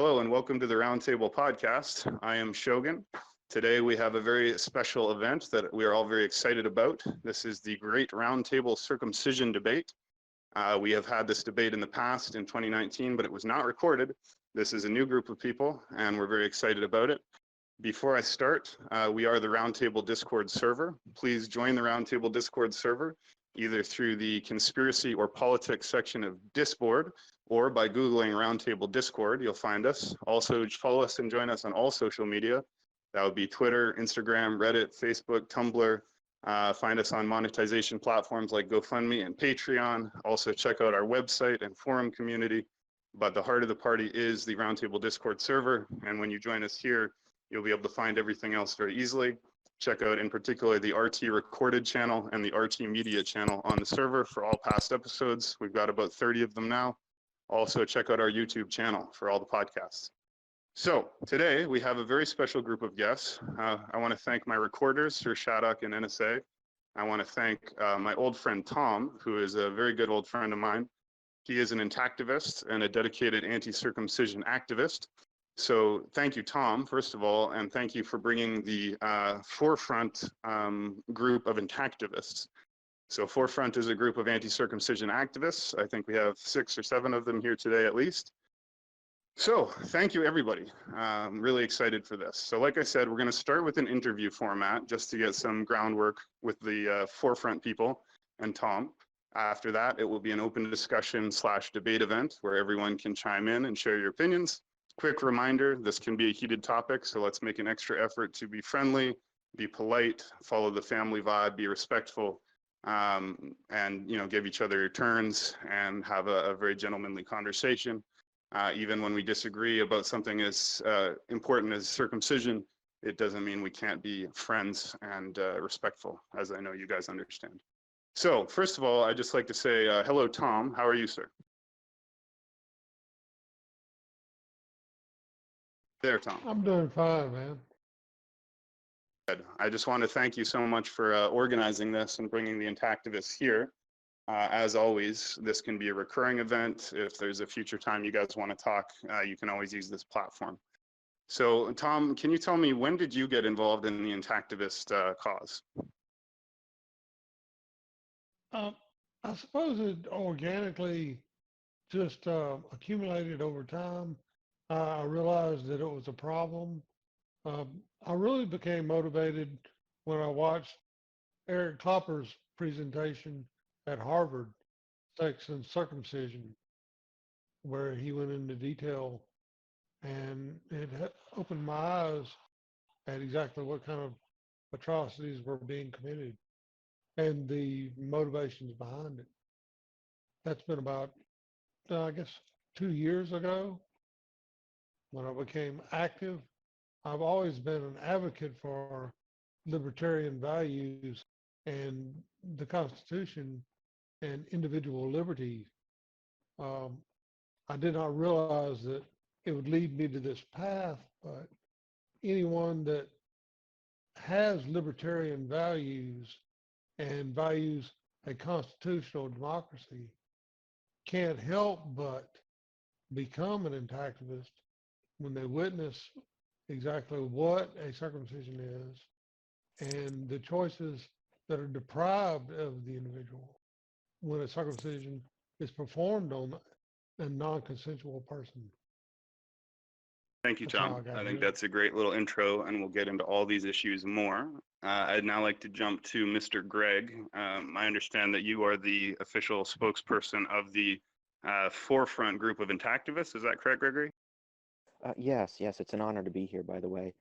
Hello and welcome to the Roundtable podcast. I am Shogun. Today we have a very special event that we are all very excited about. This is the Great Roundtable Circumcision Debate. We have had this debate in the past in 2019, but it was not recorded. This is a new group of people and we're very excited about it. Before I start, we are the Roundtable Discord server. Please join the Roundtable Discord server either through the conspiracy or politics section of Discord or by Googling Roundtable Discord, you'll find us. Also follow us and join us on all social media. That would be Twitter, Instagram, Reddit, Facebook, Tumblr. Find us on monetization platforms like GoFundMe and Patreon. Also check out our website and forum community. But the heart of the party is the Roundtable Discord server. And when you join us here, you'll be able to find everything else very easily. Check out in particular the RT Recorded channel and the RT Media channel on the server for all past episodes. We've got about 30 of them now. Also check out our YouTube channel for all the podcasts. So today we have a very special group of guests. I want to thank my recorders, Sir Shattuck and NSA. I want to thank my old friend Tom, who is a very good old friend of mine. He is an intactivist and a dedicated anti-circumcision activist. So thank you, Tom, first of all, and thank you for bringing the Forefront group of intactivists. So Forefront is a group of anti-circumcision activists. I think we have 6 or 7 of them here today at least. So thank you, everybody. I'm really excited for this. So like I said, we're going to start with an interview format just to get some groundwork with the Forefront people and Tom. After that, it will be an open discussion / debate event where everyone can chime in and share your opinions. Quick reminder, this can be a heated topic, so let's make an extra effort to be friendly, be polite, follow the family vibe, be respectful, and give each other your turns and have a very gentlemanly conversation. Even when we disagree about something as important as circumcision, it doesn't mean we can't be friends and respectful, as I know you guys understand. So first of all, I'd just like to say, hello, Tom. How are you, sir? There, Tom. I'm doing fine, man. Good. I just want to thank you so much for organizing this and bringing the intactivists here. As always, this can be a recurring event. If there's a future time you guys want to talk, you can always use this platform. So, Tom, can you tell me, when did you get involved in the intactivist cause? I suppose it organically just accumulated over time. I realized that it was a problem. I really became motivated when I watched Eric Klopper's presentation at Harvard, Sex and Circumcision, where he went into detail, and it opened my eyes at exactly what kind of atrocities were being committed and the motivations behind it. That's been about, I guess, 2 years ago when I became active. I've always been an advocate for libertarian values and the Constitution and individual liberty. I did not realize that it would lead me to this path, but anyone that has libertarian values and values a constitutional democracy can't help but become an intactivist when they witness exactly what a circumcision is and the choices that are deprived of the individual when a circumcision is performed on a non-consensual person. Thank you, Tom. I think that's a great little intro, and we'll get into all these issues more. I'd now like to jump to Mr. Greg. I understand that you are the official spokesperson of the Forefront group of intactivists. Is that correct, Gregory? Yes, it's an honor to be here, by the way.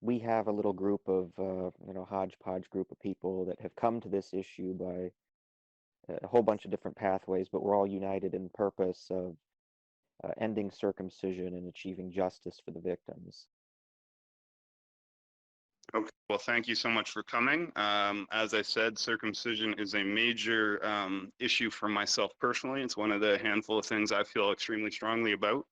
We have a little group of, hodgepodge group of people that have come to this issue by a whole bunch of different pathways, but we're all united in purpose of ending circumcision and achieving justice for the victims. Okay, well, thank you so much for coming. As I said, circumcision is a major issue for myself personally. It's one of the handful of things I feel extremely strongly about.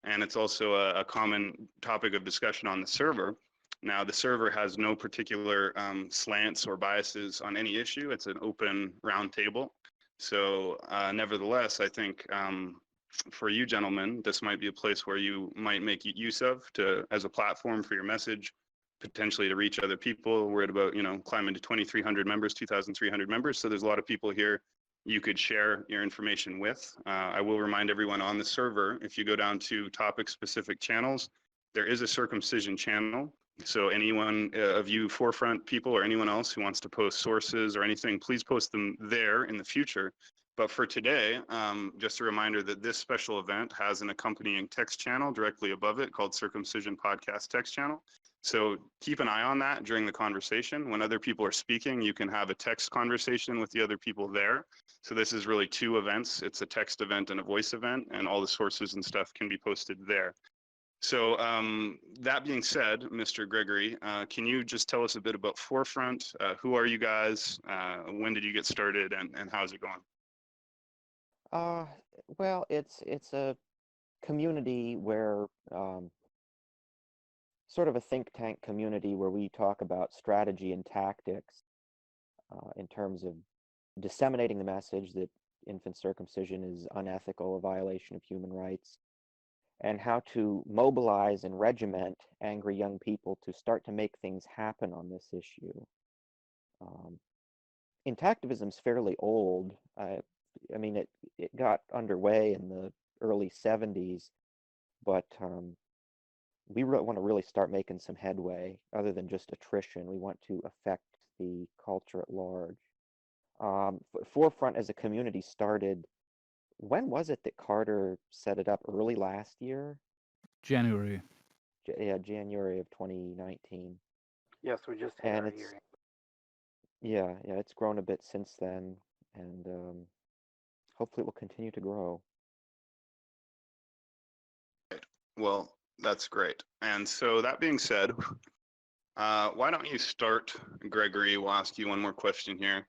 And it's also a common topic of discussion on the server. Now, the server has no particular slants or biases on any issue. It's an open round table. So nevertheless, I think for you gentlemen, this might be a place where you might make use of to as a platform for your message, potentially to reach other people. We're at about, climbing to 2,300 members, 2,300 members. So there's a lot of people here you could share your information with. I will remind everyone on the server, if you go down to topic specific channels, there is a circumcision channel. So anyone of you forefront people or anyone else who wants to post sources or anything, please post them there in the future. But for today, just a reminder that this special event has an accompanying text channel directly above it called Circumcision Podcast Text Channel. So keep an eye on that during the conversation. When other people are speaking, you can have a text conversation with the other people there. So this is really two events. It's a text event and a voice event, and all the sources and stuff can be posted there. So that being said, Mr. Gregory, can you just tell us a bit about Forefront? Who are you guys? When did you get started, and how's it going? Well, it's a community where sort of a think tank community where we talk about strategy and tactics in terms of disseminating the message that infant circumcision is unethical, a violation of human rights, and how to mobilize and regiment angry young people to start to make things happen on this issue. Intactivism's fairly old. I mean, it got underway in the early 70s, but we want to really start making some headway other than just attrition. We want to affect the culture at large. Forefront as a community started, when was it that Carter set it up? Early last year? January. Yeah, January of 2019. Yes, we just had And our it's, hearing. yeah, it's grown a bit since then, and hopefully it will continue to grow. Well, that's great. And so that being said, why don't you start, Gregory? We'll ask you one more question here.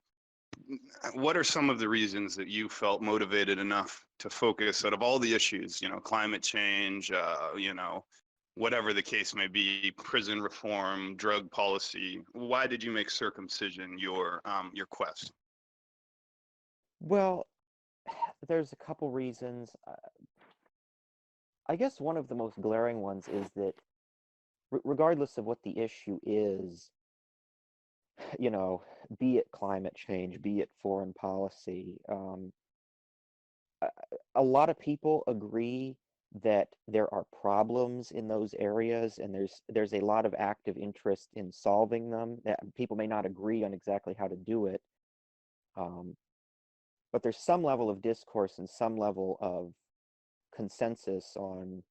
What are some of the reasons that you felt motivated enough to focus out of all the issues, climate change, whatever the case may be, prison reform, drug policy? Why did you make circumcision your quest? Well, there's a couple reasons. I guess one of the most glaring ones is that regardless of what the issue is, be it climate change, be it foreign policy, a lot of people agree that there are problems in those areas, and there's a lot of active interest in solving them. People may not agree on exactly how to do it, but there's some level of discourse and some level of consensus on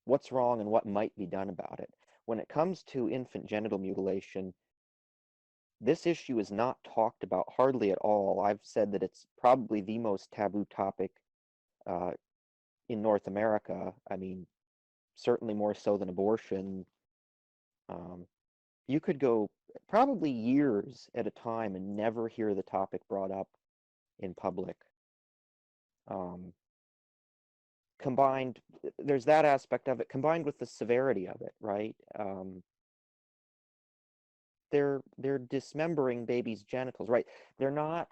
what's wrong and what might be done about it. When it comes to infant genital mutilation, this issue is not talked about hardly at all. I've said that it's probably the most taboo topic in North America. I mean, certainly more so than abortion. You could go probably years at a time and never hear the topic brought up in public. Combined, there's that aspect of it, combined with the severity of it, right? They're dismembering babies' genitals, right? They're not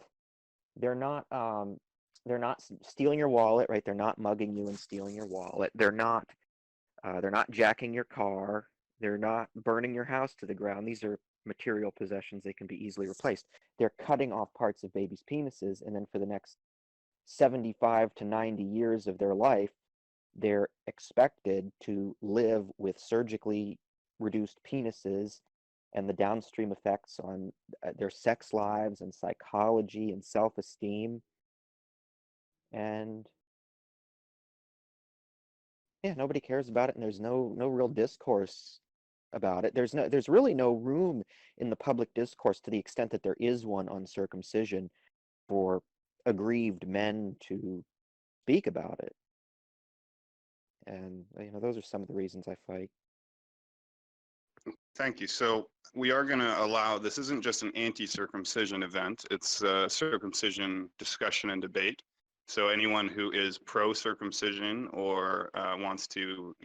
stealing your wallet, right? They're not mugging you and stealing your wallet. They're not jacking your car. They're not burning your house to the ground. These are material possessions. They can be easily replaced. They're cutting off parts of babies' penises, and then for the next 75 to 90 years of their life, they're expected to live with surgically reduced penises and the downstream effects on their sex lives and psychology and self-esteem. And yeah, nobody cares about it, and there's no real discourse about it. There's really no room in the public discourse, to the extent that there is one on circumcision, for aggrieved men to speak about it. And those are some of the reasons I fight. Thank you. So we are going to allow, this isn't just an anti-circumcision event, it's a circumcision discussion and debate. So anyone who is pro-circumcision or wants to,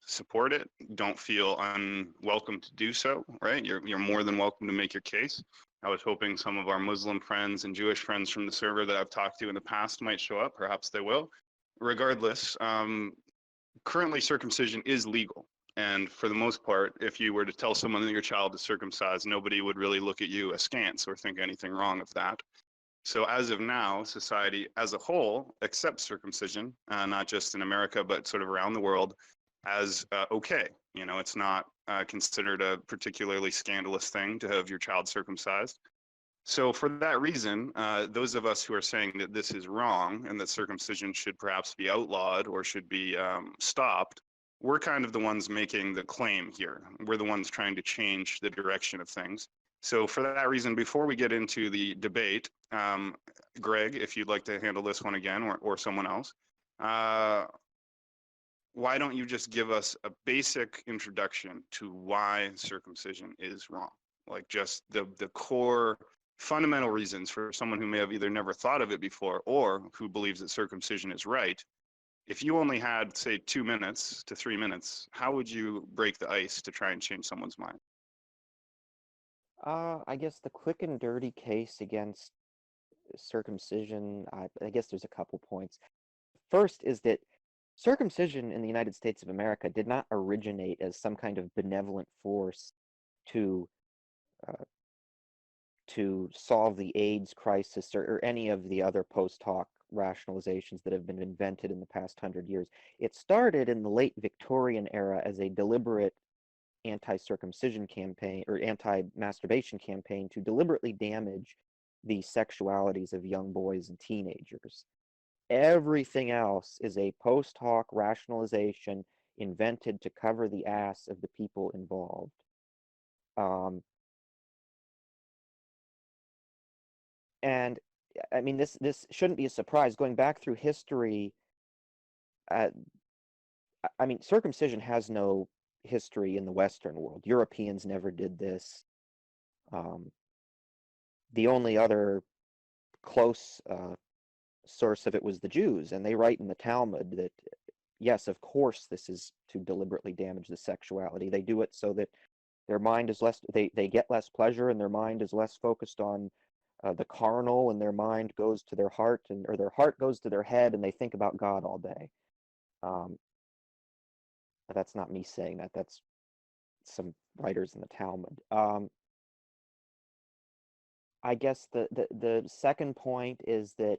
support it, don't feel unwelcome to do so, right? You're more than welcome to make your case. I was hoping some of our Muslim friends and Jewish friends from the server that I've talked to in the past might show up. Perhaps they will. regardless, currently circumcision is legal. And for the most part, if you were to tell someone that your child is circumcised, nobody would really look at you askance or think anything wrong of that. So as of now, society as a whole accepts circumcision, not just in America, but sort of around the world, as okay. You know, it's not considered a particularly scandalous thing to have your child circumcised. So for that reason, those of us who are saying that this is wrong and that circumcision should perhaps be outlawed or should be stopped, we're kind of the ones making the claim here. We're the ones trying to change the direction of things. So for that reason, before we get into the debate, Greg, if you'd like to handle this one again, or someone else, why don't you just give us a basic introduction to why circumcision is wrong? Like just the core fundamental reasons for someone who may have either never thought of it before or who believes that circumcision is right. If you only had, say, 2 minutes to 3 minutes, how would you break the ice to try and change someone's mind? I guess the quick and dirty case against circumcision, I guess there's a couple points. First is that circumcision in the United States of America did not originate as some kind of benevolent force to uh, to solve the AIDS crisis or any of the other post hoc rationalizations that have been invented in the past 100 years. It started in the late Victorian era as a deliberate anti-circumcision campaign or anti-masturbation campaign to deliberately damage the sexualities of young boys and teenagers. Everything else is a post hoc rationalization invented to cover the ass of the people involved. And I mean, this shouldn't be a surprise. Going back through history, I mean, circumcision has no history in the Western world. Europeans never did this. The only other close source of it was the Jews, and they write in the Talmud that, yes, of course, this is to deliberately damage the sexuality. They do it so that their mind is less, they get less pleasure, and their mind is less focused on the carnal, and their mind goes to their heart, or their heart goes to their head, and they think about God all day. That's not me saying that. That's some writers in the Talmud. I guess the second point is that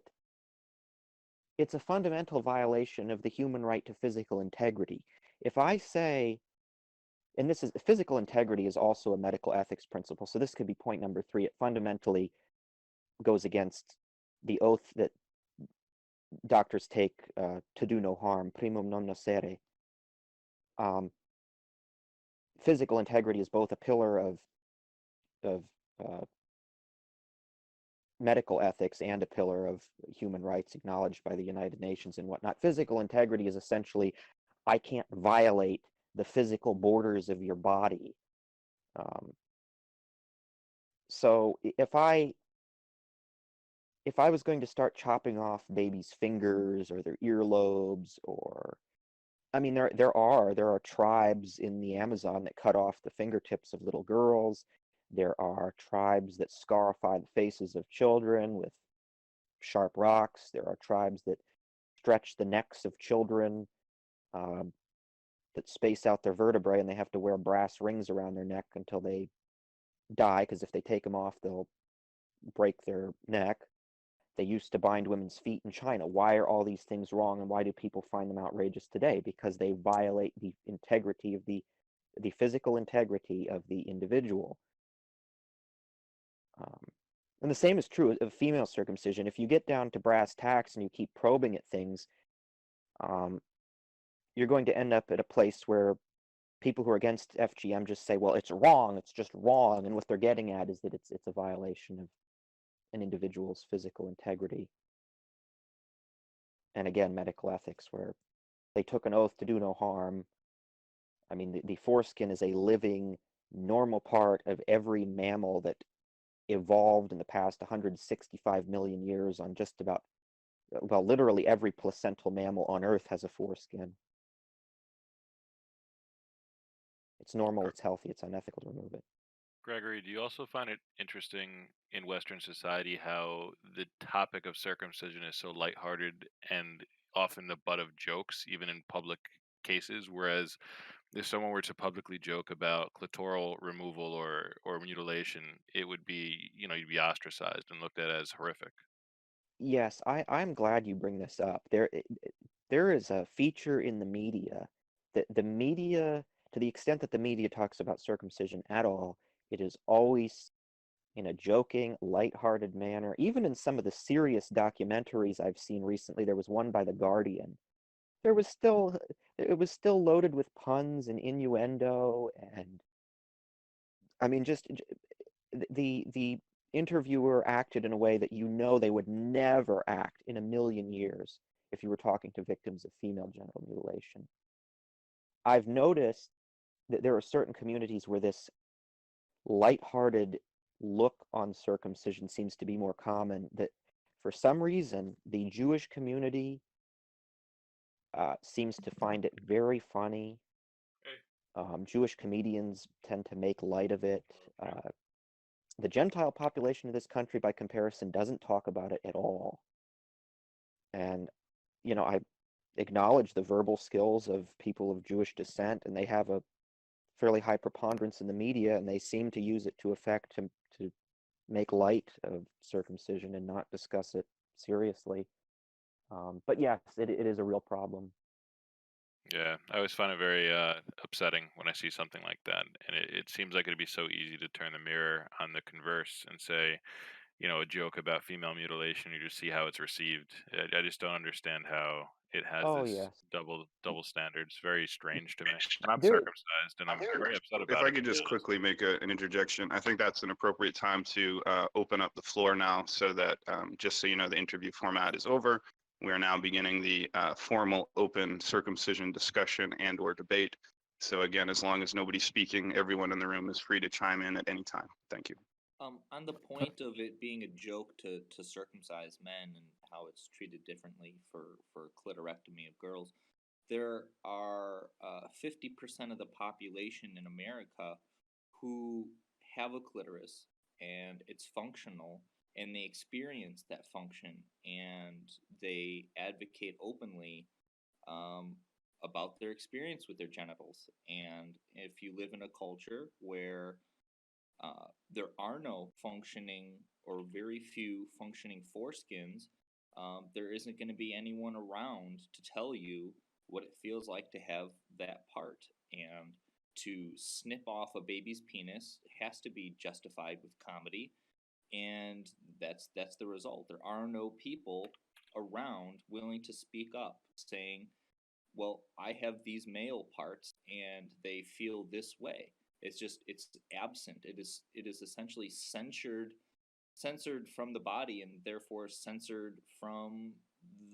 it's a fundamental violation of the human right to physical integrity. If I say, and this is physical integrity is also a medical ethics principle, so this could be point number 3. It fundamentally goes against the oath that doctors take to do no harm, primum non nocere. Physical integrity is both a pillar of medical ethics and a pillar of human rights acknowledged by the United Nations and whatnot. Physical integrity is essentially, I can't violate the physical borders of your body. So if I was going to start chopping off babies' fingers or their earlobes, or I mean, there are tribes in the Amazon that cut off the fingertips of little girls. There are tribes that scarify the faces of children with sharp rocks. There are tribes that stretch the necks of children, that space out their vertebrae, and they have to wear brass rings around their neck until they die, because if they take them off, they'll break their neck. They used to bind women's feet in China. Why are all these things wrong, and why do people find them outrageous today? Because they violate the integrity of the physical integrity of the individual. And the same is true of female circumcision. If you get down to brass tacks and you keep probing at things, you're going to end up at a place where people who are against FGM just say, well, it's wrong, it's just wrong. And what they're getting at is that it's a violation of an individual's physical integrity. And again, medical ethics, where they took an oath to do no harm. I mean, the foreskin is a living, normal part of every mammal that evolved in the past 165 million years on just about, well, literally every placental mammal on Earth has a foreskin. It's normal, it's healthy, it's unethical to remove it. Gregory, do you also find it interesting in Western society how the topic of circumcision is so lighthearted and often the butt of jokes, even in public cases. Whereas if someone were to publicly joke about clitoral removal or mutilation, it would be, you'd be ostracized and looked at as horrific. Yes, I'm glad you bring this up. There is a feature in the media that the media, to the extent that the media talks about circumcision at all, it is always in a joking, lighthearted manner. Even in some of the serious documentaries I've seen recently, there was one by The Guardian. There was still, it was still loaded with puns and innuendo, and I mean, the interviewer acted in a way that you know they would never act in a million years if you were talking to victims of female genital mutilation. I've noticed that there are certain communities where this lighthearted look on circumcision seems to be more common, that for some reason the Jewish community seems to find it very funny. Jewish comedians tend to make light of it. The Gentile population of this country, by comparison, doesn't talk about it at all. And, I acknowledge the verbal skills of people of Jewish descent, and they have a fairly high preponderance in the media, and they seem to use it to make light of circumcision and not discuss it seriously. But yes, it is a real problem. Yeah, I always find it very upsetting when I see something like that, and it seems like it'd be so easy to turn the mirror on the converse and say, a joke about female mutilation. You just see how it's received. I just don't understand how it has Oh, this yes. double standard. It's very strange to me. And I'm There, circumcised, and I'm very upset If about I it. could just quickly make an interjection, I think that's an appropriate time to open up the floor now so that, just so you know, the interview format is over. We are now beginning the formal open circumcision discussion and/or debate. So again, as long as nobody's speaking, everyone in the room is free to chime in at any time. Thank you. On the point of it being a joke to circumcise men and how it's treated differently for clitorectomy of girls, there are 50% of the population in America who have a clitoris and it's functional and they experience that function and they advocate openly um, about their experience with their genitals. And if you live in a culture where there are no functioning or very few functioning foreskins, there isn't going to be anyone around to tell you what it feels like to have that part. And to snip off a baby's penis has to be justified with comedy, and that's the result. There are no people around willing to speak up, saying, well, I have these male parts and they feel this way. It's absent. It is essentially censored from the body and therefore censored from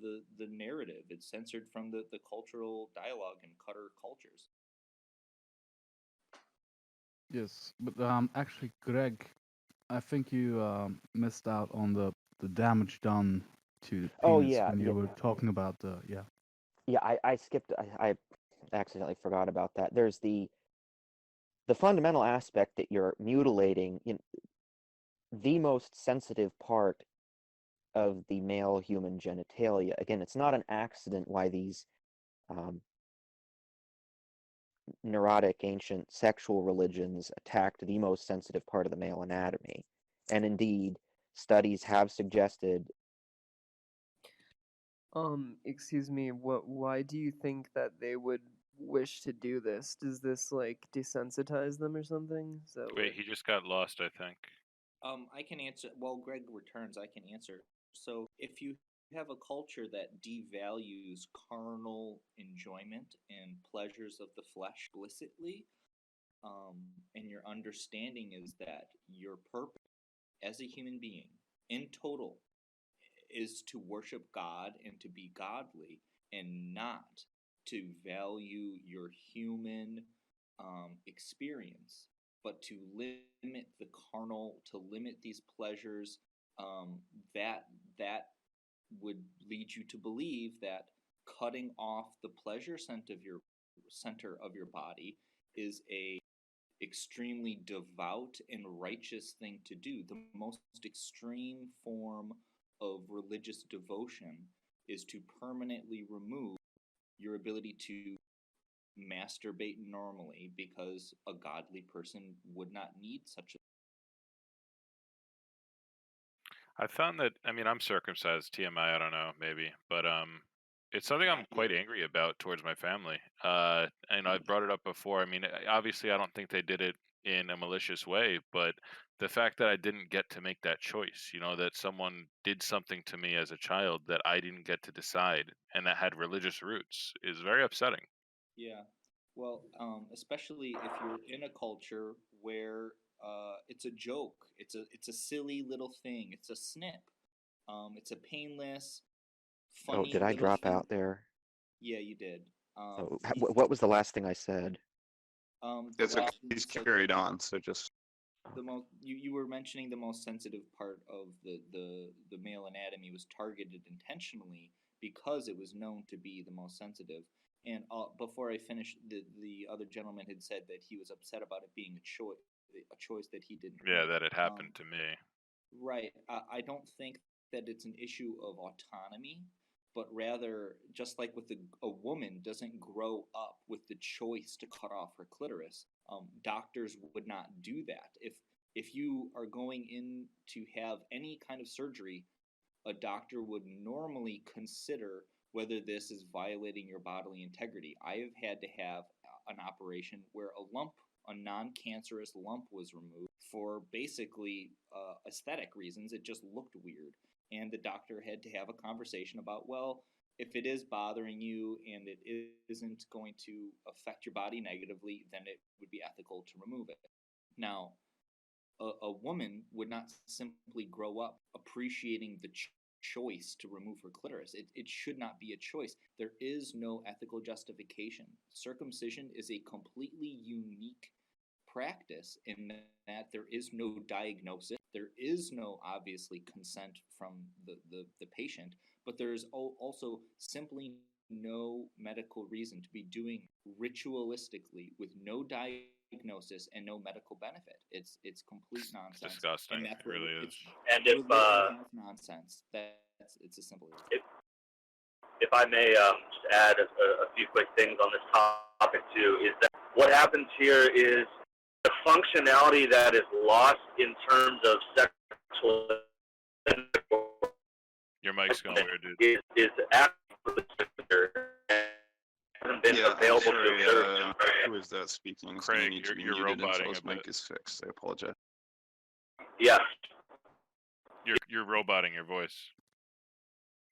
the narrative. It's censored from the cultural dialogue in cutter cultures. Yes, but actually, Greg, I think you missed out on the damage done to the oh penis yeah, when yeah, you were talking about the yeah. yeah. I skipped. I accidentally forgot about that. There's the fundamental aspect that you're mutilating the most sensitive part of the male human genitalia. Again, it's not an accident why these um, neurotic ancient sexual religions attacked the most sensitive part of the male anatomy. And indeed, studies have suggested. Excuse me, why do you think that they would wish to do this? Does this like desensitize them or something? Is that Wait, what? he just got lost, I think. I can answer. While Greg returns, I can answer. So, if you have a culture that devalues carnal enjoyment and pleasures of the flesh explicitly, and your understanding is that your purpose as a human being in total is to worship God and to be godly and not to value your human experience, but to limit the carnal, to limit these pleasures, that would lead you to believe that cutting off the pleasure center of your body is a extremely devout and righteous thing to do. The most extreme form of religious devotion is to permanently remove your ability to masturbate normally, because a godly person would not need such a. I found that, I mean, I'm circumcised, TMI, I don't know, maybe, but it's something I'm quite angry about towards my family. And I've brought it up before. I mean, obviously, I don't think they did it in a malicious way, but the fact that I didn't get to make that choice, that someone did something to me as a child that I didn't get to decide, and that had religious roots, is very upsetting. Yeah. Well, especially if you're in a culture where it's a joke, it's a silly little thing, it's a snip, it's a painless, Oh, funny did I little drop thing. out there? Yeah, you did. Oh, what was the last thing I said? The It's okay. last thing you He's said carried on, so just the most you were mentioning the most sensitive part of the male anatomy was targeted intentionally because it was known to be the most sensitive. And before I finished, the other gentleman had said that he was upset about it being a choice that he didn't Yeah, make. that it happened to me. Right. I don't think that it's an issue of autonomy, but rather, just like with a woman doesn't grow up with the choice to cut off her clitoris, doctors would not do that. If you are going in to have any kind of surgery, a doctor would normally consider whether this is violating your bodily integrity. I have had to have an operation where a non-cancerous lump was removed for basically aesthetic reasons. It just looked weird. And the doctor had to have a conversation about, well, if it is bothering you and it isn't going to affect your body negatively, then it would be ethical to remove it. Now, a woman would not simply grow up appreciating the choice to remove her clitoris. It should not be a choice. There is no ethical justification. Circumcision is a completely unique practice in that there is no diagnosis. There is no, obviously, consent from the patient, but there is also simply no medical reason to be doing ritualistically with no diagnosis and no medical benefit. It's complete It's nonsense. disgusting. And that's It really is. And if it's nonsense. It's as simple as that. if I may just add a few quick things on this topic too, is that what happens here is the functionality that is lost in terms of sexual Your mic's going weird, dude. is actually hasn't been yeah. I'm available sorry, to observe. who is that speaking? So Craig, you need to be you're muted until roboting his a mic bit. is fixed. I apologize. Yeah. You're roboting your voice.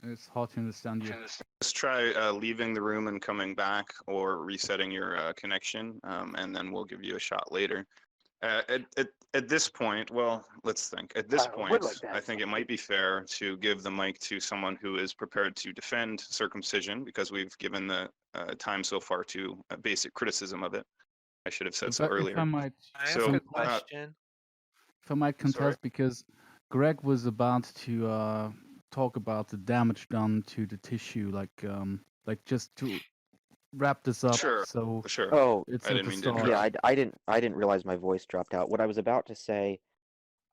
It's hard to understand you. Just try leaving the room and coming back, or resetting your connection, and then we'll give you a shot later. At this point, well, let's think. At this point, I think it might be fair to give the mic to someone who is prepared to defend circumcision, because we've given the time so far to basic criticism of it. I should have said so If I earlier. might, Can I ask So, a question? if I might Sorry. contest, because Greg was about to talk about the damage done to the tissue, like just to wrap this up. Sure. So Sure. Oh, I it's didn't at the mean to start. interrupt. Yeah, I didn't realize my voice dropped out. What I was about to say,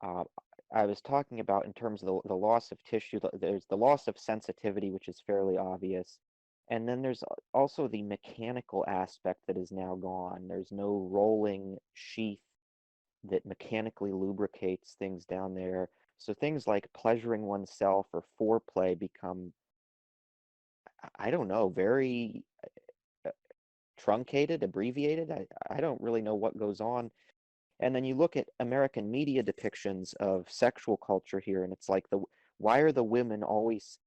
I was talking about in terms of the loss of tissue. There's the loss of sensitivity, which is fairly obvious, and then there's also the mechanical aspect that is now gone. There's no rolling sheath that mechanically lubricates things down there. So things like pleasuring oneself or foreplay become, I don't know, very truncated, abbreviated. I don't really know what goes on. And then you look at American media depictions of sexual culture here, and it's like, why are the women always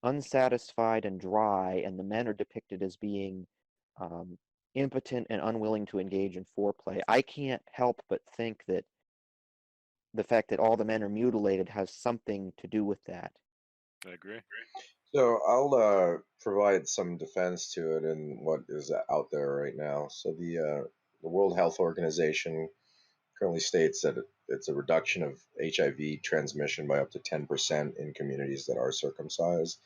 unsatisfied and dry, and the men are depicted as being impotent and unwilling to engage in foreplay? I can't help but think that the fact that all the men are mutilated has something to do with that. I agree. So I'll provide some defense to it in what is out there right now. So the World Health Organization currently states that it's a reduction of HIV transmission by up to 10% in communities that are circumcised.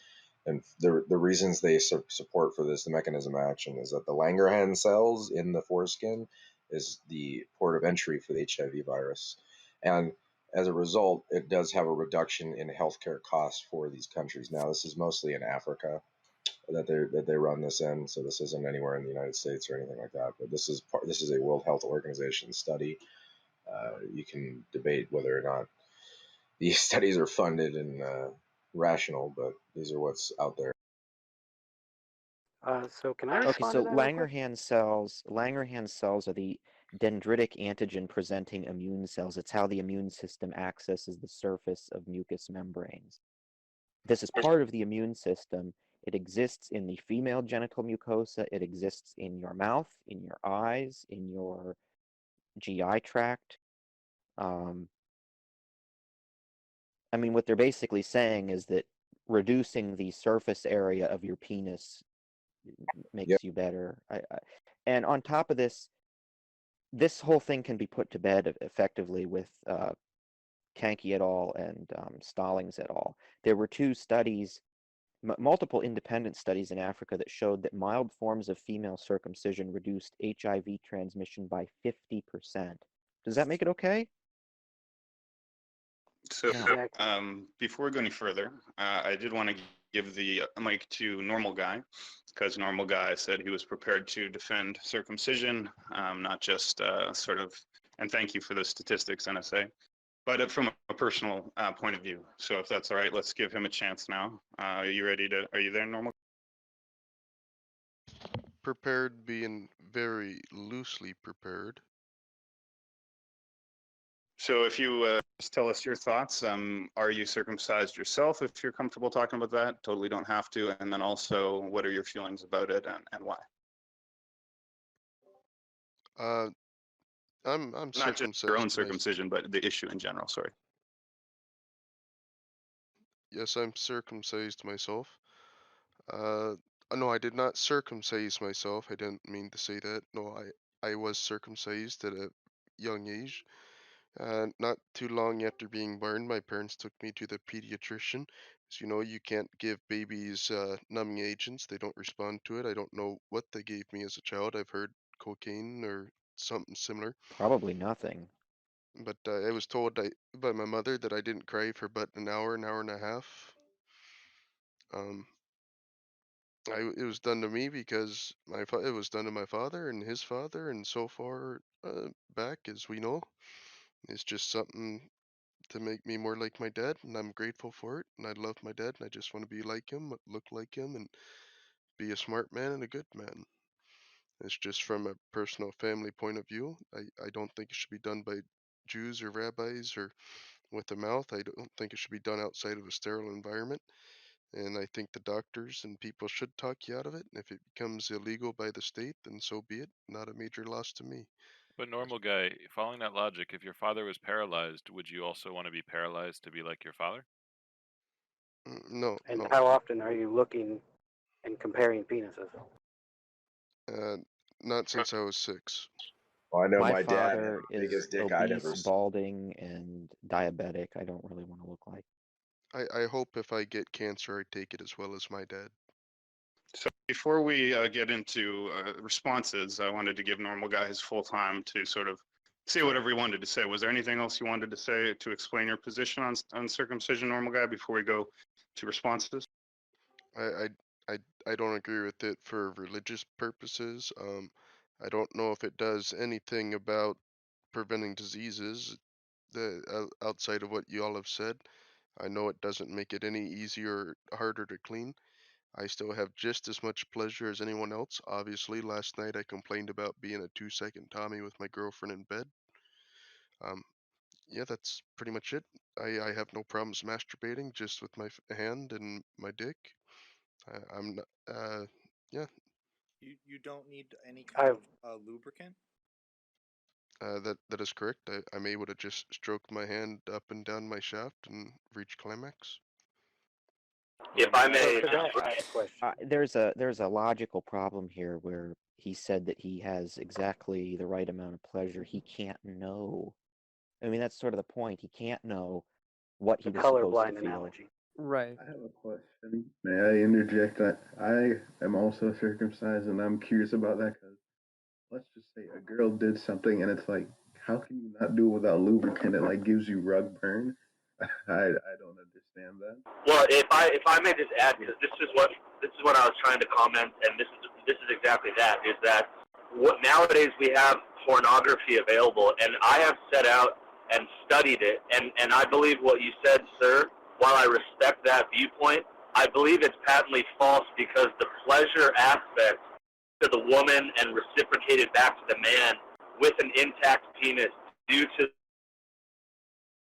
And the reasons they support for this, the mechanism of action, is that the Langerhans cells in the foreskin is the port of entry for the HIV virus. And as a result, it does have a reduction in healthcare costs for these countries. Now, this is mostly in Africa that they run this in, so this isn't anywhere in the United States or anything like that. But this is a World Health Organization study. You can debate whether or not these studies are funded and rational, but these are what's out there. So can I Okay, respond so to that real quick? Langerhans cells are the dendritic antigen presenting immune cells. It's how the immune system accesses the surface of mucous membranes. This is part of the immune system. It exists in the female genital mucosa. It exists in your mouth, in your eyes, in your GI tract. I mean, what they're basically saying is that reducing the surface area of your penis makes Yep. you better. And on top of this, this whole thing can be put to bed effectively with Kanki et al. And Stallings et al. There were two studies, multiple independent studies in Africa that showed that mild forms of female circumcision reduced HIV transmission by 50%. Does that make it okay? So No. before we go any further, I did want to give the mic to Normal Guy, because Normal Guy said he was prepared to defend circumcision, not just sort of, and thank you for the statistics, NSA, but from a personal point of view. So if that's all right, let's give him a chance now. Are you there, Normal? Prepared being very loosely prepared. So if you just tell us your thoughts, are you circumcised yourself if you're comfortable talking about that? Totally don't have to. And then also, what are your feelings about it and why? I'm Not circumcised. just your own circumcision, but the issue in general, sorry. Yes, I'm circumcised myself. No, I did not circumcise myself. I didn't mean to say that. No, I was circumcised at a young age. Not too long after being born, my parents took me to the pediatrician. As you know, you can't give babies numbing agents. They don't respond to it. I don't know what they gave me as a child. I've heard cocaine or something similar. Probably nothing. But I was told by my mother that I didn't cry for but an hour and a half. It was done to me because it was done to my father and his father, and so far back as we know, it's just something to make me more like my dad, and I'm grateful for it. And I love my dad, and I just want to be like him, look like him, and be a smart man and a good man. It's just from a personal family point of view. I don't think it should be done by Jews or rabbis or with a mouth. I don't think it should be done outside of a sterile environment. And I think the doctors and people should talk you out of it. And if it becomes illegal by the state, then so be it. Not a major loss to me. But Normal Guy, following that logic, if your father was paralyzed, would you also want to be paralyzed to be like your father? No. And no. how often are you looking and comparing penises? Not since I was 6. Well, I know My my dad had father the is biggest dick I'd obese, ever seen. balding, and diabetic. I don't really want to look like. I hope if I get cancer, I take it as well as my dad. So before we get into responses, I wanted to give Normal Guy his full time to sort of say whatever he wanted to say. Was there anything else you wanted to say to explain your position on circumcision, Normal Guy, before we go to responses? I don't agree with it for religious purposes. I don't know if it does anything about preventing diseases outside of what you all have said. I know it doesn't make it any easier or harder to clean. I still have just as much pleasure as anyone else. Obviously, last night I complained about being a 2-second Tommy with my girlfriend in bed. Yeah, that's pretty much it. I have no problems masturbating just with my hand and my dick. I'm not, yeah. You don't need any kind of lubricant? That is correct. I'm able to just stroke my hand up and down my shaft and reach climax. If I may, Could I ask a question? There's a logical problem here where he said that he has exactly the right amount of pleasure. He can't know. I mean, that's sort of the point. He can't know what he The was supposed to colorblind feel. analogy. Right. I have a question. May I interject? I am also circumcised, and I'm curious about that because let's just say a girl did something, and it's like how can you not do it without lubricant? It like gives you rug burn. I don't understand that. Well, if I may just add, because this is what I was trying to comment, and this is exactly that. Is that what nowadays we have pornography available, and I have set out and studied it, and I believe what you said, sir. While I respect that viewpoint, I believe it's patently false because the pleasure aspect to the woman and reciprocated back to the man with an intact penis due to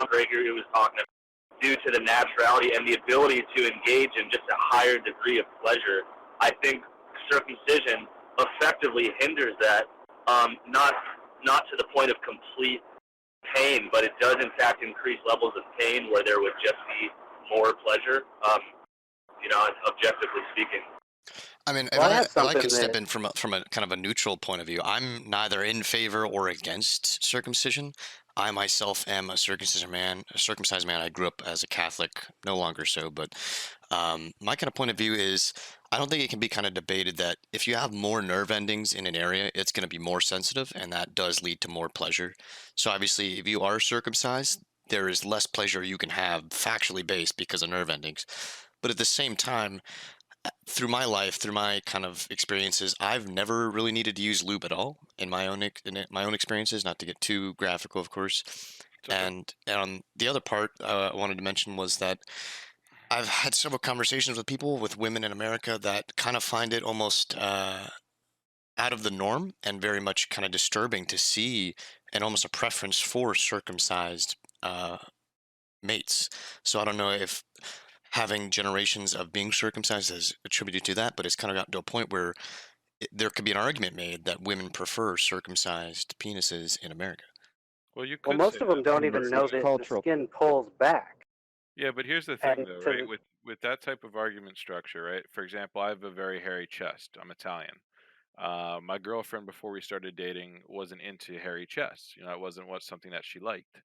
Gregor who was talking about, due to the naturality and the ability to engage in just a higher degree of pleasure. I think circumcision effectively hinders that, not to the point of complete pain, but it does in fact increase levels of pain where there would just be more pleasure, objectively speaking. I mean, Well, I have if I something could step that in from a kind of a neutral point of view, I'm neither in favor or against circumcision. I myself am a circumcised man. I grew up as a Catholic, no longer so, but my kind of point of view is I don't think it can be kind of debated that if you have more nerve endings in an area, it's going to be more sensitive, and that does lead to more pleasure. So obviously, if you are circumcised, there is less pleasure you can have factually based because of nerve endings. But at the same time, through my life, through my kind of experiences, I've never really needed to use lube at all in my own experiences. Not to get too graphical, of course. Okay. And the other part I wanted to mention was that I've had several conversations with people, with women in America, that kind of find it almost out of the norm and very much kind of disturbing to see, and almost a preference for circumcised mates. So I don't know if having generations of being circumcised is attributed to that, but it's kind of gotten to a point where there could be an argument made that women prefer circumcised penises in America. Well, you well, could most say of them that. don't But even It's know it's that the cultural. skin pulls back. yeah, but here's the thing, And though, to right? With that type of argument structure, right? For example, I have a very hairy chest. I'm Italian. My girlfriend, before we started dating, wasn't into hairy chests. It wasn't something that she liked.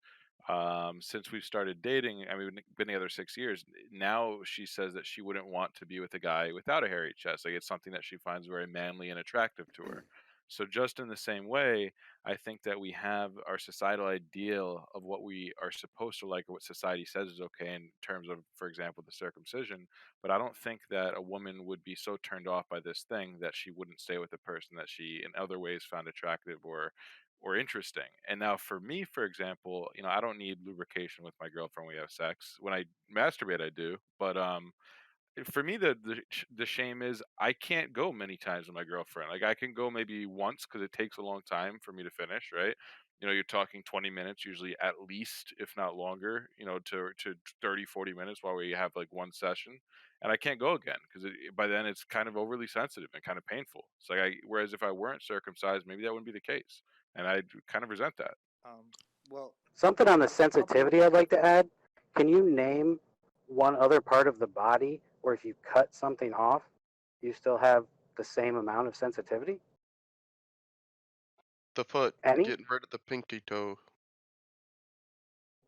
Since we've started dating, I mean, we've been together 6 years. Now she says that she wouldn't want to be with a guy without a hairy chest. Like, it's something that she finds very manly and attractive to her. So just in the same way, I think that we have our societal ideal of what we are supposed to like, or what society says is okay in terms of, for example, the circumcision. But I don't think that a woman would be so turned off by this thing that she wouldn't stay with a person that she in other ways found attractive or interesting. And now for me, for example, I don't need lubrication with my girlfriend when we have sex. When I masturbate, I do. But for me, the shame is I can't go many times with my girlfriend. Like, I can go maybe once because it takes a long time for me to finish, right? You're talking 20 minutes usually, at least, if not longer, to 30, 40 minutes while we have like one session. And I can't go again because by then it's kind of overly sensitive and kind of painful. It's like, whereas if I weren't circumcised, maybe that wouldn't be the case. And I kind of resent that. Well, something on the sensitivity I'd like to add. Can you name one other part of the body where if you cut something off, you still have the same amount of sensitivity? The foot, Any? getting rid of the pinky toe.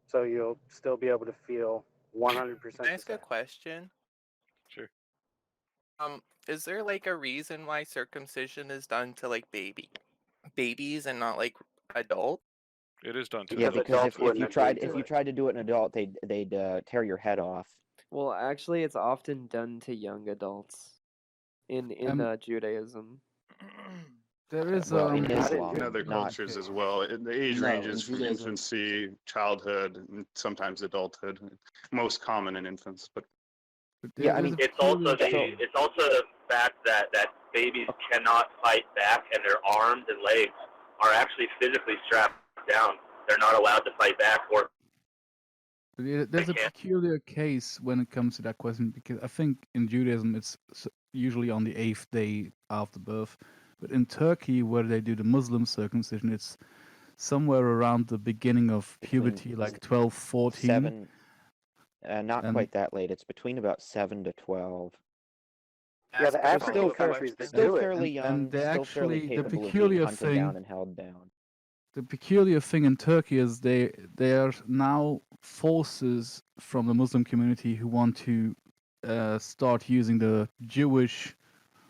So you'll still be able to feel 100% Can I the ask same. a question? Sure. Is there like a reason why circumcision is done to like babies and not like adults? It is done to Yeah, Because because adults if wouldn't you agree tried to if you it. tried to do it in adult, they'd tear your head off. Well, actually, it's often done to young adults in Judaism. There is Well, in Not in Islam, In other not cultures as well. The age No, in ranges from Judaism. infancy, childhood, and sometimes adulthood. Most common in infants, but Yeah, I there's mean, a It's also peculiar the fact that babies cannot fight back, and their arms and legs are actually physically strapped down. They're not allowed to fight back, or There's a can't. peculiar case when it comes to that question, because I think in Judaism it's usually on the 8th day after birth, but in Turkey, where they do the Muslim circumcision, it's somewhere around the beginning of puberty, like 12, 14. 7, not And quite that late. It's between about 7 to 12. Yeah, the So African still countries that still do it. fairly young, and they still fairly actually, the capable of being peculiar hunted down thing, and held down. the peculiar thing in Turkey is they are now forces from the Muslim community who want to start using the Jewish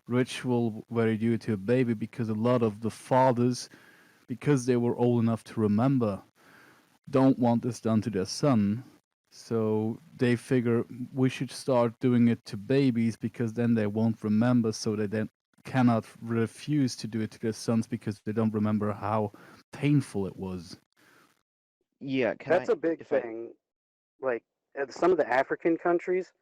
ritual where you do it to a baby, because a lot of the fathers because they were old enough to remember, don't want this done to their son. So they figure we should start doing it to babies because then they won't remember, so they then cannot refuse to do it to their sons because they don't remember how painful it was. Yeah, can That's I, a big if I, thing. Like some of the African countries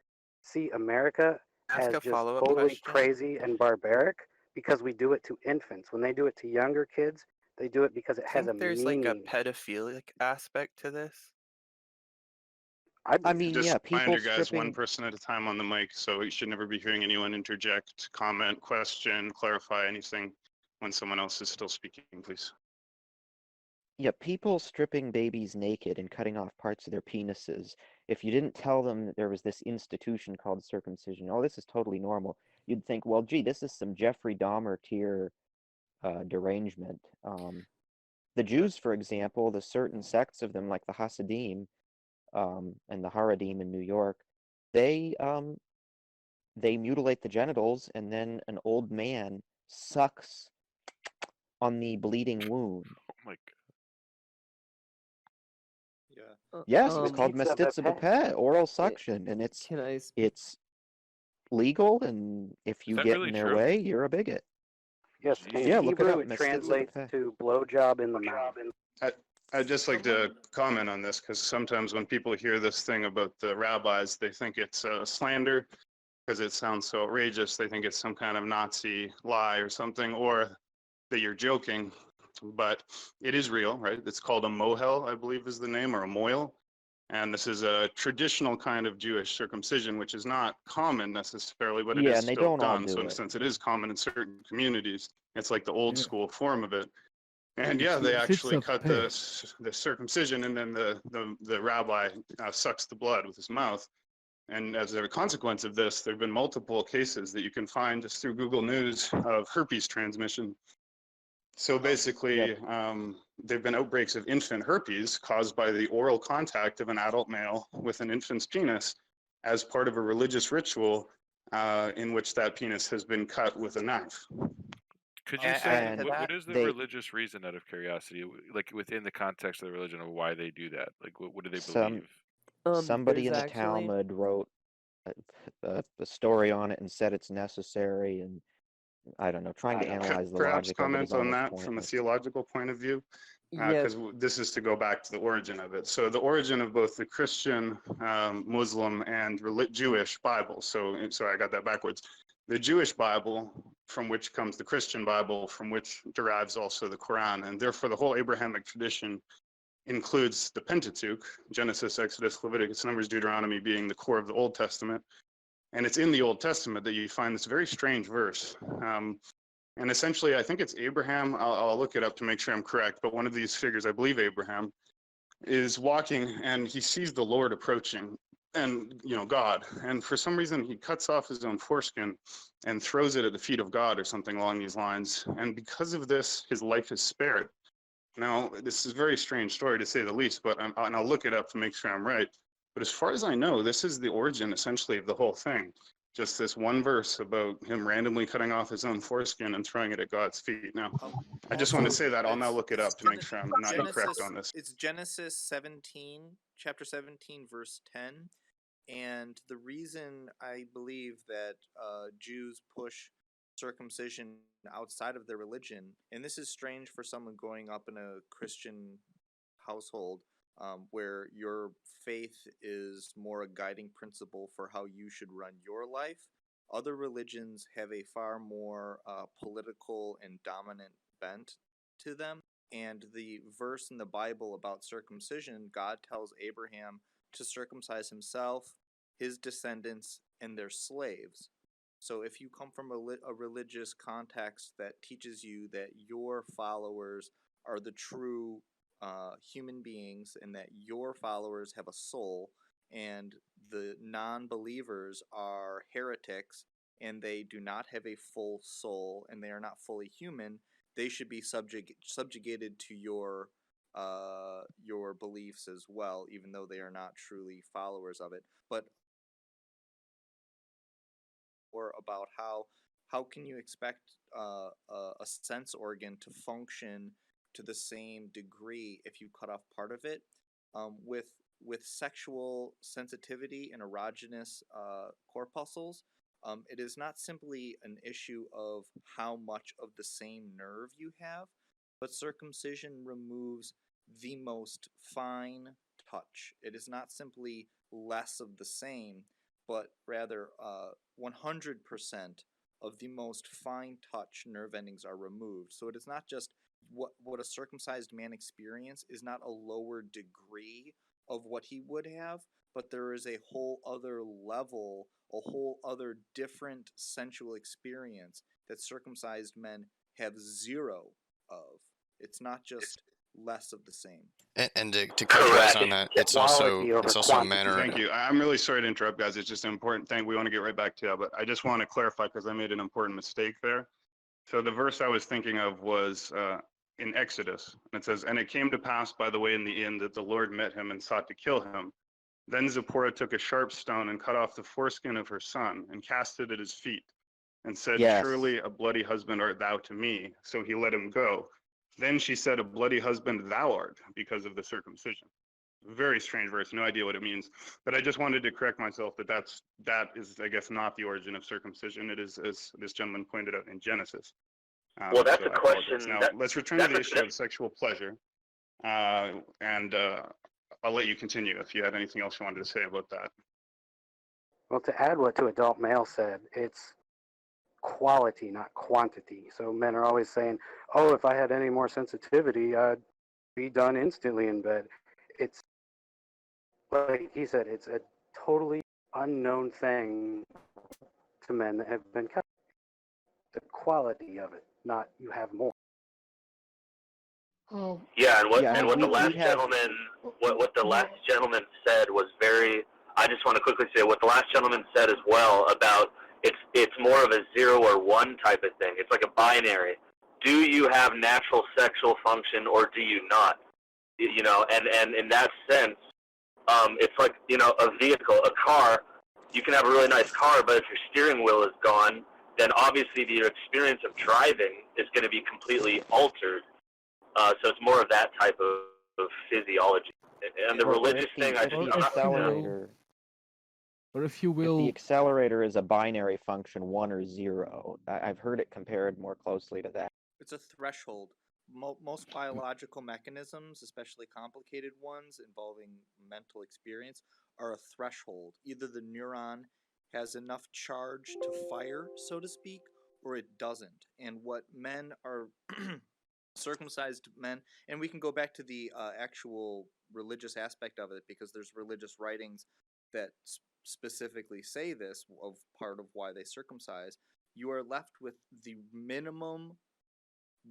see America Ask as a just follow-up totally question. crazy and barbaric because we do it to infants. When they do it to younger kids, they do it because it I has a think there's like a meaning. pedophilic aspect to this. I mean, Just yeah, reminder, people guys, one stripping, person at a time on the mic, so you should never be hearing anyone interject, comment, question, clarify anything when someone else is still speaking, please. yeah, people stripping babies naked and cutting off parts of their penises. If you didn't tell them that there was this institution called circumcision, oh, this is totally normal, you'd think, well, gee, this is some Jeffrey Dahmer tier derangement. The Jews, for example, the certain sects of them, like the Hasidim and the Haredim in New York, they mutilate the genitals, and then an old man sucks on the bleeding wound. Oh my Yeah. Yes, it's called Mastitza mastitza bepet. bepet, oral suction, and Can I? it's legal, and if Is you that get really in their true? way, you're a bigot. Yes, in Yeah, look it Hebrew up, it mastitza translates bepet. to blowjob in the mouth. I'd just like to comment on this because sometimes when people hear this thing about the rabbis, they think it's slander because it sounds so outrageous. They think it's some kind of Nazi lie or something, or that you're joking. But it is real, right? It's called a mohel, I believe is the name, or a moil. And this is a traditional kind of Jewish circumcision, which is not common necessarily, but it Yeah, is and they still don't all done. So do in a it. sense, it is common in certain communities. It's like the old Yeah. school form of it. And yeah, It's they mastitza actually cut bepet. the circumcision, and then the rabbi sucks the blood with his mouth. And as a consequence of this, there have been multiple cases that you can find just through Google News of herpes transmission. So basically, Yep. there have been outbreaks of infant herpes caused by the oral contact of an adult male with an infant's penis as part of a religious ritual in which that penis has been cut with a knife. Could you I'll say add to And what that. is the they religious reason out of curiosity, like within the context of the religion of why they do that? Like what do they some believe? somebody There's in the actually Talmud wrote a story on it and said it's necessary, and I don't know, trying to analyze the Perhaps logic of it is comment on almost that from a pointless. theological point of view, yeah. because this is to go back to the origin of it. So the origin of both the Christian, Muslim, and Jewish Bible. So sorry, I got that backwards. The Jewish Bible, from which comes the Christian Bible, from which derives also the Quran, and therefore the whole Abrahamic tradition includes the Pentateuch, Genesis, Exodus, Leviticus, Numbers, Deuteronomy being the core of the Old Testament. And it's in the Old Testament that you find this very strange verse. And essentially, I think it's Abraham. I'll look it up to make sure I'm correct. But one of these figures, I believe Abraham, is walking and he sees the Lord approaching and, God. And for some reason, he cuts off his own foreskin and throws it at the feet of God or something along these lines. And because of this, his life is spared. Now, this is a very strange story to say the least, but and I'll look it up to make sure I'm right. But as far as I know, this is the origin essentially of the whole thing. Just this one verse about him randomly cutting off his own foreskin and throwing it at God's feet. Now, I just want to Also, say that. I'll now it's look it it's up to make sure I'm not incorrect on this. It's Genesis 17, chapter 17, verse 10. And the reason I believe that Jews push circumcision outside of their religion, and this is strange for someone growing up in a Christian household, where your faith is more a guiding principle for how you should run your life. Other religions have a far more political and dominant bent to them. And the verse in the Bible about circumcision, God tells Abraham to circumcise himself, his descendants, and their slaves. So if you come from a religious context that teaches you that your followers are the true human beings and that your followers have a soul and the non-believers are heretics and they do not have a full soul and they are not fully human, they should be subjugated to your beliefs as well, even though they are not truly followers of it. But or about how can you expect a sense organ to function to the same degree if you cut off part of it. With sexual sensitivity and erogenous corpuscles, it is not simply an issue of how much of the same nerve you have, but circumcision removes the most fine touch. It is not simply less of the same, but rather 100% of the most fine touch nerve endings are removed. So it is not just what a circumcised man experience is not a lower degree of what he would have, but there is a whole other level, a whole other different sensual experience that circumcised men have zero of. It's not just less of the same. And to capitalize Correct. on that, it's also a manner. Thank you. I'm really sorry to interrupt, guys. It's just an important thing. We want to get right back to that, but I just want to clarify because I made an important mistake there. So the verse I was thinking of was in Exodus, and it says, "And it came to pass by the way in the inn that the Lord met him and sought to kill him. Then Zipporah took a sharp stone and cut off the foreskin of her son and cast it at his feet and said, Yes. Surely a bloody husband art thou to me. So he let him go. Then she said, A bloody husband thou art, because of the circumcision." Very strange verse, no idea what it means. But I just wanted to correct myself that is, I guess, not the origin of circumcision. It is, as this gentleman pointed out, in Genesis. Well, that's so a I apologize. question. Now, let's return to the issue of sexual pleasure. And I'll let you continue if you had anything else you wanted to say about that. Well, to add what to adult male said, it's quality, not quantity. So men are always saying, oh, if I had any more sensitivity, I'd be done instantly in bed. It's like he said, it's a totally unknown thing to men that have been cut. The quality of it, not you have more. Yeah, and what Yeah, and what we- the we last have- gentleman what the last gentleman said was very. I just want to quickly say what the last gentleman said as well about it's more of a 0 or 1 type of thing. It's like a binary. Do you have natural sexual function or do you not? You know, and in that sense, it's like, you know, a vehicle, a car. You can have a really nice car, but if your steering wheel is gone, then obviously your experience of driving is going to be completely altered. So it's more of that type of physiology. And the Or religious if the, thing, if the accelerator, or if you if will, the accelerator is a binary function, 1 or 0, I've heard it compared more closely to that. It's a threshold. Most biological mechanisms, especially complicated ones involving mental experience, are a threshold. Either the neuron has enough charge to fire, so to speak, or it doesn't. And what men are circumcised men, and we can go back to the actual religious aspect of it because there's religious writings that specifically say this of part of why they circumcise. You are left with the minimum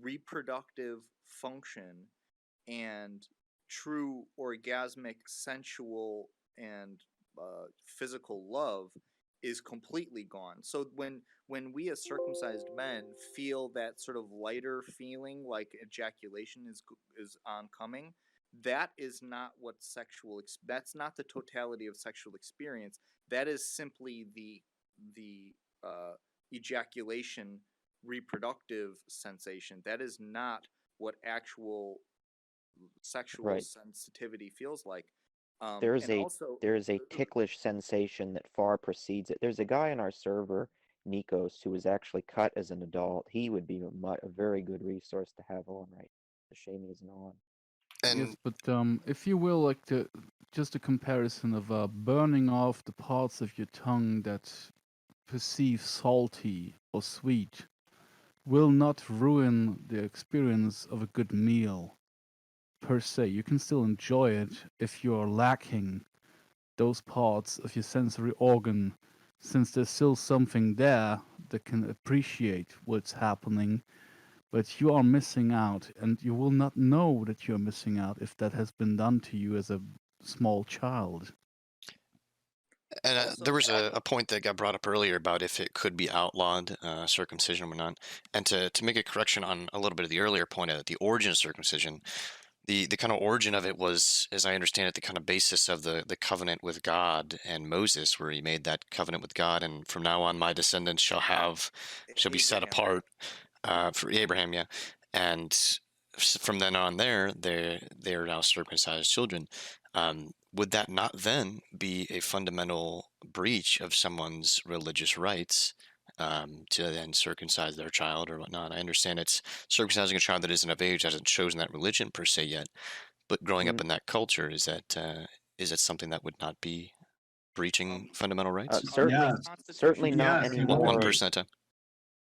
reproductive function and true orgasmic, sensual, and physical love is completely gone. So when we as circumcised men feel that sort of lighter feeling like ejaculation is oncoming, that is not what that's not the totality of sexual experience. That is simply the ejaculation reproductive sensation. That is not what actual sexual Right. sensitivity feels like. There's and a also, there's a ticklish sensation that far precedes it. There's a guy in our server, Nikos, who was actually cut as an adult. He would be a very good resource to have on right. The shame he isn't on. yes, but if you will, like just a comparison of burning off the parts of your tongue that perceive salty or sweet will not ruin the experience of a good meal per se. You can still enjoy it if you are lacking those parts of your sensory organ, since there's still something there that can appreciate what's happening, but you are missing out, and you will not know that you're missing out if that has been done to you as a small child. And there was a point that got brought up earlier about if it could be outlawed, circumcision or not. And to make a correction on a little bit of the earlier point of the origin of circumcision, the kind of origin of it was, as I understand it, the kind of basis of the covenant with God and Moses, where he made that covenant with God, and from now on my descendants shall be set apart for Abraham, yeah. And from then on they're now circumcised children. Would that not then be a fundamental breach of someone's religious rights to then circumcise their child or whatnot? I understand it's circumcising a child that isn't of age, hasn't chosen that religion per se yet, but growing up in that culture, is that something that would not be breaching fundamental rights? Certainly not One anymore. person at a time.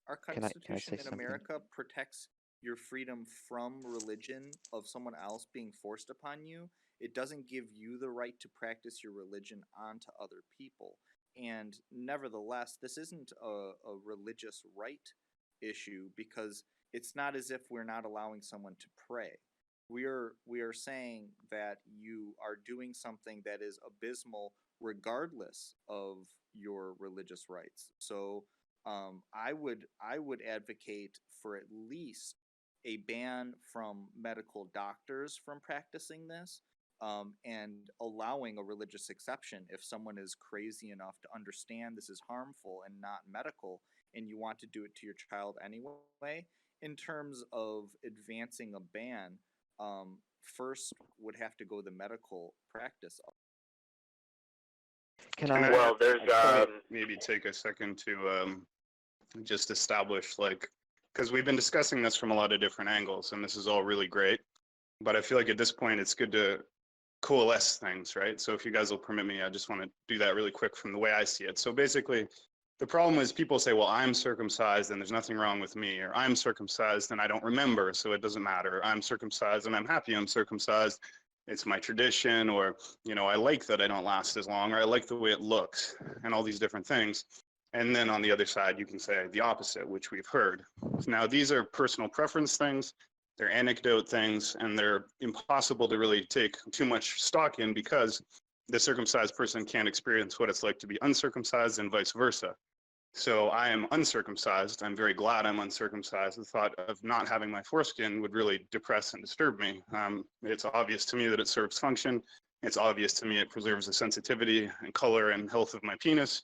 Our Can I say Constitution in something? America protects your freedom from religion of someone else being forced upon you. It doesn't give you the right to practice your religion onto other people. And nevertheless, this isn't a religious right issue, because it's not as if we're not allowing someone to pray. We are saying that you are doing something that is abysmal regardless of your religious rights. So I would advocate for at least a ban from medical doctors from practicing this, and allowing a religious exception if someone is crazy enough to understand this is harmful and not medical, and you want to do it to your child anyway. In terms of advancing a ban, first would have to go the medical practice of. Can Can I? Well, there's maybe take a second to just establish, like, because we've been discussing this from a lot of different angles, and this is all really great, but I feel like at this point it's good to coalesce things, right? So if you guys will permit me, I just want to do that really quick from the way I see it. So basically, the problem is people say, well, I'm circumcised and there's nothing wrong with me, or I'm circumcised and I don't remember, so it doesn't matter. I'm circumcised and I'm happy I'm circumcised. It's my tradition, or, you know, I like that I don't last as long, or I like the way it looks, and all these different things. And then on the other side, you can say the opposite, which we've heard. Now, these are personal preference things, they're anecdote things, and they're impossible to really take too much stock in, because the circumcised person can't experience what it's like to be uncircumcised, and vice versa. So I am uncircumcised. I'm very glad I'm uncircumcised. The thought of not having my foreskin would really depress and disturb me. It's obvious to me that it serves function. It's obvious to me it preserves the sensitivity and color and health of my penis.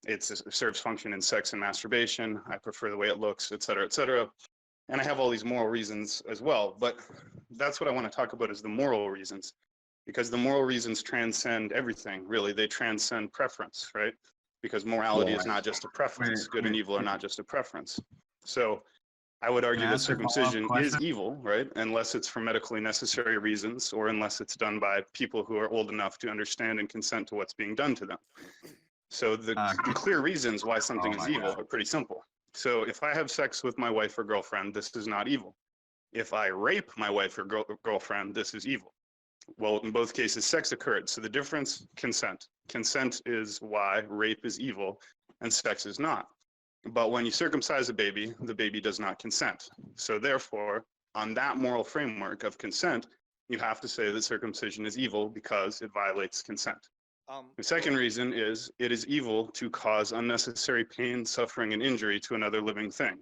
It serves function in sex and masturbation. I prefer the way it looks, et cetera, et cetera. And I have all these moral reasons as well. But that's what I want to talk about, is the moral reasons, because the moral reasons transcend everything, really. They transcend preference, right? Because morality is not just a preference. Good and evil are not just a preference. So I would argue that circumcision is evil, right? Unless it's for medically necessary reasons, or unless it's done by people who are old enough to understand and consent to what's being done to them. So the clear reasons why something is evil are pretty simple. So if I have sex with my wife or girlfriend, this is not evil. If I rape my wife or girlfriend, this is evil. Well, in both cases, sex occurred. So the difference, consent. Consent is why rape is evil and sex is not. But when you circumcise a baby, the baby does not consent. So therefore, on that moral framework of consent, you have to say that circumcision is evil because it violates consent. The second reason is it is evil to cause unnecessary pain, suffering, and injury to another living thing.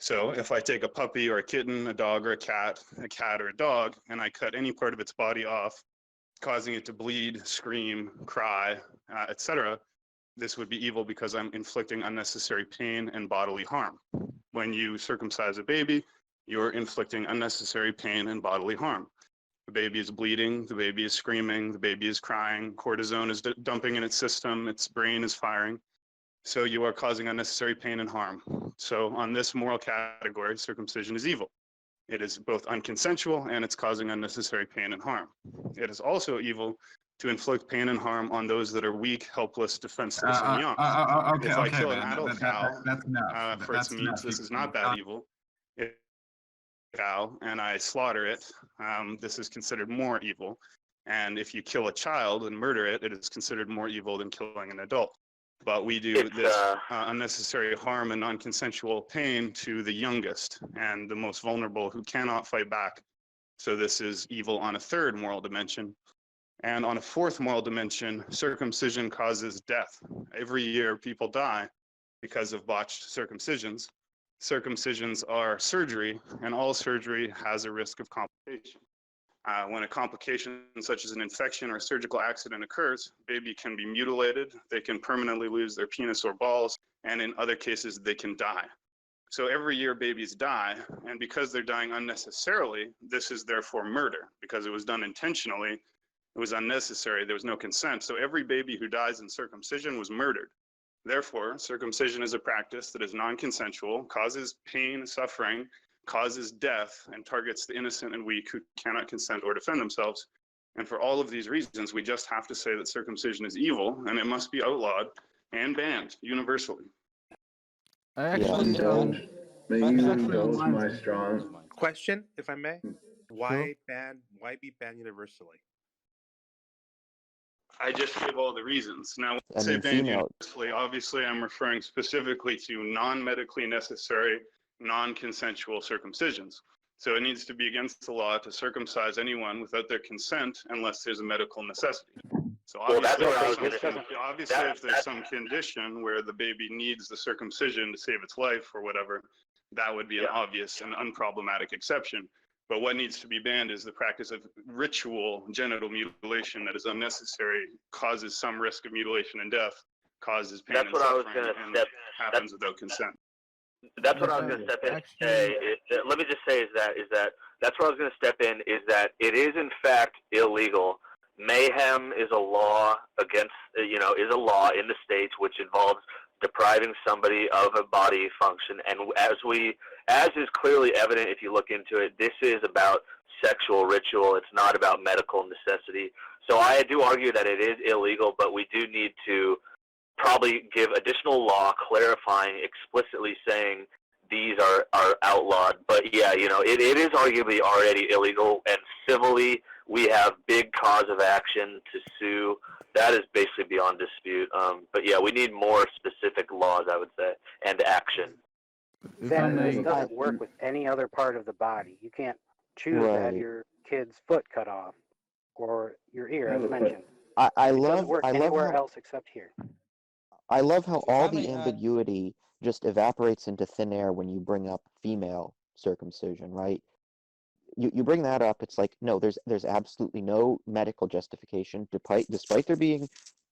So if I take a puppy or a kitten, a dog or a cat or a dog, and I cut any part of its body off, causing it to bleed, scream, cry, etc., this would be evil because I'm inflicting unnecessary pain and bodily harm. When you circumcise a baby, you're inflicting unnecessary pain and bodily harm. The baby is bleeding, the baby is screaming, the baby is crying, cortisone is dumping in its system, its brain is firing. So you are causing unnecessary pain and harm. So on this moral category, circumcision is evil. It is both unconsensual and it's causing unnecessary pain and harm. It is also evil to inflict pain and harm on those that are weak, helpless, defenseless, and young. If I kill an adult cow for its meat, this is not that evil. If cow and I slaughter it, this is considered more evil. And if you kill a child and murder it, it is considered more evil than killing an adult. But we do this unnecessary harm and non-consensual pain to the youngest and the most vulnerable who cannot fight back. So this is evil on a third moral dimension. And on a fourth moral dimension, circumcision causes death. Every year people die because of botched circumcisions. Circumcisions are surgery, and all surgery has a risk of complication. When a complication such as an infection or a surgical accident occurs, baby can be mutilated, they can permanently lose their penis or balls, and in other cases, they can die. So every year babies die, and because they're dying unnecessarily, this is therefore murder. Because it was done intentionally, it was unnecessary, there was no consent. So every baby who dies in circumcision was murdered. Therefore, circumcision is a practice that is non-consensual, causes pain, suffering, causes death, and targets the innocent and weak who cannot consent or defend themselves. And for all of these reasons, we just have to say that circumcision is evil, and it must be outlawed and banned universally. I Yeah, actually, indulge. May that you actually indulge reminds my me. strong. Question, if I may. Sure. Why be banned universally? I just gave all the reasons. Now, when I I say mean, banned female. universally, obviously I'm referring specifically to non-medically necessary, non-consensual circumcisions. So it needs to be against the law to circumcise anyone without their consent unless there's a medical necessity. So Well, that's obviously, what I was if going there's to some, say. obviously, if there's some condition where the baby needs the circumcision to save its life or whatever, that would be an obvious and unproblematic exception. But what needs to be banned is the practice of ritual genital mutilation that is unnecessary, causes some risk of mutilation and death, causes pain That's and what I was suffering, going to and step. happens without consent. That's what I was going to step in and Actually, say. Let me just say is that that's what I was going to step in is that it is in fact illegal. Mayhem is a law against is a law in the states which involves depriving somebody of a body function, and as is clearly evident if you look into it, this is about sexual ritual. It's not about medical necessity. So I do argue that it is illegal, but we do need to probably give additional law clarifying, explicitly saying these are outlawed. But yeah, it is arguably already illegal, and civilly we have big cause of action to sue. That is basically beyond dispute. But yeah, we need more specific laws, I would say, and action. if I This may, doesn't work with any other part of the body. You can't choose to have Right. your kid's foot cut off or your ear, I have as a question. mentioned. I It doesn't love work anywhere else except here. I love how If all I the may add, ambiguity just evaporates into thin air when you bring up female circumcision, right? You bring that up, it's like, no, there's absolutely no medical justification, despite there being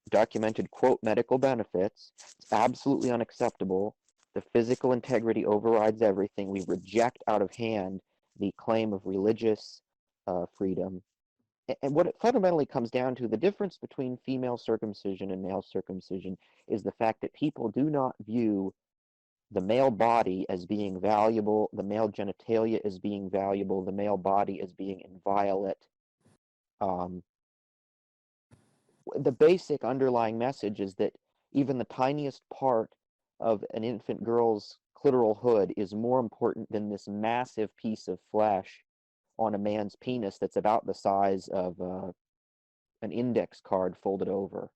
documented, quote, medical benefits. It's absolutely unacceptable. The physical integrity overrides everything. We reject out of hand the claim of religious freedom. And what it fundamentally comes down to, the difference between female circumcision and male circumcision is the fact that people do not view the male body as being valuable, the male genitalia as being valuable, the male body as being inviolate. The basic underlying message is that even the tiniest part of an infant girl's clitoral hood is more important than this massive piece of flesh on a man's penis that's about the size of an index card folded over.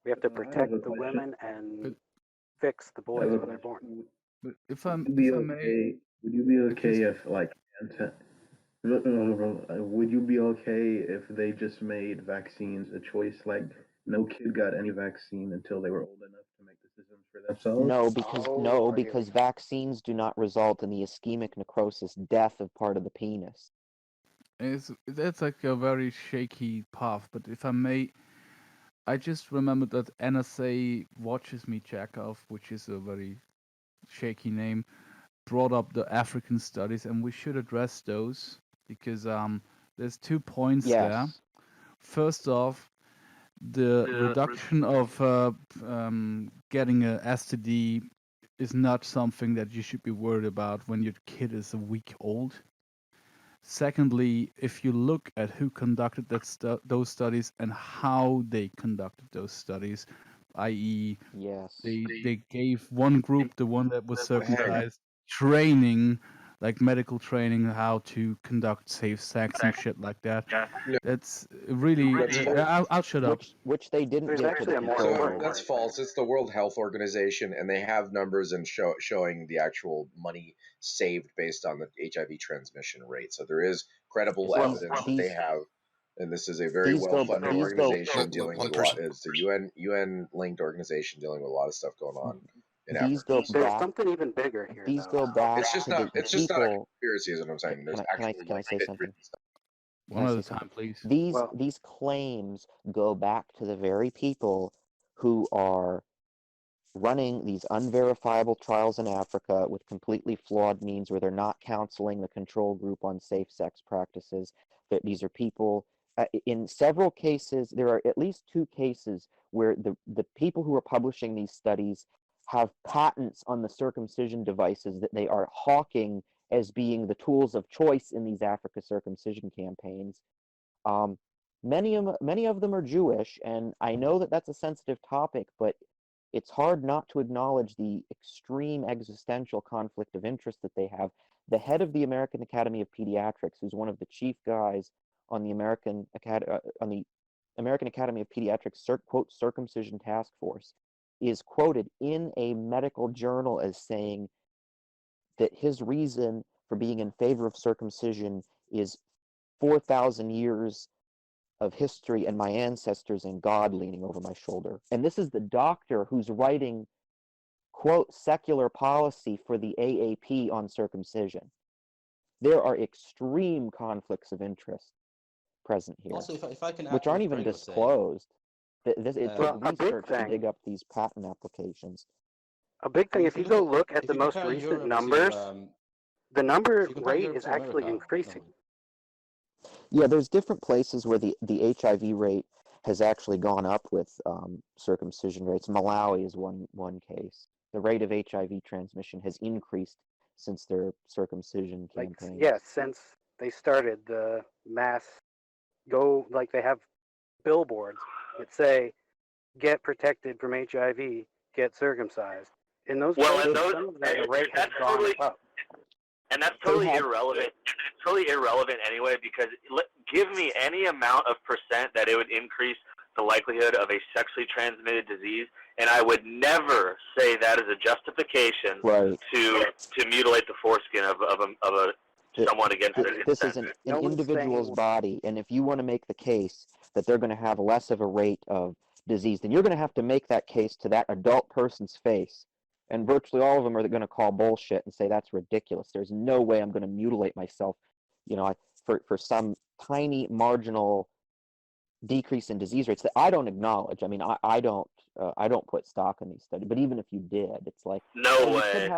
We have to I have protect a the question. women and but, fix the I have boys a when they're born. question. but if Would I'm you be if I may, okay? Would you be if you okay if like would you be okay if they just made vaccines a choice? Like no kid got any vaccine until they were old enough to make decisions for themselves? Oh, here we go. Vaccines do not result in the ischemic necrosis, death of part of the penis. that's like a very shaky path. But if I may, I just remembered that NSA Watches Me Chekhov, which is a very shaky name, brought up the African studies, and we should address those because there's 2 points there. Yes. First off, the reduction of getting a STD is not something that you should be worried about when your kid is a week old. Secondly, if you look at who conducted those studies and how they conducted those studies, i.e., Yes. they gave one group, the one that was Hang circumcised, training, like medical training, how to conduct safe sex and shit like that. Yeah, That's really. that's false. I'll shut up. Which they didn't There's give to actually the a more control So important group. that's thing. false. It's the World Health Organization, and they have numbers and showing the actual money saved based on the HIV transmission rate. So there is credible Well, evidence that they have, and this is a very these go well-funded these go organization dealing One with a lot. person. It's a UN linked organization dealing with a lot of stuff going on in these Africa. go So There's back something even bigger here, these though. go back it's just to not. the It's just not a people. conspiracy, is what I'm saying. There's actually Can I like say history something? and stuff. One Can I at a say something? time, please. Well, These claims go back to the very people who are running these unverifiable trials in Africa with completely flawed means where they're not counseling the control group on safe sex practices. That these are people, in several cases, there are at least 2 cases where the people who are publishing these studies have patents on the circumcision devices that they are hawking as being the tools of choice in these Africa circumcision campaigns. Many of them are Jewish, and I know that that's a sensitive topic, but it's hard not to acknowledge the extreme existential conflict of interest that they have. The head of the American Academy of Pediatrics, who's one of the chief guys on the American Academy of Pediatrics quote circumcision task force, is quoted in a medical journal as saying that his reason for being in favor of circumcision is 4,000 years of history and my ancestors and God leaning over my shoulder. And this is the doctor who's writing, quote, secular policy for the AAP on circumcision. There are extreme conflicts of interest present here, Also, if I can add which to aren't what even Craig was saying, disclosed. It Well, took a big research to thing, dig up these patent applications. a big thing. well, If you go look at if the you most compare recent Europe to numbers, the number if you compare rate Europe is to actually America, increasing. Yeah, there's different places where the HIV rate has actually gone up with circumcision rates. Malawi is one case. The rate of HIV transmission has increased since their circumcision Like, campaign. yeah, since they started the mass like they have billboards that say, "Get protected from HIV, get circumcised." In those Well, and places, those some of them, the rate has that's gone totally up. and that's They totally have irrelevant. It's totally irrelevant anyway because give me any amount of percent that it would increase the likelihood of a sexually transmitted disease, and I would never say that is a justification right. to mutilate the foreskin of someone against their This is consent. an individual's body, and if you want to make the case that they're going to have less of a rate of disease, then you're going to have to make that case to that adult person's face. And virtually all of them are going to call bullshit and say that's ridiculous. There's no way I'm going to mutilate myself, for some tiny marginal decrease in disease rates that I don't acknowledge. I mean, I don't put stock in these studies. But even if you did, it's like No way.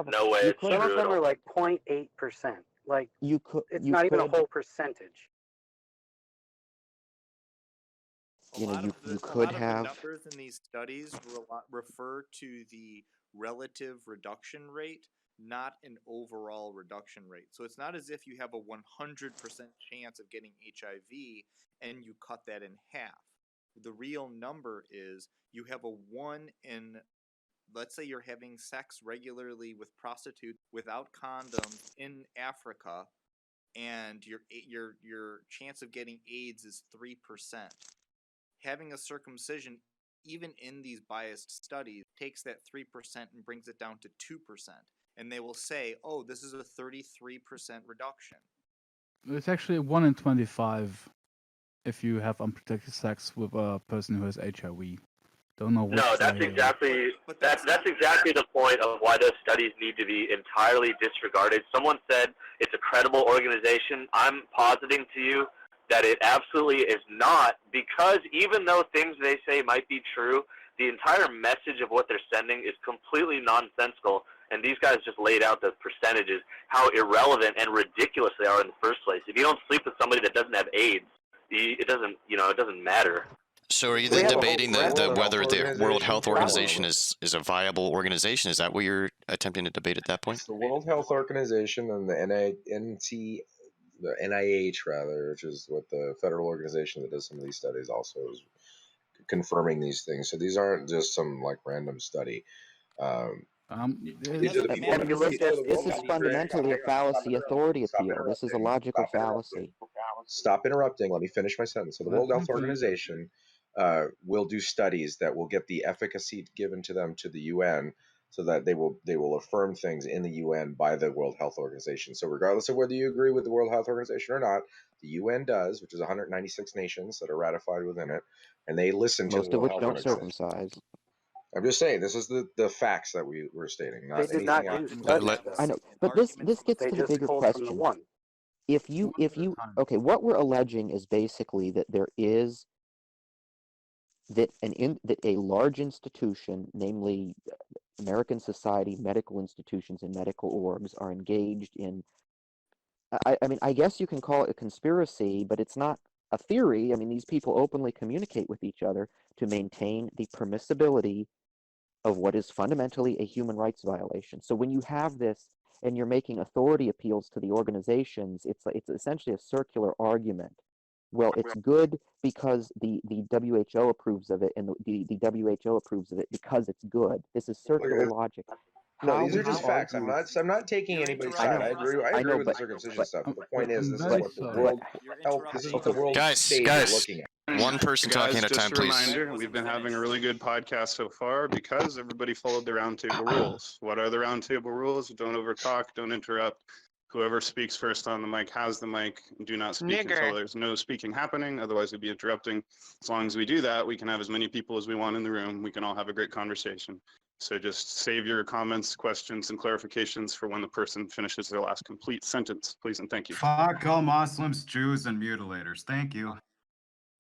Some of them are like 0.8%. Like it's not even a whole percentage. You A could lot have. of the numbers in these studies refer to the relative reduction rate, not an overall reduction rate. So it's not as if you have a 100% chance of getting HIV and you cut that in half. The real number is you have a 1 in, let's say you're having sex regularly with prostitutes without condoms in Africa, and your chance of getting AIDS is 3%. Having a circumcision, even in these biased studies, takes that 3% and brings it down to 2%. And they will say, oh, this is a 33% reduction. It's actually 1 in 25 if you have unprotected sex with a person who has HIV. Don't know which No, that's exactly that's exactly the point of why those studies need to be entirely disregarded. Someone said it's a credible organization. I'm positing to you that it absolutely is not, because even though things they say might be true, the entire message of what they're sending is completely nonsensical. And these guys just laid out the percentages, how irrelevant and ridiculous they are in the first place. If you don't sleep with somebody that doesn't have AIDS, it doesn't matter. So are you then debating whether the World Health Organization is a viable organization? Is that what you're attempting to debate at that point? It's the World Health Organization and the NIH rather, which is what the federal organization that does some of these studies also is confirming these things. So these aren't just some like random study. This is fundamentally a fallacy authority appeal. This is a logical fallacy. Stop interrupting. Let me finish my sentence. So the World Health Organization will do studies that will get the efficacy given to them to the UN, so that they will affirm things in the UN by the World Health Organization. So regardless of whether you agree with the World Health Organization or not, the UN does, which is 196 nations that are ratified within it, and they listen to most of which don't circumcise. I'm just saying, this is the facts that we're stating, not They did anything not else. do studies, I know, but this gets They to the just bigger pulled from the question. one. If you okay, what we're alleging is basically that there is that a large institution, namely American society, medical institutions, and medical orgs are engaged in, I mean, I guess you can call it a conspiracy, but it's not a theory. I mean, these people openly communicate with each other to maintain the permissibility of what is fundamentally a human rights violation. So when you have this and you're making authority appeals to the organizations, it's essentially a circular argument. Well, it's good because the WHO approves of it, and the WHO approves of it because it's good. This is circular logic. No, How these would are you just facts. argue? I'm not taking You're anybody's I side. know, I agree with the but circumcision stuff. But the point I'm is, this is very what the sorry. world You're health. This is what the interrupting. world Guys, stage is guys, looking at. one person talking Guys, at a just time, a please. reminder, we've been having a really good podcast so far because everybody followed the roundtable rules. What are the roundtable rules? Don't overtalk, don't interrupt. Whoever speaks first on the mic has the mic. Do not speak until Nigger. there's no speaking happening, otherwise we'd be interrupting. As long as we do that, we can have as many people as we want in the room. We can all have a great conversation. So just save your comments, questions, and clarifications for when the person finishes their last complete sentence, please and thank you. Fuck all Muslims, Jews, and mutilators. Thank you.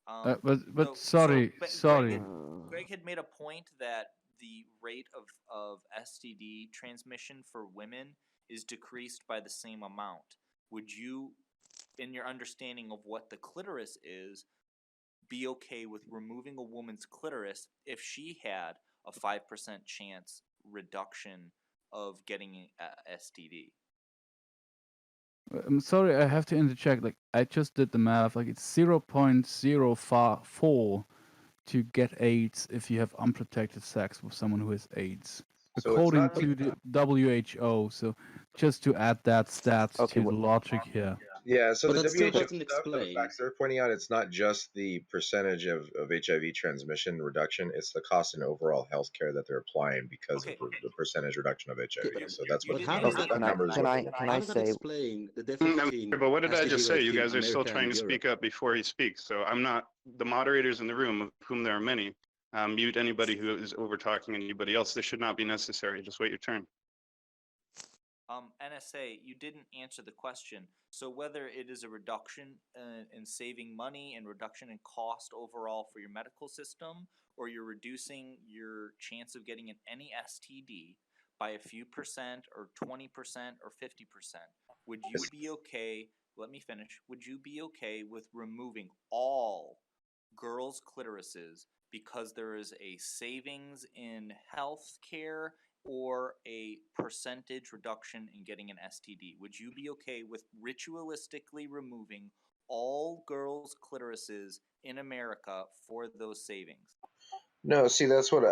But sorry, sorry. Greg had made a point that the rate of STD transmission for women is decreased by the same amount. Would you, in your understanding of what the clitoris is, be okay with removing a woman's clitoris if she had a 5% chance reduction of getting a STD? I'm sorry, I have to interject. Like, I just did the math. Like, it's 0.04 to get AIDS if you have unprotected sex with someone who has AIDS, So according it's not to the WHO. So, just to add that stat to the logic here. Yeah, so But the that still WHO doesn't stuff, the explain. facts they're pointing out, it's not just the percentage of HIV transmission reduction, it's the cost in overall healthcare that they're applying because of the percentage reduction of HIV. So that's what But how does that number is what they're Can how I does that say? explain the difference between But what did I STD just say? rate You in guys are still America trying and to Europe? speak up before he speaks. So I'm not, the moderators in the room, of whom there are many, mute anybody who is over talking anybody else. This should not be necessary. Just wait your turn. NSA, you didn't answer the question. So whether it is a reduction in saving money and reduction in cost overall for your medical system, or you're reducing your chance of getting any STD by a few percent or 20% or 50%, would you be okay, let me finish, would you be okay with removing all girls' clitorises because there is a savings in health care or a percentage reduction in getting an STD? Would you be okay with ritualistically removing all girls' clitorises in America for those savings? No, see, that's what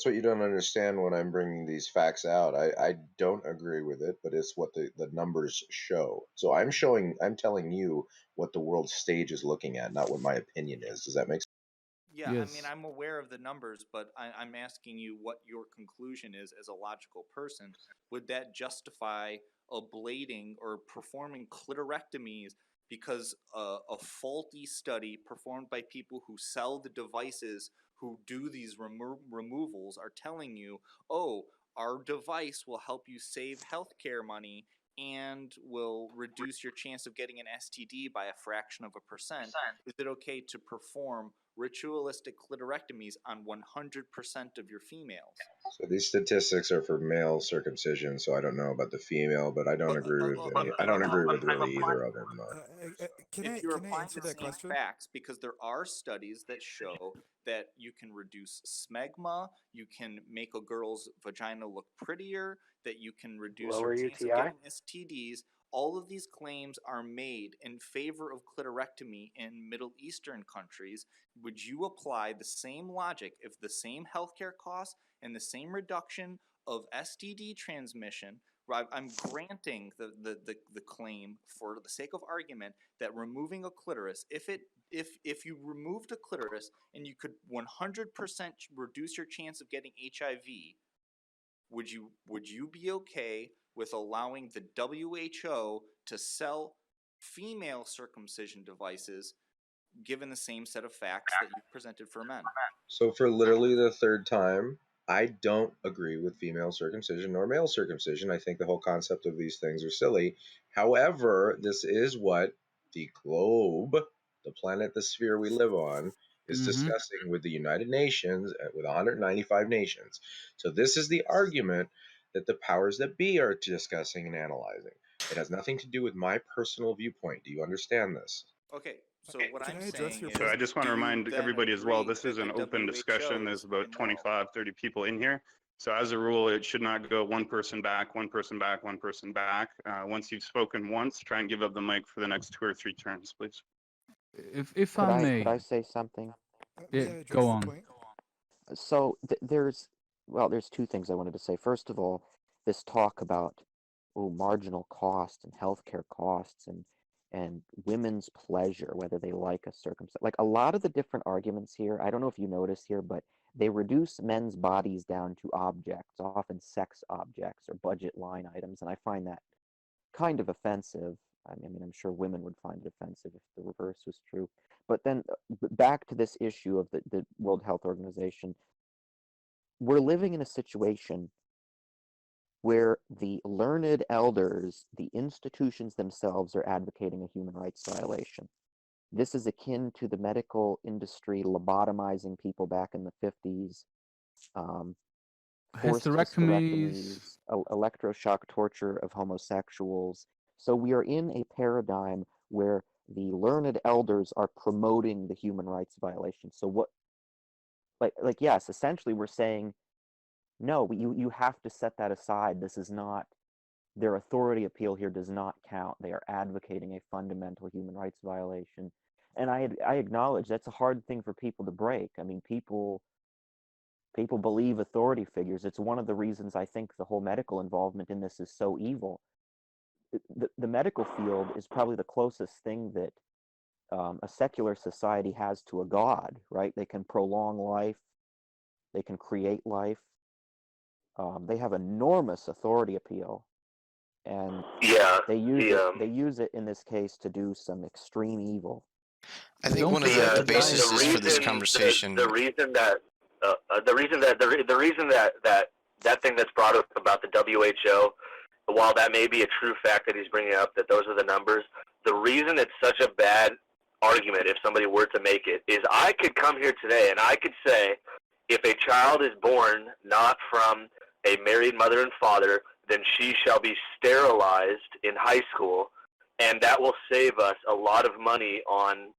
you don't understand when I'm bringing these facts out. I don't agree with it, but it's what the numbers show. So I'm telling you what the world stage is looking at, not what my opinion is. Does that make sense? Yeah, I mean, I'm aware of the numbers, but I'm asking you what your conclusion is as a logical person. Would that justify ablating or performing clitorectomies because a faulty study performed by people who sell the devices who do these removals are telling you, oh, our device will help you save healthcare money and will reduce your chance of getting an STD by a fraction of a percent? Is it okay to perform ritualistic clitorectomies on 100% of your females? So these statistics are for male circumcision, so I don't know about the female, but I don't agree with any. I don't agree with really either of them. If you're applying the same facts, because there are studies that show that you can reduce smegma, you can make a girl's vagina look prettier, that you can reduce Lower your chance of UTI? getting STDs. All of these claims are made in favor of clitorectomy in Middle Eastern countries. Would you apply the same logic if the same healthcare costs and the same reduction of STD transmission? I'm granting the claim for the sake of argument that removing a clitoris, if you removed a clitoris and you could 100% reduce your chance of getting HIV, would you be okay with allowing the WHO to sell female circumcision devices given the same set of facts that you presented for men? So for literally the third time, I don't agree with female circumcision nor male circumcision. I think the whole concept of these things are silly. However, this is what the globe, the planet, the sphere we live on, is Mhm. discussing with the United Nations, with 195 nations. So this is the argument that the powers that be are discussing and analyzing. It has nothing to do with my personal viewpoint. Do you understand this? Okay, so what Can I'm I address saying your is, So I just want to do you remind then everybody as well, agree this is that an the open discussion. WHO There's is about immoral? 25, 30 people in here. So as a rule, it should not go one person back, one person back, one person back. Once you've spoken once, try and give up the mic for the next 2 or 3 turns, please. If I Could I may, say something? yeah, May I address go the on. point? So there's two things I wanted to say. First of all, this talk about marginal cost and healthcare costs and women's pleasure, whether they like a circumcision. Like a lot of the different arguments here, I don't know if you notice here, but they reduce men's bodies down to objects, often sex objects or budget line items, and I find that kind of offensive. I mean, I'm sure women would find it offensive if the reverse was true. But then back to this issue of the World Health Organization, we're living in a situation where the learned elders, the institutions themselves, are advocating a human rights violation. This is akin to the medical industry lobotomizing people back in the 50s, forced Hysterectomies. hysterectomies, electroshock torture of homosexuals. So we are in a paradigm where the learned elders are promoting the human rights violation. So what, yes, essentially we're saying, no, you have to set that aside. This is not, their authority appeal here does not count. They are advocating a fundamental human rights violation. And I acknowledge that's a hard thing for people to break. I mean, people believe authority figures. It's one of the reasons I think the whole medical involvement in this is so evil. The medical field is probably the closest thing that a secular society has to a god, right? They can prolong life. They can create life. They have enormous authority appeal, and Yeah, they use the it. They use it in this case to do some extreme evil. I think Don't one of forget the the basis the is for this reason conversation. the reason that that thing that's brought up about the WHO, while that may be a true fact that he's bringing up, that those are the numbers, the reason it's such a bad argument, if somebody were to make it, is I could come here today and I could say, if a child is born not from a married mother and father, then she shall be sterilized in high school, and that will save us a lot of money on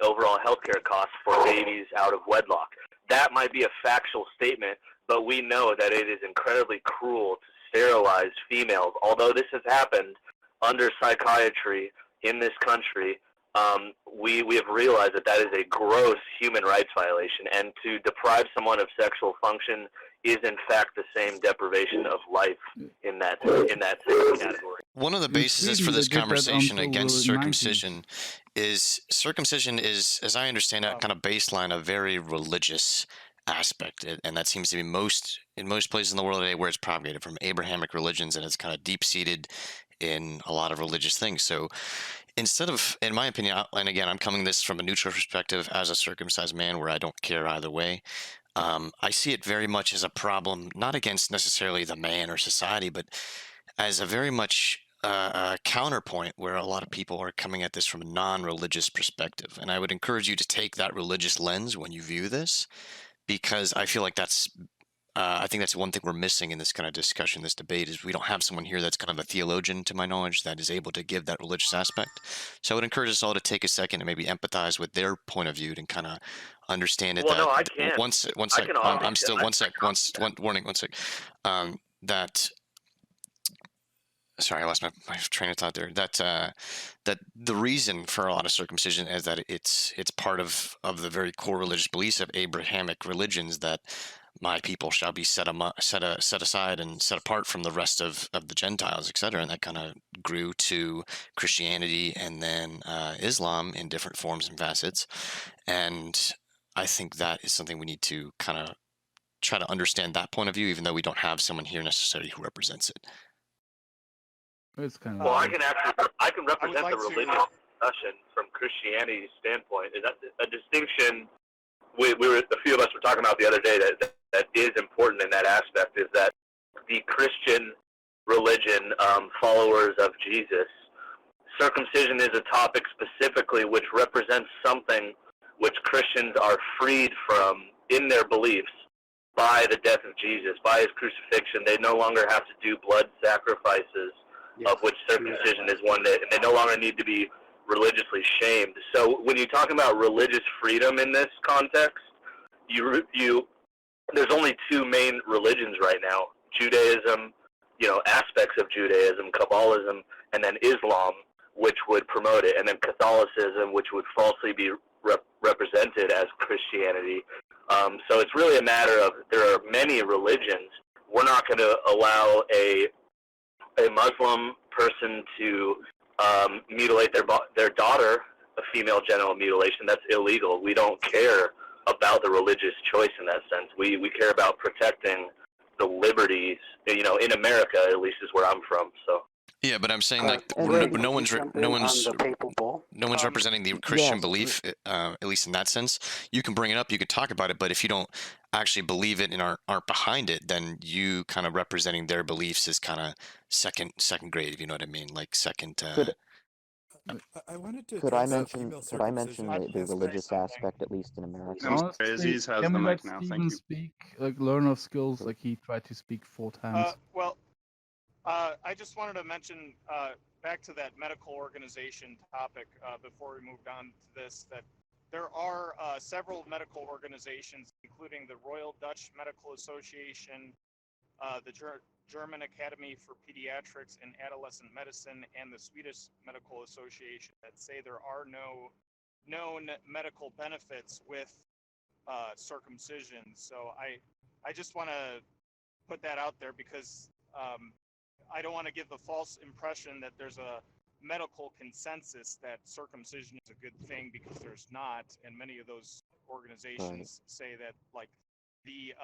overall healthcare costs for babies out of wedlock. That might be a factual statement, but we know that it is incredibly cruel to sterilize females. Although this has happened under psychiatry in this country, we have realized that that is a gross human rights violation, and to deprive someone of sexual function is in fact the same deprivation of life in that same category. One of the In basis for Sweden, they this did that conversation until against the 90s. circumcision is, as I understand it, kind of baseline a very religious aspect, and that seems to be in most places in the world today where it's propagated from Abrahamic religions, and it's kind of deep seated in a lot of religious things. So instead of, in my opinion, and again, I'm coming this from a neutral perspective as a circumcised man where I don't care either way. I see it very much as a problem, not against necessarily the man or society, but as a very much a counterpoint where a lot of people are coming at this from a non-religious perspective. And I would encourage you to take that religious lens when you view this, because I feel like I think that's one thing we're missing in this kind of discussion, this debate, is we don't have someone here that's kind of a theologian, to my knowledge, that is able to give that religious aspect. So I would encourage us all to take a second and maybe empathize with their point of view and kind of understand it. Well, that no, I can't. One sec. I can offer. I'm still one sec. Warning. One sec. That. Sorry, I lost my train of thought there. That the reason for a lot of circumcision is that it's part of the very core religious beliefs of Abrahamic religions, that my people shall be set aside and set apart from the rest of the Gentiles, etc. And that kind of grew to Christianity and then Islam in different forms and facets. And I think that is something we need to kind of try to understand that point of view, even though we don't have someone here necessarily who represents it. It's kind of Well, I can represent like the to- religious discussion from Christianity's standpoint. Is that a distinction? We were, a few of us were talking about the other day that is important in that aspect, is that the Christian religion, followers of Jesus, circumcision is a topic specifically which represents something which Christians are freed from in their beliefs by the death of Jesus, by his crucifixion. They no longer have to do blood sacrifices, of which circumcision is one, that they no longer need to be religiously shamed. So when you talk about religious freedom in this context, there's only two main religions right now: Judaism, aspects of Judaism, Kabbalism, and then Islam, which would promote it, and then Catholicism, which would falsely be represented as Christianity. So it's really a matter of, there are many religions. We're not going to allow a Muslim person to mutilate their daughter, a female genital mutilation. That's illegal. We don't care about the religious choice in that sense. We care about protecting the liberties, in America, at least is where I'm from. So. Yeah, but I'm saying no one's representing the Christian belief, at least in that sense. You can bring it up, you could talk about it, but if you don't actually believe it and aren't behind it, then you kind of representing their beliefs is kind of second grade, if you know what I mean, like second. I wanted to Could I address mention circumcision. the religious aspect, at least in America? Honestly, Aziz has can the we mic let now. Thank Steven you. speak? Like, learn of skills, like he tried to speak 4 times. I just wanted to mention, back to that medical organization topic, before we moved on to this, that there are several medical organizations, including the Royal Dutch Medical Association, the German Academy for Pediatrics and Adolescent Medicine, and the Swedish Medical Association, that say there are no known medical benefits with circumcision. So I just want to put that out there, because I don't want to give the false impression that there's a medical consensus that circumcision is a good thing, because there's not. And many of those organizations say that, like, the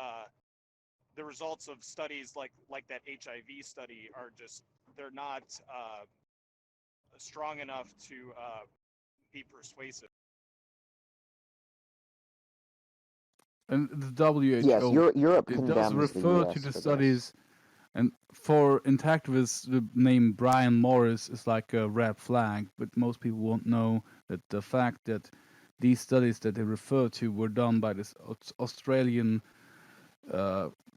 results of studies like that HIV study are just, they're not strong enough to be persuasive. And the WHO, Yes, Europe it does condemns the refer US to the for this. studies, and for intactivists, the name Brian Morris is like a red flag, but most people won't know that the fact that these studies that they refer to were done by this Australian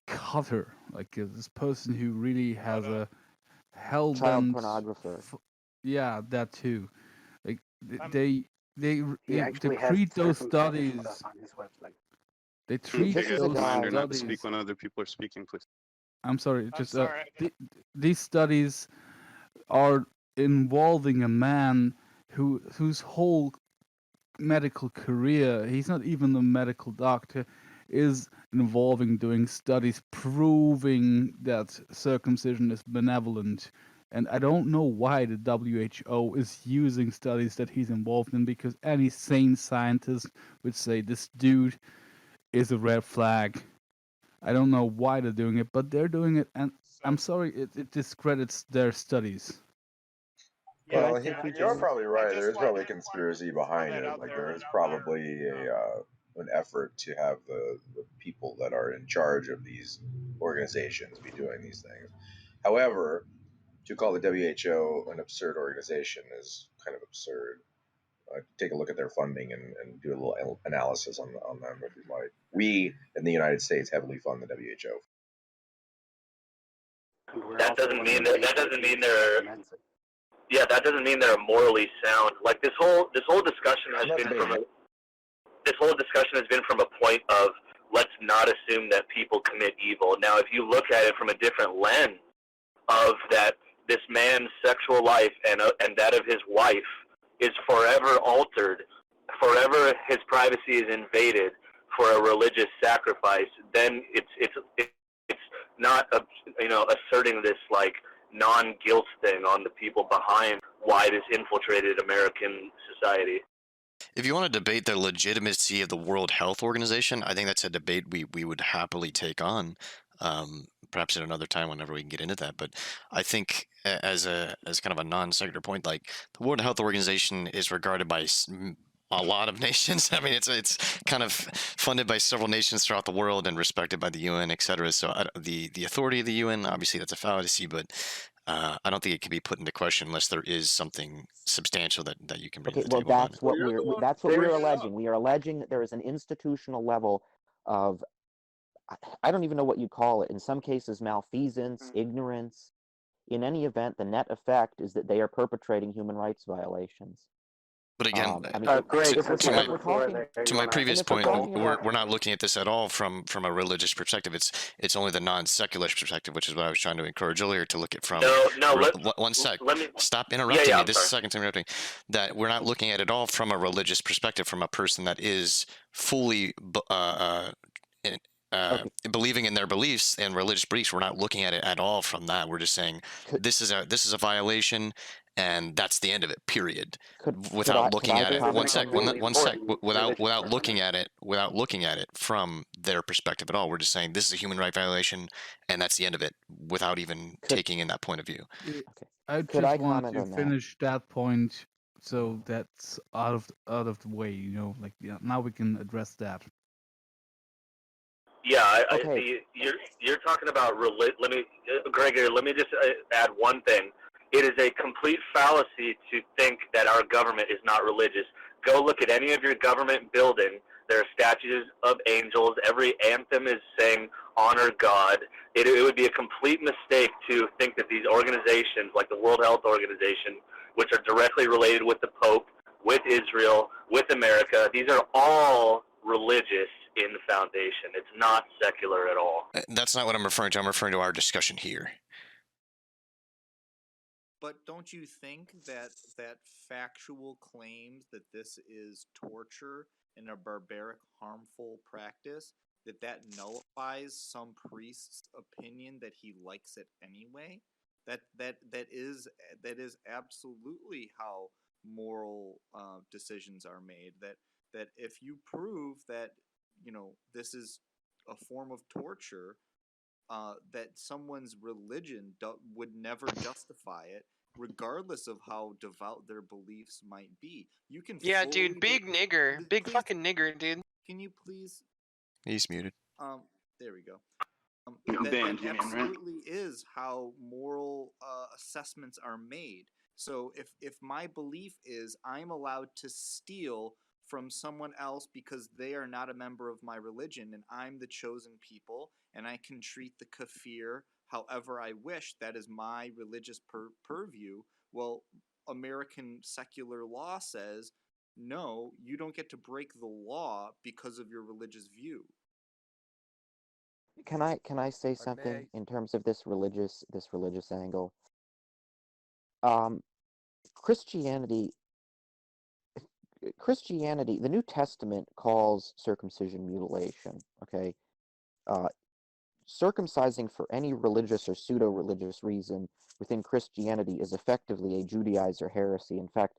cutter, like this person who really has a hell-bent Child pornographer. Yeah, that too. Like He they actually has treat those circumcision studies. on his website. They treat This is a those guy. Reminder not to studies. speak when other people are speaking, please. I'm sorry. Just sorry. these studies are involving a man whose whole medical career, he's not even a medical doctor, is involving doing studies proving that circumcision is benevolent. And I don't know why the WHO is using studies that he's involved in, because any sane scientist would say this dude is a red flag. I don't know why they're doing it, but they're doing it, and I'm sorry, it discredits their studies. Well, you're probably right. There is probably a conspiracy behind it. Like there is probably an effort to have the people that are in charge of these organizations be doing these things. However, to call the WHO an absurd organization is kind of absurd. Take a look at their funding and do a little analysis on them if you'd like. We in the United States heavily fund the WHO. That doesn't mean they're. Yeah, that doesn't mean they're morally sound. Like this whole discussion has been from a point of, let's not assume that people commit evil. Now, if you look at it from a different lens of that, this man's sexual life and that of his wife is forever altered, forever his privacy is invaded for a religious sacrifice, then it's not asserting this like non-guilt thing on the people behind why this infiltrated American society. If you want to debate the legitimacy of the World Health Organization, I think that's a debate we would happily take on, perhaps at another time whenever we can get into that. But I think as kind of a non-secular point, like the World Health Organization is regarded by a lot of nations. I mean, it's kind of funded by several nations throughout the world and respected by the UN, etc. So the authority of the UN, obviously, that's a fallacy, but I don't think it can be put into question unless there is something substantial that you can bring Okay, to the well, table on that's it. what that's what we're alleging. We are alleging that there is an institutional level of, I don't even know what you call it. In some cases, malfeasance, ignorance. In any event, the net effect is that they are perpetrating human rights violations. But again, I mean, Greg, if we're, since you have if we're the floor talking, there, to you my wanna? previous and if we're point, talking about, we're not looking at this at all from a religious perspective. It's only the non-secular perspective, which is what I was trying to encourage earlier to look at from. No. One sec. Let me. Stop Yeah, interrupting yeah. me. I'm This is sorry. second time interrupting. That we're not looking at it all from a religious perspective, from a person that is fully okay, believing in their beliefs and religious beliefs. We're not looking at it at all from that. We're just saying this is a violation, and that's the end of it. Period. Without looking at it, one sec, without looking at it from their perspective at all. We're just saying this is a human right violation, and that's the end of it, without even taking in that point of view. I Could I just wanted comment to on that? finish that point, so that's out of the way. You know, like yeah, now we can address that. Yeah, Okay, you're talking about Let me, Gregory. Let me just add one thing. It is a complete fallacy to think that our government is not religious. Go look at any of your government building. There are statues of angels. Every anthem is saying honor God. It would be a complete mistake to think that these organizations, like the World Health Organization, which are directly related with the Pope, with Israel, with America, these are all religious in the foundation. It's not secular at all. That's not what I'm referring to. I'm referring to our discussion here. But don't you think that factual claims that this is torture and a barbaric, harmful practice, that nullifies some priest's opinion that he likes it anyway? That is absolutely how moral decisions are made. That if you prove that this is a form of torture, that someone's religion would never justify it, regardless of how devout their beliefs might be. You can Yeah, fully dude, big nigger, big please, fucking nigger, dude. can you please? He's muted. There we go. Banned, That you mean, right? absolutely is how moral assessments are made. So if my belief is I'm allowed to steal from someone else because they are not a member of my religion and I'm the chosen people and I can treat the kafir however I wish, that is my religious purview. Well, American secular law says no, you don't get to break the law because of your religious view. can I say something in terms of this religious angle? Christianity, the New Testament calls circumcision mutilation. Okay, circumcising for any religious or pseudo-religious reason within Christianity is effectively a Judaizer heresy. In fact,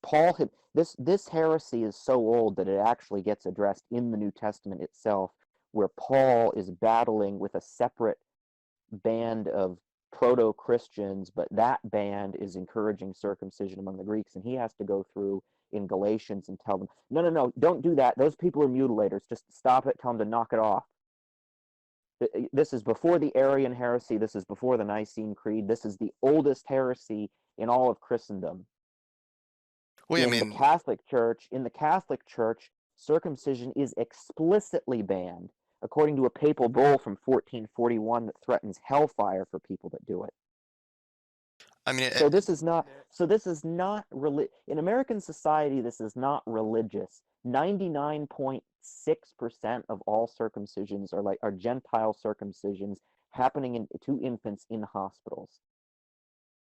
Paul had this heresy is so old that it actually gets addressed in the New Testament itself, where Paul is battling with a separate band of proto-Christians, but that band is encouraging circumcision among the Greeks, and he has to go through in Galatians and tell them, no, don't do that. Those people are mutilators. Just stop it. Tell them to knock it off. This is before the Arian heresy. This is before the Nicene Creed. This is the oldest heresy in all of Christendom. Well, In the Catholic Church, circumcision is explicitly banned, according to a papal bull from 1441 that threatens hellfire for people that do it. I mean, so this is not in American society. This is not religious. 99.6% of all circumcisions are Gentile circumcisions happening to infants in hospitals.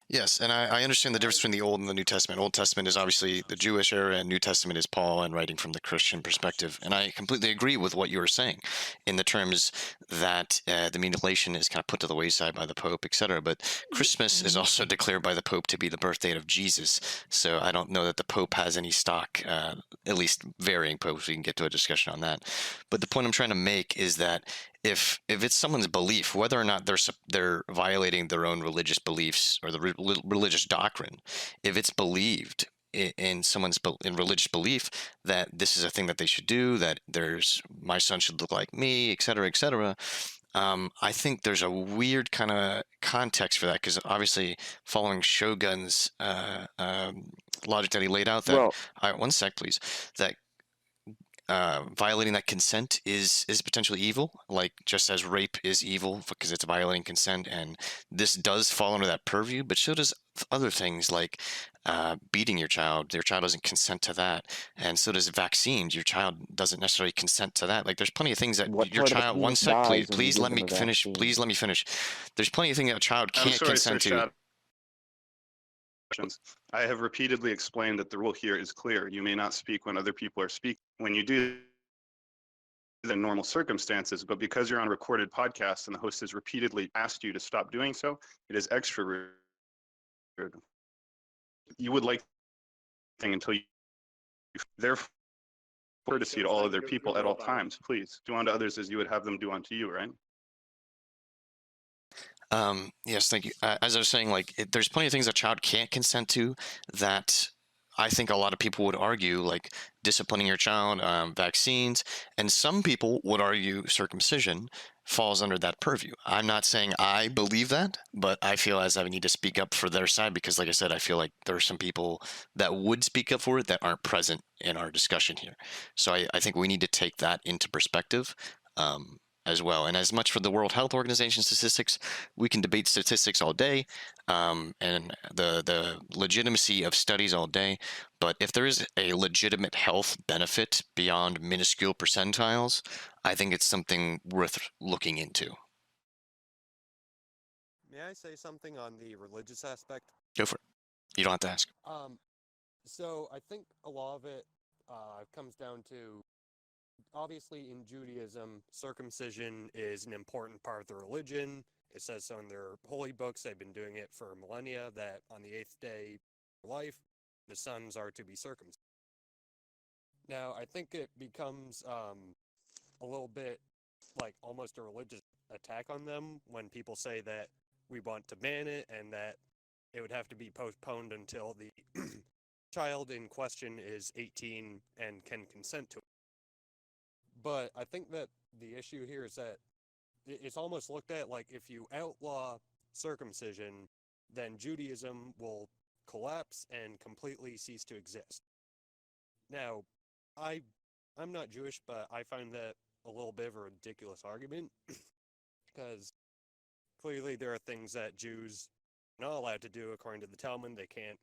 Yes, and I understand the difference between the Old and the New Testament. Old Testament is obviously the Jewish era, and New Testament is Paul and writing from the Christian perspective. And I completely agree with what you were saying in the terms that the mutilation is kind of put to the wayside by the Pope, etc. But Christmas is also declared by the Pope to be the birth date of Jesus. So I don't know that the Pope has any stock, at least varying popes. We can get to a discussion on that. But the point I'm trying to make is that if it's someone's belief, whether or not they're violating their own religious beliefs or the religious doctrine, if it's believed in someone's religious belief that this is a thing that they should do, that my son should look like me, etc., etc., I think there's a weird kind of context for that because obviously, following Shogun's logic that he laid out, that Well, one sec, please, that violating that consent is potentially evil, like just as rape is evil because it's violating consent, and this does fall under that purview, but so does other things like beating your child. Your child doesn't consent to that, and so does vaccines. Your child doesn't necessarily consent to that. Like there's plenty of things that what your part of the child. One penis sec, please, dies when you please give let them me a finish. vaccine? Please let me finish. There's plenty of things that a child I'm can't sorry, Sir consent to. Shad. I have repeatedly explained that the rule here is clear. You may not speak when other people are speaking. When you do in normal circumstances, but because you're on a recorded podcast and the host has repeatedly asked you to stop doing so, it is extra rude. You would like thing until you therefore courtesy to all other people at all times. Please do unto others as you would have them do unto you, right? Yes, thank you. As I was saying, like, there's plenty of things a child can't consent to that I think a lot of people would argue, like disciplining your child, vaccines, and some people would argue circumcision falls under that purview. I'm not saying I believe that, but I feel as I need to speak up for their side because, like I said, I feel like there are some people that would speak up for it that aren't present in our discussion here. So I think we need to take that into perspective. As well. And as much for the World Health Organization statistics, we can debate statistics all day, and the legitimacy of studies all day. But if there is a legitimate health benefit beyond minuscule percentiles, I think it's something worth looking into. May I say something on the religious aspect? Go for it. You don't have to ask. So I think a lot of it comes down to, obviously in Judaism, circumcision is an important part of the religion. It says so in their holy books. They've been doing it for millennia, that on the 8th day of life, the sons are to be circumcised. Now, I think it becomes a little bit like almost a religious attack on them when people say that we want to ban it and that it would have to be postponed until the child in question is 18 and can consent to it. But I think that the issue here is that it's almost looked at like if you outlaw circumcision, then Judaism will collapse and completely cease to exist. Now, I'm not Jewish, but I find that a little bit of a ridiculous argument because clearly there are things that Jews are not allowed to do according to the Talmud. They can't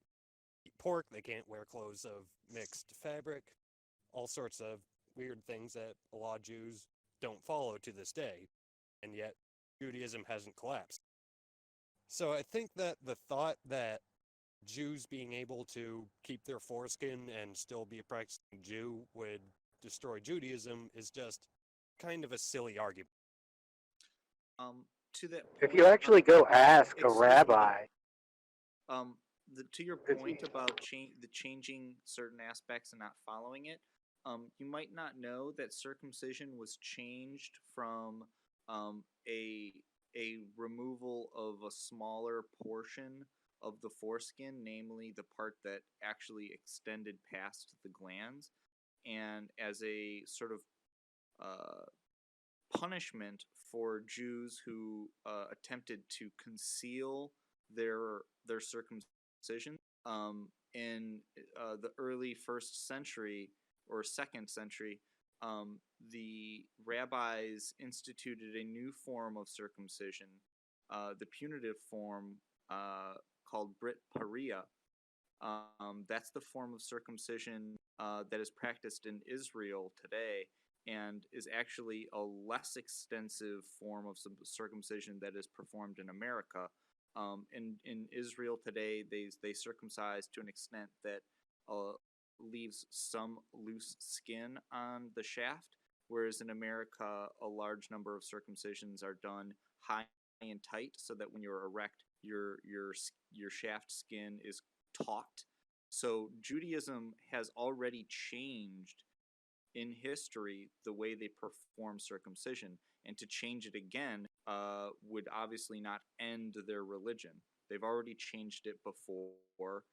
eat pork, they can't wear clothes of mixed fabric, all sorts of weird things that a lot of Jews don't follow to this day, and yet Judaism hasn't collapsed. So I think that the thought that Jews being able to keep their foreskin and still be a practicing Jew would destroy Judaism is just kind of a silly argument. To that If point you actually go about- ask a excuse me, rabbi, to your point about changing certain aspects and not following it, you might not know that circumcision was changed from a removal of a smaller portion of the foreskin, namely the part that actually extended past the glands, and as a sort of punishment for Jews who attempted to conceal their circumcision. In the early 1st century or 2nd century, the rabbis instituted a new form of circumcision, the punitive form called Brit Paria. That's the form of circumcision that is practiced in Israel today, and is actually a less extensive form of circumcision that is performed in America. In Israel today, they circumcise to an extent that leaves some loose skin on the shaft, whereas in America, a large number of circumcisions are done high and tight, so that when you're erect, your shaft skin is taut. So Judaism has already changed in history the way they perform circumcision, and to change it again would obviously not end their religion. They've already changed it before.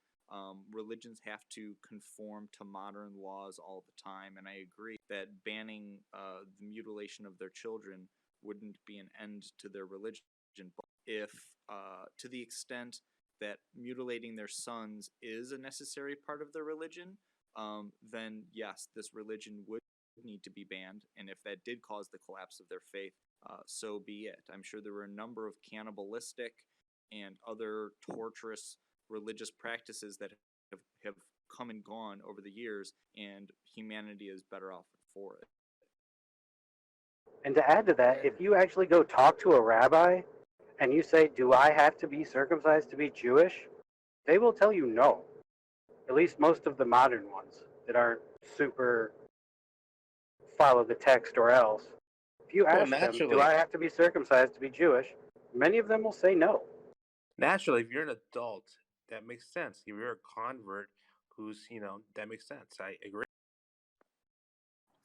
Religions have to conform to modern laws all the time, and I agree that banning the mutilation of their children wouldn't be an end to their religion. But if, to the extent that mutilating their sons is a necessary part of their religion, then yes, this religion would need to be banned. And if that did cause the collapse of their faith, so be it. I'm sure there were a number of cannibalistic and other torturous religious practices that have come and gone over the years, and humanity is better off for it. And to add to that, if you actually go talk to a rabbi and you say, "Do I have to be circumcised to be Jewish?" they will tell you no. At least most of the modern ones that aren't super follow the text or else. If you ask them, "Do I have to be circumcised to be Jewish?" many of them will say no. Naturally, if you're an adult, that makes sense. If you're a convert who's, that makes sense. I agree.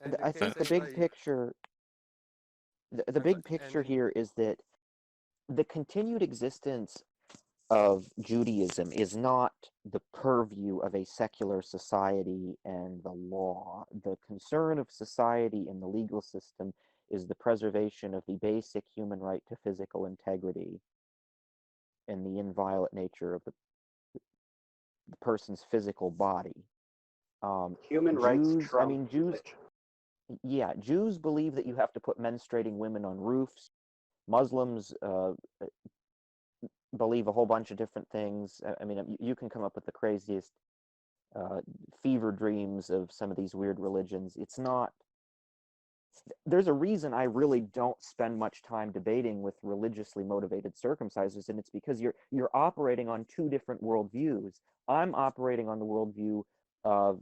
And I think the big picture, the big picture here is that the continued existence of Judaism is not the purview of a secular society and the law. The concern of society and the legal system is the preservation of the basic human right to physical integrity and the inviolate nature of the person's physical body. Human rights Jews, I trump mean, Jews, yeah, Jews believe that you have to put menstruating women on roofs. Muslims believe a whole bunch of different things. I mean, you can come up with the craziest fever dreams of some of these weird religions. It's not. There's a reason I really don't spend much time debating with religiously motivated circumcisers, and it's because you're operating on two different worldviews. I'm operating on the worldview of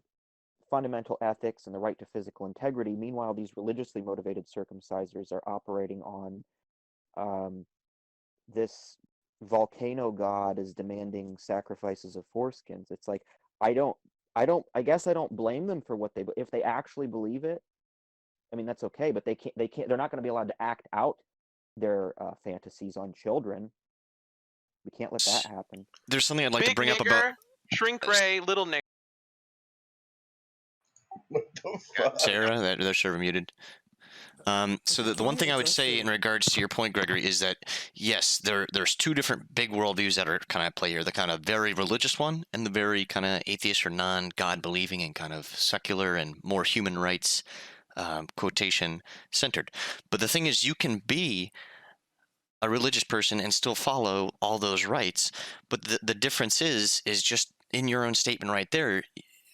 fundamental ethics and the right to physical integrity. Meanwhile, these religiously motivated circumcisers are operating on this volcano god is demanding sacrifices of foreskins. It's like I guess I don't blame them for what if they actually believe it. I mean, that's okay, but they're not going to be allowed to act out their fantasies on children. We can't let that happen. There's something I'd like to Big bring up nigger, about shrink ray, little nigger. What the fuck? Sarah. They're server muted. So the one thing I would say in regards to your point, Gregory, is that yes, there's two different big worldviews that are kind of at play here: the kind of very religious one, and the very kind of atheist or non-God believing and kind of secular and more human rights quotation centered. But the thing is, you can be a religious person and still follow all those rights. But the difference is just in your own statement right there.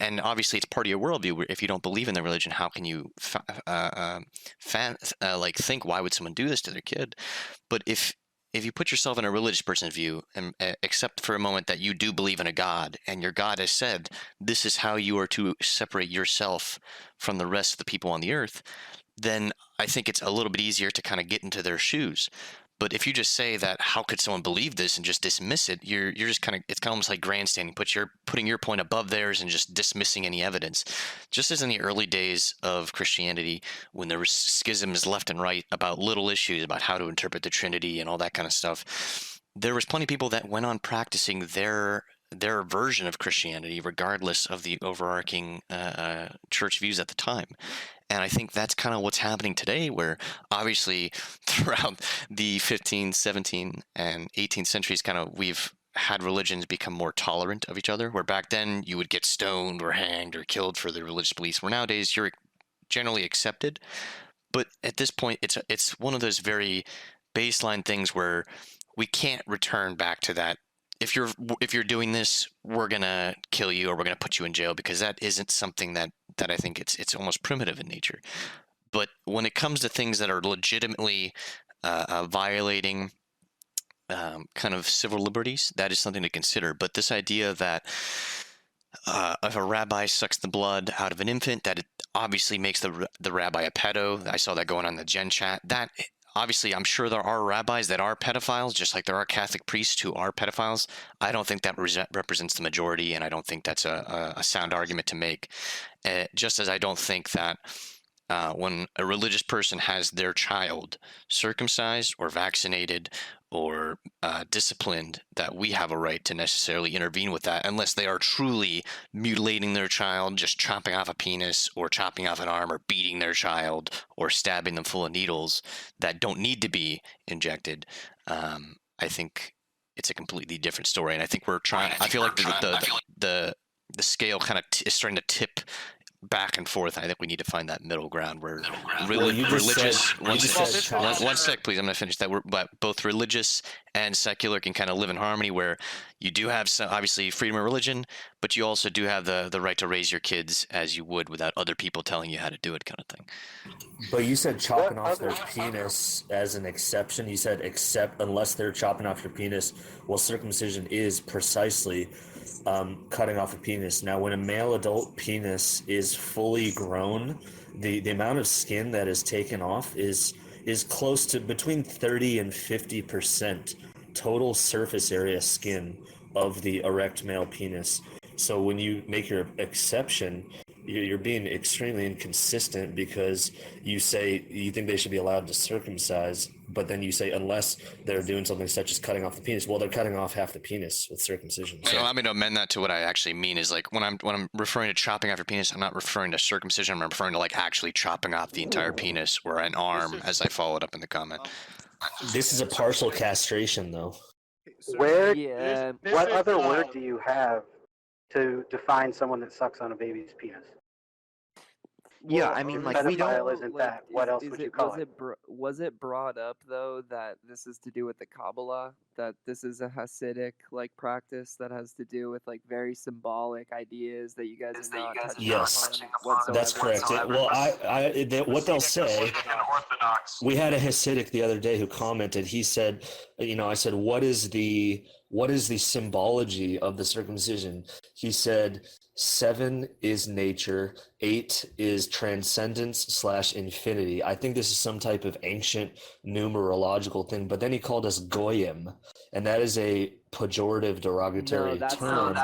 And obviously, it's part of your worldview. If you don't believe in the religion, how can you think, why would someone do this to their kid? But if you put yourself in a religious person's view and accept for a moment that you do believe in a God, and your God has said this is how you are to separate yourself from the rest of the people on the earth, then I think it's a little bit easier to kind of get into their shoes. But if you just say that, how could someone believe this and just dismiss it? You're just kind of, it's kind of almost like grandstanding. You're putting your point above theirs and just dismissing any evidence. Just as in the early days of Christianity, when there was schisms left and right about little issues about how to interpret the Trinity and all that kind of stuff, there was plenty of people that went on practicing their version of Christianity, regardless of the overarching church views at the time. And I think that's kind of what's happening today, where obviously throughout the 15th, 17th, and 18th centuries, we've had religions become more tolerant of each other, where back then you would get stoned or hanged or killed for their religious beliefs, where nowadays you're generally accepted. But at this point, it's one of those very baseline things where we can't return back to that. If you're doing this, we're gonna kill you or we're gonna put you in jail, because that isn't something that I think it's almost primitive in nature. But when it comes to things that are legitimately violating kind of civil liberties, that is something to consider. But this idea that if a rabbi sucks the blood out of an infant, that it obviously makes the rabbi a pedo. I saw that going on in the Gen chat. That obviously, I'm sure there are rabbis that are pedophiles, just like there are Catholic priests who are pedophiles. I don't think that represents the majority, and I don't think that's a sound argument to make. Just as I don't think that when a religious person has their child circumcised or vaccinated or disciplined, that we have a right to necessarily intervene with that unless they are truly mutilating their child, just chopping off a penis or chopping off an arm or beating their child or stabbing them full of needles that don't need to be injected. I think it's a completely different story, and I think we're trying. I feel like the scale kind of is starting to tip back and forth. I think we need to find that middle ground where religious. One sec, please. I'm going to finish that. But both religious and secular can kind of live in harmony, where you do have some, obviously, freedom of religion, but you also do have the right to raise your kids as you would without other people telling you how to do it, kind of thing. But you said chopping off their penis as an exception. You said except unless they're chopping off your penis. Well, circumcision is precisely cutting off a penis. Now, when a male adult penis is fully grown, the amount of skin that is taken off is close to between 30 and 50% total surface area skin of the erect male penis. So when you make your exception, you're being extremely inconsistent, because you say you think they should be allowed to circumcise, but then you say unless they're doing something such as cutting off the penis. Well, they're cutting off half the penis with circumcision. So allow me to amend that to what I actually mean is, like, when I'm referring to chopping off your penis, I'm not referring to circumcision. I'm referring to, like, actually chopping off the entire penis or an arm, as I followed up in the comment. This is a partial castration, though. Where? Yeah. What other word do you have to define someone that sucks on a baby's penis? Yeah, I mean, like, we Pedophile don't. isn't that. What else would you call it? Was it brought up though that this is to do with the Kabbalah? That this is a Hasidic like practice that has to do with like very symbolic ideas that you guys are not touching Yes, upon whatsoever? that's correct. What they'll say. We had a Hasidic the other day who commented. He said, I said, what is the symbology of the circumcision? He said, 7 is nature, 8 is transcendence / infinity. I think this is some type of ancient numerological thing, but then he called us goyim, and that is a pejorative, derogatory term.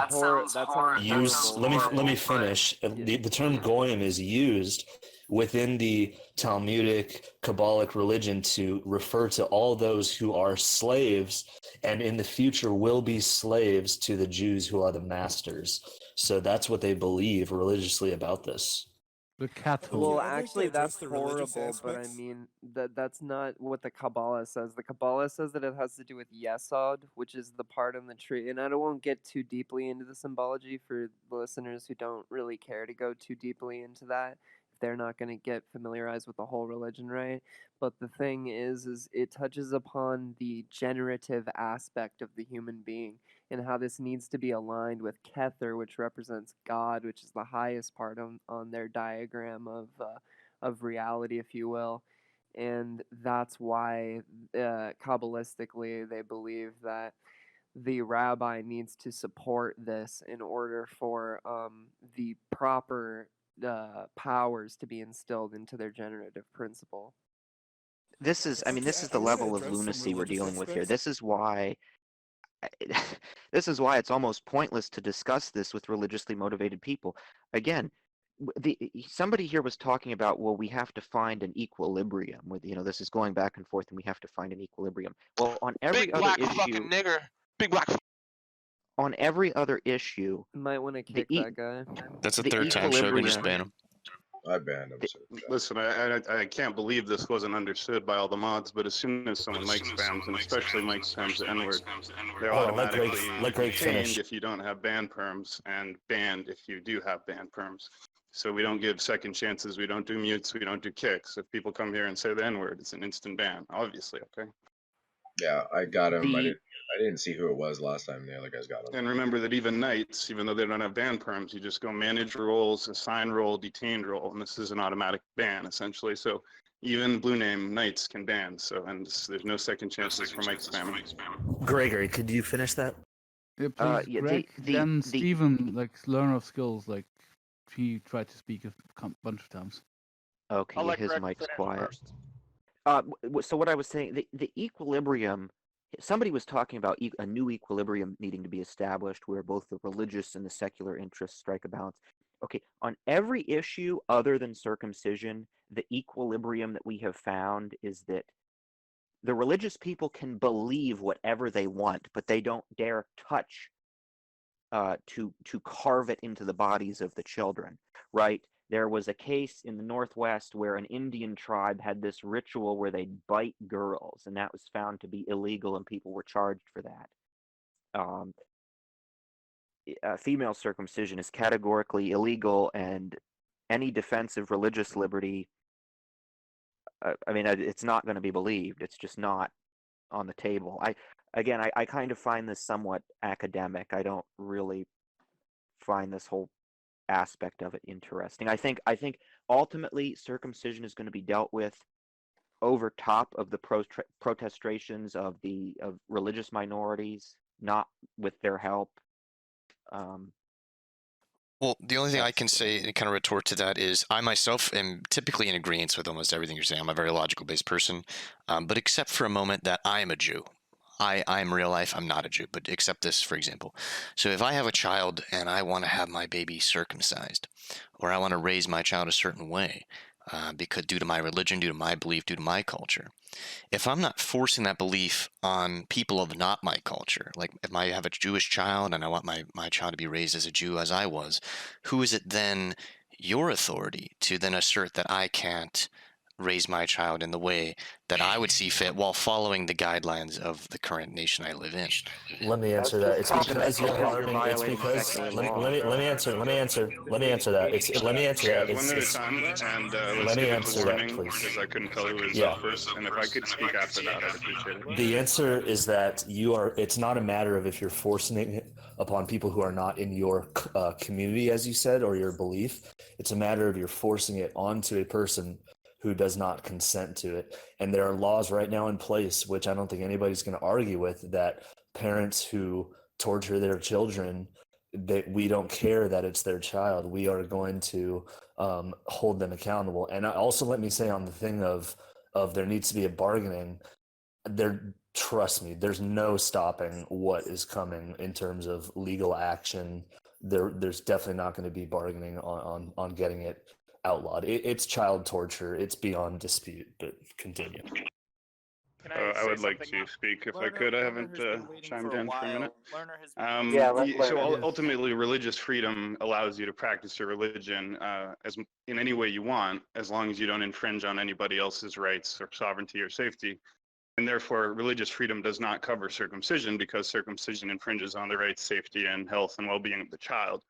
Let me finish. The term goyim is used within the Talmudic Kabbalic religion to refer to all those who are slaves and in the future will be slaves to the Jews who are the masters. So that's what they believe religiously about this. The cattle. Well, actually, that's horrible, but I mean, that's not what the Kabbalah says. The Kabbalah says that it has to do with Yesod, which is the part in the tree. And I won't get too deeply into the symbology for the listeners who don't really care to go too deeply into that, if they're not going to get familiarized with the whole religion, right? But the thing is it touches upon the generative aspect of the human being, and how this needs to be aligned with Kether, which represents God, which is the highest part on their diagram of reality, if you will. And that's why Kabbalistically they believe that the rabbi needs to support this in order for the proper powers to be instilled into their generative principle. This is the level of lunacy we're dealing with here. This is why it's almost pointless to discuss this with religiously motivated people. Again, somebody here was talking about, well, we have to find an equilibrium with, this is going back and forth and we have to find an equilibrium. Well, on every Big other black issue, fucking nigger. Big black. on every other issue, You might want to kick that guy. That's the third time Shogun just banned him. I banned him. Listen, I can't believe this wasn't understood by all the mods, but as soon as someone Mike spams, and especially Mike spams the N-word, they're automatically chained if you don't have ban perms, and banned if you do have ban perms. So we don't give second chances, we don't do mutes, we don't do kicks. If people come here and say the N-word, it's an instant ban, obviously, okay? Yeah, I got him. I didn't see who it was last time. The other guys got him. And remember that even knights, even though they don't have ban perms, you just go manage roles, assign role, detained role, and this is an automatic ban essentially. So even blue name knights can ban. So there's no second chances for Mike spamming. Gregory, could you finish that? Yeah, please, Greg. Then Stephen, like learner of skills, like he tried to speak a bunch of times. Okay, I'll let his Greg mic's finish quiet. first. So what I was saying, the equilibrium, somebody was talking about a new equilibrium needing to be established where both the religious and the secular interests strike a balance. okay, on every issue other than circumcision, the equilibrium that we have found is that the religious people can believe whatever they want, but they don't dare touch to carve it into the bodies of the children, right? There was a case in the Northwest where an Indian tribe had this ritual where they'd bite girls, and that was found to be illegal, and people were charged for that. Female circumcision is categorically illegal, and any defense of religious liberty, I mean, it's not going to be believed. It's just not on the table. I kind of find this somewhat academic. I don't really find this whole aspect of it interesting. I think ultimately circumcision is going to be dealt with over top of the protestations of religious minorities, not with their help. Well, the only thing I can say and kind of retort to that is I myself am typically in agreement with almost everything you're saying. I'm a very logical based person, but except for a moment that I am a Jew. I'm real life. I'm not a Jew, but accept this, for example. So if I have a child and I want to have my baby circumcised, or I want to raise my child a certain way, because due to my religion, due to my belief, due to my culture, if I'm not forcing that belief on people of not my culture, like if I have a Jewish child and I want my child to be raised as a Jew as I was, who is it then your authority to then assert that I can't raise my child in the way that I would see fit while following the guidelines of the current nation I live in? Let me answer that. It's because you're harming. It's because let me answer that. Let me answer that. One at a time, and let's give it a warning because I couldn't tell who was up first, and if I could speak after that, I'd appreciate it. The answer is that it's not a matter of if you're forcing it upon people who are not in your community, as you said, or your belief. It's a matter of you're forcing it onto a person who does not consent to it. And there are laws right now in place, which I don't think anybody's going to argue with, that parents who torture their children, that we don't care that it's their child. We are going to hold them accountable. And also, let me say on the thing of there needs to be a bargaining, trust me, there's no stopping what is coming in terms of legal action. There's definitely not going to be bargaining on getting it outlawed. It's child torture. It's beyond dispute. But continue. I would like to speak if I could. I haven't chimed in for a minute. Ultimately, religious freedom allows you to practice your religion as in any way you want, as long as you don't infringe on anybody else's rights or sovereignty or safety. And therefore, religious freedom does not cover circumcision because circumcision infringes on the rights, safety, and health and well-being of the child.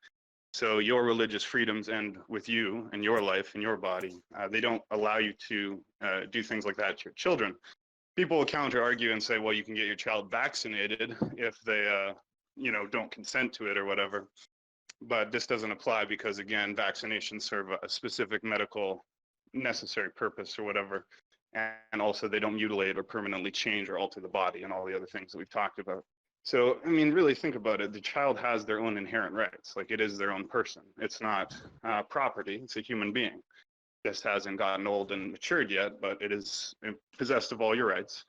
So your religious freedoms end with you and your life and your body. They don't allow you to do things like that to your children. People will counter argue and say, well, you can get your child vaccinated if they, don't consent to it or whatever. But this doesn't apply because, again, vaccinations serve a specific medical necessary purpose or whatever. And also they don't mutilate or permanently change or alter the body and all the other things that we've talked about. So, I mean, really think about it. The child has their own inherent rights. Like, it is their own person. It's not property. It's a human being. Just hasn't gotten old and matured yet, but it is possessed of all your rights.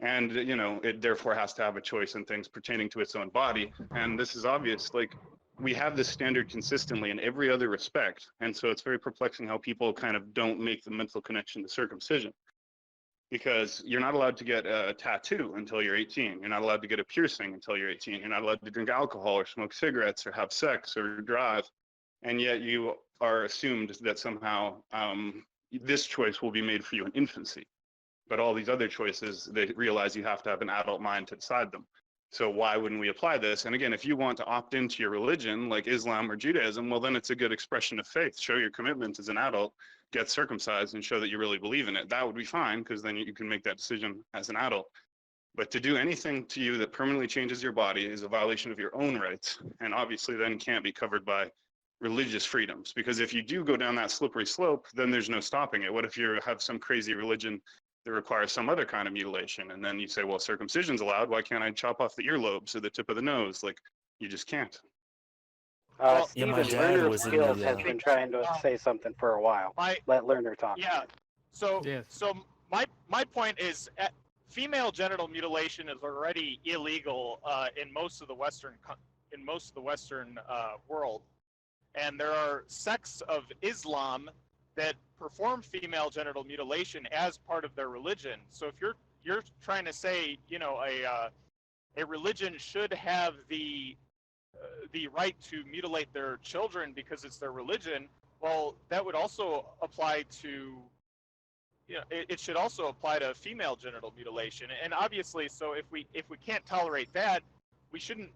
And, it therefore has to have a choice in things pertaining to its own body. And this is obvious. Like, we have this standard consistently in every other respect. And so it's very perplexing how people kind of don't make the mental connection to circumcision. Because you're not allowed to get a tattoo until you're 18. You're not allowed to get a piercing until you're 18. You're not allowed to drink alcohol or smoke cigarettes or have sex or drive. And yet you are assumed that somehow this choice will be made for you in infancy. But all these other choices, they realize you have to have an adult mind to decide them. So why wouldn't we apply this? And again, if you want to opt into your religion, like Islam or Judaism, well, then it's a good expression of faith. Show your commitment as an adult, get circumcised, and show that you really believe in it. That would be fine, because then you can make that decision as an adult. But to do anything to you that permanently changes your body is a violation of your own rights, and obviously then can't be covered by religious freedoms. Because if you do go down that slippery slope, then there's no stopping it. What if you have some crazy religion that requires some other kind of mutilation? And then you say, well, circumcision's allowed. Why can't I chop off the earlobes or the tip of the nose? Like, you just can't. Steven, Lerner Skills has been trying to say something for a while. Let Lerner talk. Yeah. So my point is, female genital mutilation is already illegal in most of the Western world, and there are sects of Islam that perform female genital mutilation as part of their religion. So if you're trying to say, you know, a religion should have the right to mutilate their children because it's their religion, well, that would also apply to, you know, it should also apply to female genital mutilation. And obviously, so if we can't tolerate that, we shouldn't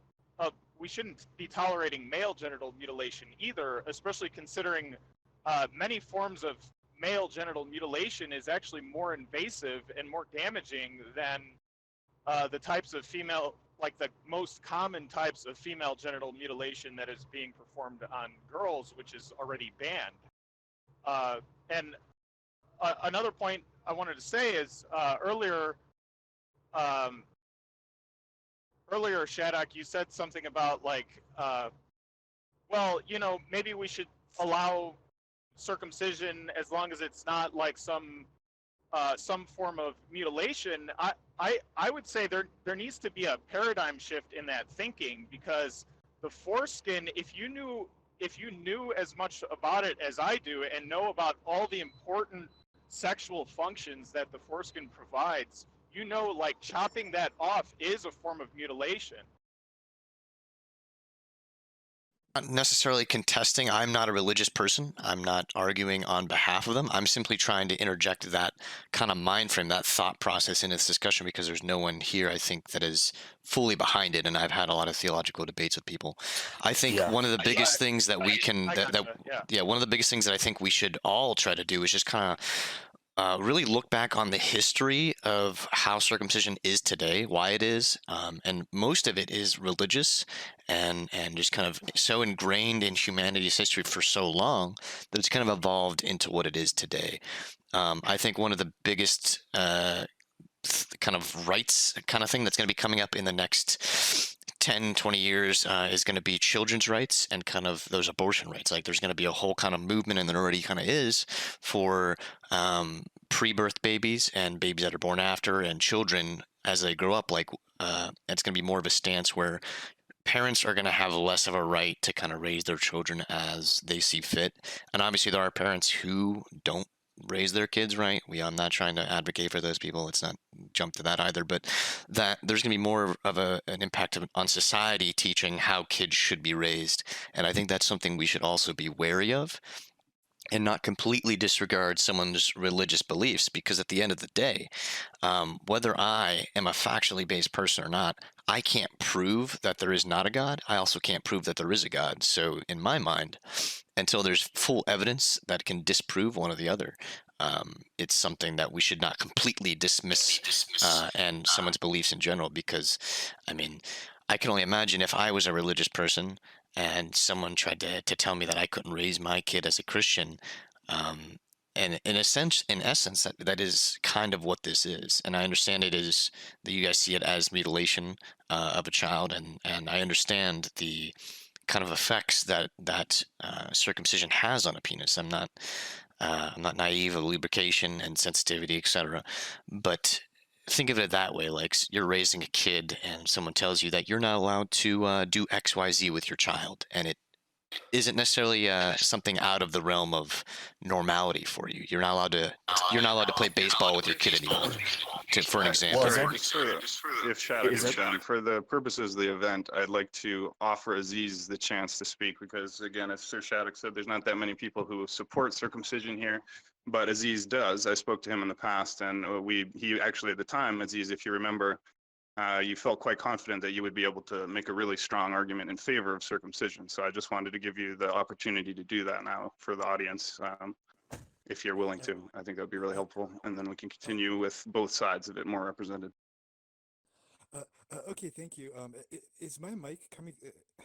be tolerating male genital mutilation either, especially considering many forms of male genital mutilation is actually more invasive and more damaging than the types of female, like the most common types of female genital mutilation that is being performed on girls, which is already banned. And another point I wanted to say is earlier, Shattuck, you said something about like, well, you know, maybe we should allow circumcision as long as it's not like some form of mutilation. I would say there needs to be a paradigm shift in that thinking, because the foreskin, if you knew as much about it as I do and know about all the important sexual functions that the foreskin provides, you know, like chopping that off is a form of mutilation. Not necessarily contesting. I'm not a religious person. I'm not arguing on behalf of them. I'm simply trying to interject that kind of mind frame, that thought process in this discussion, because there's no one here, I think, that is fully behind it. And I've had a lot of theological debates with people. I think one of the biggest things that we can, one of the biggest things that I think we should all try to do is just kind of really look back on the history of how circumcision is today, why it is, and most of it is religious and just kind of so ingrained in humanity's history for so long that it's kind of evolved into what it is today. I think one of the biggest kind of rights kind of thing that's going to be coming up in the next 10, 20 years is going to be children's rights and kind of those abortion rights. Like there's going to be a whole kind of movement, and there already kind of is, for pre-birth babies and babies that are born after, and children as they grow up. Like it's going to be more of a stance where parents are going to have less of a right to kind of raise their children as they see fit. And obviously there are parents who don't raise their kids right. I'm not trying to advocate for those people. Let's not jump to that either. But that there's going to be more of an impact on society teaching how kids should be raised. And I think that's something we should also be wary of, and not completely disregard someone's religious beliefs, because at the end of the day, whether I am a factually based person or not, I can't prove that there is not a God. I also can't prove that there is a God. So in my mind, until there's full evidence that can disprove one or the other, it's something that we should not completely dismiss and someone's beliefs in general. Because, I mean, I can only imagine if I was a religious person and someone tried to tell me that I couldn't raise my kid as a Christian. And in essence, that is kind of what this is. And I understand it is that you guys see it as mutilation of a child, and I understand the kind of effects that circumcision has on a penis. I'm not naive of lubrication and sensitivity, etc. But think of it that way: like you're raising a kid, and someone tells you that you're not allowed to do X, Y, Z with your child, and it isn't necessarily something out of the realm of normality for you. You're not allowed to play baseball with your kid anymore. For an example. If Shattuck is done, for the purposes of the event, I'd like to offer Aziz the chance to speak, because again, as Sir Shattuck said, there's not that many people who support circumcision here, but Aziz does. I spoke to him in the past, and he actually at the time, Aziz, if you remember, you felt quite confident that you would be able to make a really strong argument in favor of circumcision. So I just wanted to give you the opportunity to do that now for the audience, if you're willing to. I think that would be really helpful. And then we can continue with both sides of it more represented. Okay, thank you. Is my mic coming?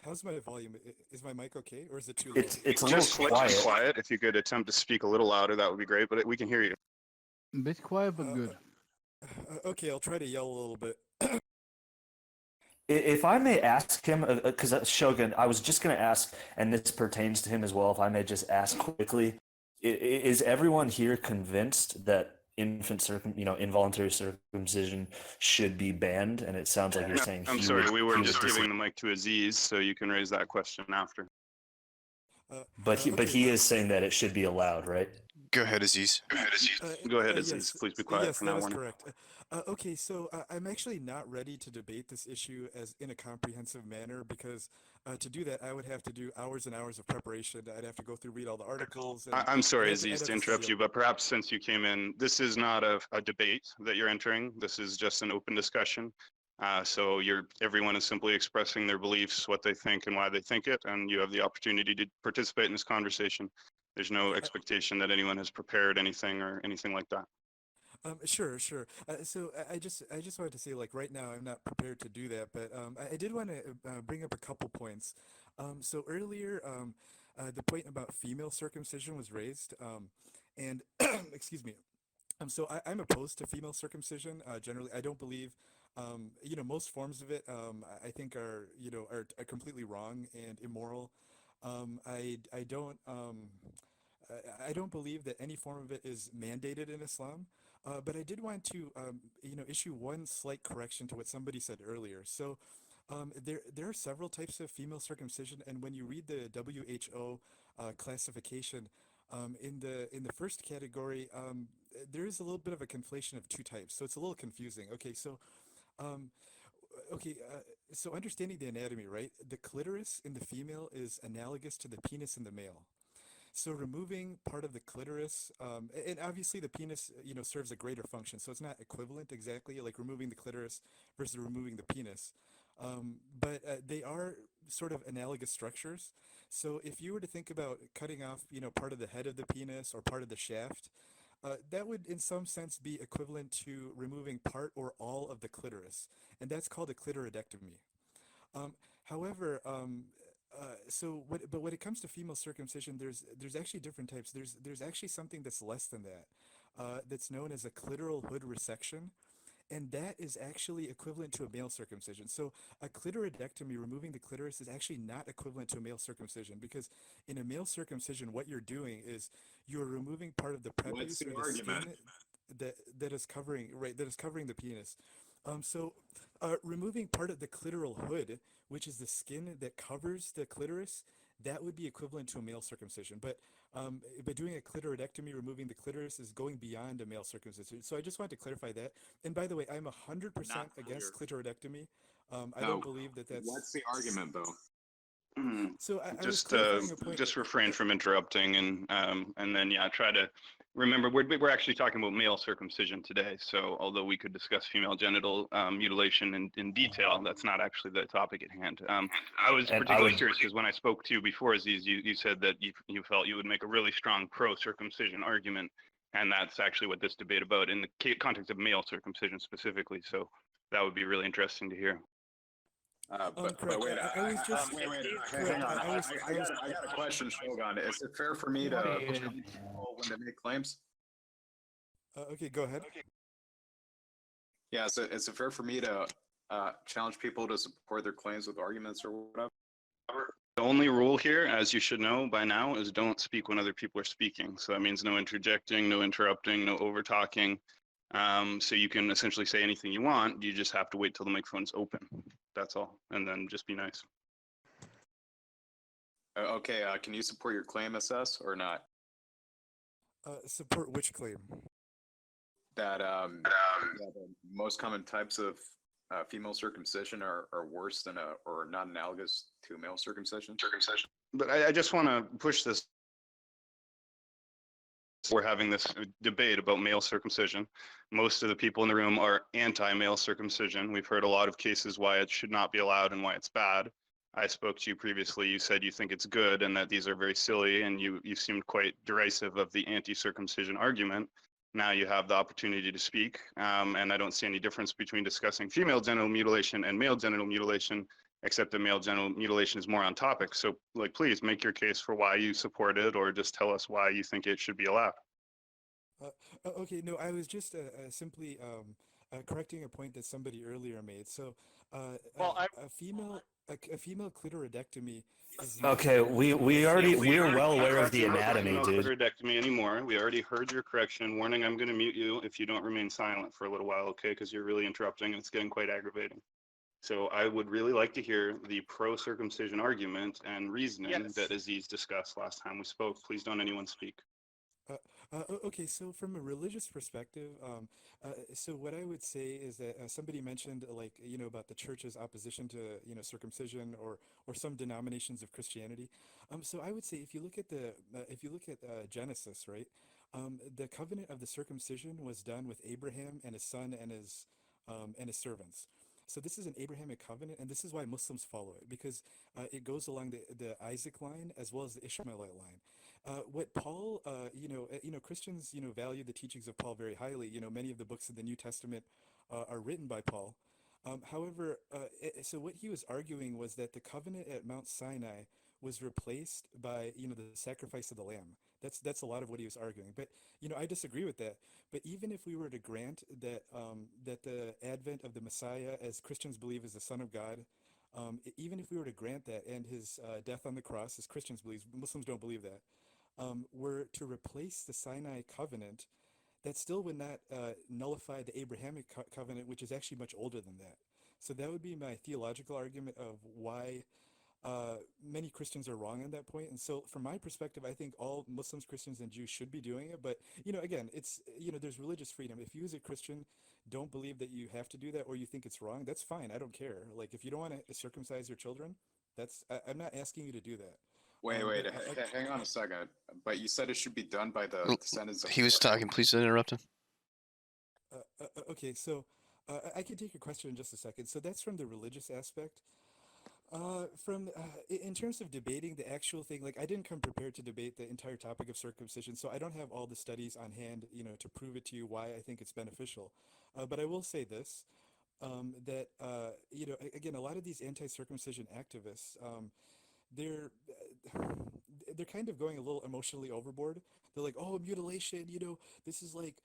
How's my volume? Is my mic okay, or is it too low? It's a just little quiet. If you could attempt to speak a little louder, that would be great, but we can hear you. A bit quiet, but good. Okay, I'll try to yell a little bit. If I may ask him, because Shogun, I was just going to ask, and this pertains to him as well, if I may just ask quickly, is everyone here convinced that involuntary circumcision should be banned? And it sounds like you're saying I'm sorry, we were just giving the mic to Aziz, so you can raise that question after. But he is saying that it should be allowed, right? Go ahead, Aziz. Go ahead, Aziz. Please be quiet Yes, for that now. is Warning. correct. Okay, so I'm actually not ready to debate this issue as in a comprehensive manner because to do that I would have to do hours and hours of preparation. I'd have to go through, read all the articles. And I'm sorry, I'd Aziz, have to to interrupt study you, but perhaps since you came in, this is not a debate that you're entering. This is just an open discussion. So everyone is simply expressing their beliefs, what they think, and why they think it, and you have the opportunity to participate in this conversation. There's no expectation that anyone has prepared anything or anything like that. Sure, sure. So I just wanted to say, like right now, I'm not prepared to do that, but I did want to bring up a couple points. So earlier, the point about female circumcision was raised, and excuse me. So I'm opposed to female circumcision. Generally, I don't believe, most forms of it, I think are completely wrong and immoral. I don't. I don't believe that any form of it is mandated in Islam. But I did want to, issue one slight correction to what somebody said earlier. So, there are several types of female circumcision, and when you read the WHO classification, in the first category, there is a little bit of a conflation of two types, so it's a little confusing. Um, so understanding the anatomy, right? The clitoris in the female is analogous to the penis in the male. So removing part of the clitoris, and obviously the penis, serves a greater function. So it's not equivalent exactly, like removing the clitoris versus removing the penis. But they are sort of analogous structures. So if you were to think about cutting off, part of the head of the penis or part of the shaft, that would in some sense be equivalent to removing part or all of the clitoris. And that's called a clitoridectomy. However, but when it comes to female circumcision, there's actually different types. There's actually something that's less than that, that's known as a clitoral hood resection, and that is actually equivalent to a male circumcision. So a clitoridectomy, removing the clitoris, is actually not equivalent to a male circumcision because in a male circumcision, what you're doing is you're removing part of the prepuce or the skin that is covering the penis. Removing part of the clitoral hood, which is the skin that covers the clitoris, that would be equivalent to a male circumcision. But doing a clitoridectomy, removing the clitoris, is going beyond a male circumcision. So I just wanted to clarify that. And by the way, I'm 100% against clitoridectomy. I don't believe that that's. What's the argument, though? So I was Just clarifying a point. just refrain from interrupting and then try to remember we're actually talking about male circumcision today. So although we could discuss female genital mutilation in detail, that's not actually the topic at hand. I was particularly curious because when I spoke to you before, Aziz, you said that you felt you would make a really strong pro-circumcision argument, and that's actually what this debate about in the context of male circumcision specifically. So that would be really interesting to hear. But wait, hang on. I got a question, Shogun. Is it fair for me to challenge people when they make claims? Okay, go ahead. Yeah, so is it fair for me to challenge people to support their claims with arguments or whatever? The only rule here, as you should know by now, is don't speak when other people are speaking. So that means no interjecting, no interrupting, no over talking. So you can essentially say anything you want. You just have to wait till the microphone's open. That's all. And then just be nice. Okay, can you support your claim, SS, or not? Support which claim? That the most common types of female circumcision are worse than or not analogous to male circumcision. But I just want to push this. We're having this debate about male circumcision. Most of the people in the room are anti-male circumcision. We've heard a lot of cases why it should not be allowed and why it's bad. I spoke to you previously. You said you think it's good and that these are very silly, and you seemed quite derisive of the anti-circumcision argument. Now you have the opportunity to speak, and I don't see any difference between discussing female genital mutilation and male genital mutilation, except that male genital mutilation is more on topic. So, please make your case for why you support it, or just tell us why you think it should be allowed. Okay, no, I was just simply correcting a point that somebody earlier made. So, a female clitoridectomy is Okay, we're well aware of the anatomy, dude. Clitoridectomy anymore. We already heard your correction. Warning: I'm going to mute you if you don't remain silent for a little while, okay? Because you're really interrupting and it's getting quite aggravating. So I would really like to hear the pro-circumcision argument and reasoning Yes. that Aziz discussed last time we spoke. Please don't anyone speak. Okay, so from a religious perspective, so what I would say is that somebody mentioned like about the church's opposition to circumcision or some denominations of Christianity. So I would say if you look at Genesis, right, the covenant of the circumcision was done with Abraham and his son and his servants. So this is an Abrahamic covenant, and this is why Muslims follow it because it goes along the Isaac line as well as the Ishmaelite line. What Paul, Christians, value the teachings of Paul very highly. Many of the books in the New Testament are written by Paul. However, so what he was arguing was that the covenant at Mount Sinai was replaced by, the sacrifice of the lamb. That's a lot of what he was arguing. But, I disagree with that. But even if we were to grant that that the advent of the Messiah, as Christians believe, is the Son of God, even if we were to grant that and his death on the cross, as Christians believe, Muslims don't believe that, were to replace the Sinai covenant, that still would not nullify the Abrahamic covenant, which is actually much older than that. So that would be my theological argument of why many Christians are wrong on that point. And so from my perspective, I think all Muslims, Christians, and Jews should be doing it. But, again, it's, there's religious freedom. If you as a Christian don't believe that you have to do that or you think it's wrong, that's fine. I don't care. Like, if you don't want to circumcise your children, I'm not asking you to do that. Wait, But hang on a second. But you said it should be done by the Well, descendants of he was Abraham. talking. Please don't interrupt him. Okay, so I can take your question in just a second. So that's from the religious aspect. In terms of debating the actual thing, like I didn't come prepared to debate the entire topic of circumcision, so I don't have all the studies on hand, to prove it to you why I think it's beneficial. But I will say this, that again, a lot of these anti-circumcision activists, they're they're kind of going a little emotionally overboard. They're like, oh, mutilation, this is like,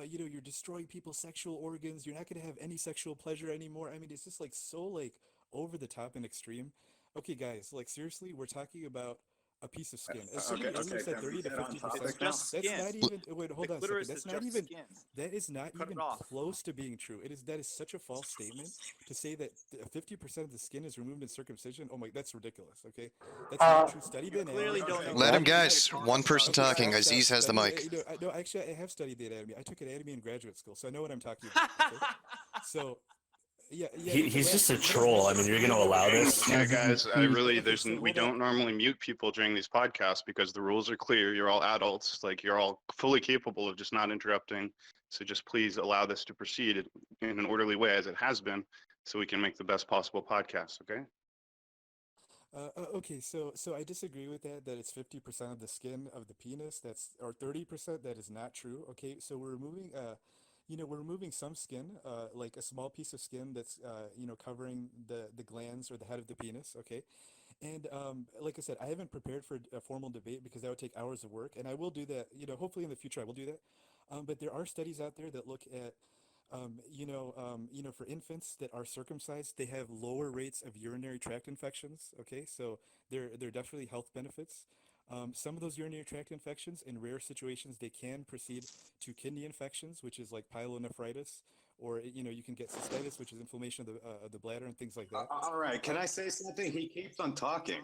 you're destroying people's sexual organs. You're not going to have any sexual pleasure anymore. I mean, it's just like so like over the top and extreme. Okay, guys, like seriously, we're talking about a piece of skin. As somebody earlier said, can we 30 to get on 50%. topic It's now? just That's skin. not even. Wait, hold The on a second. clitoris That's is not just even. skin. That is not Cut it even off. close to being true. That is such a false statement to say that 50% of the skin is removed in circumcision. Oh my, that's ridiculous. Okay, that's not true. Study the anatomy. Clearly don't know Let him what you're guys. talking One about. person Okay, talking. stop, Aziz has the study mic. no, actually, I have studied the anatomy. I took anatomy in graduate school, so I know what I'm talking about. Okay? So, yeah. He's just a let's troll. I mean, you're going to allow this? Yeah, guys, I really, Okay, so we hold on. don't normally mute people during these podcasts because the rules are clear. You're all adults, like you're all fully capable of just not interrupting. So just please allow this to proceed in an orderly way as it has been, so we can make the best possible podcast. Okay. Okay, so I disagree with that. That it's 50% of the skin of the penis. Or 30%. That is not true. Okay, so we're removing some skin, like a small piece of skin that's covering the glands or the head of the penis. Okay, and like I said, I haven't prepared for a formal debate because that would take hours of work, and I will do that. Hopefully in the future I will do that. But there are studies out there that look at for infants that are circumcised, they have lower rates of urinary tract infections. Okay, so there are definitely health benefits. Some of those urinary tract infections, in rare situations, they can proceed to kidney infections, which is like pyelonephritis, or you can get cystitis, which is inflammation of the bladder and things like that. All right, can I say something? He keeps on talking.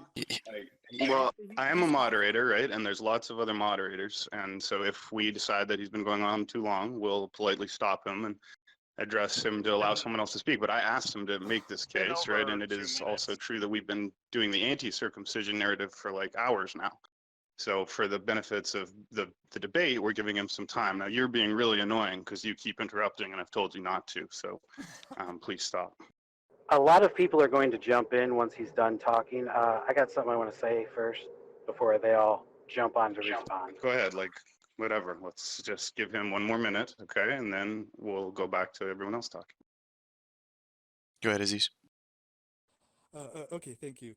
Well, I am a moderator, right? And there's lots of other moderators. And so if we decide that he's been going on too long, we'll politely stop him and address him to allow someone else to speak. But I asked him to make this case, right? And it is also true that we've been doing the anti-circumcision narrative for like hours now. So for the benefits of the debate, we're giving him some time. Now you're being really annoying because you keep interrupting and I've told you not to. So please stop. A lot of people are going to jump in once he's done talking. I got something I want to say first before they all jump on to respond. Go ahead, like whatever. Let's just give him 1 more minute, okay? And then we'll go back to everyone else talking. Go ahead, Aziz. Okay, thank you.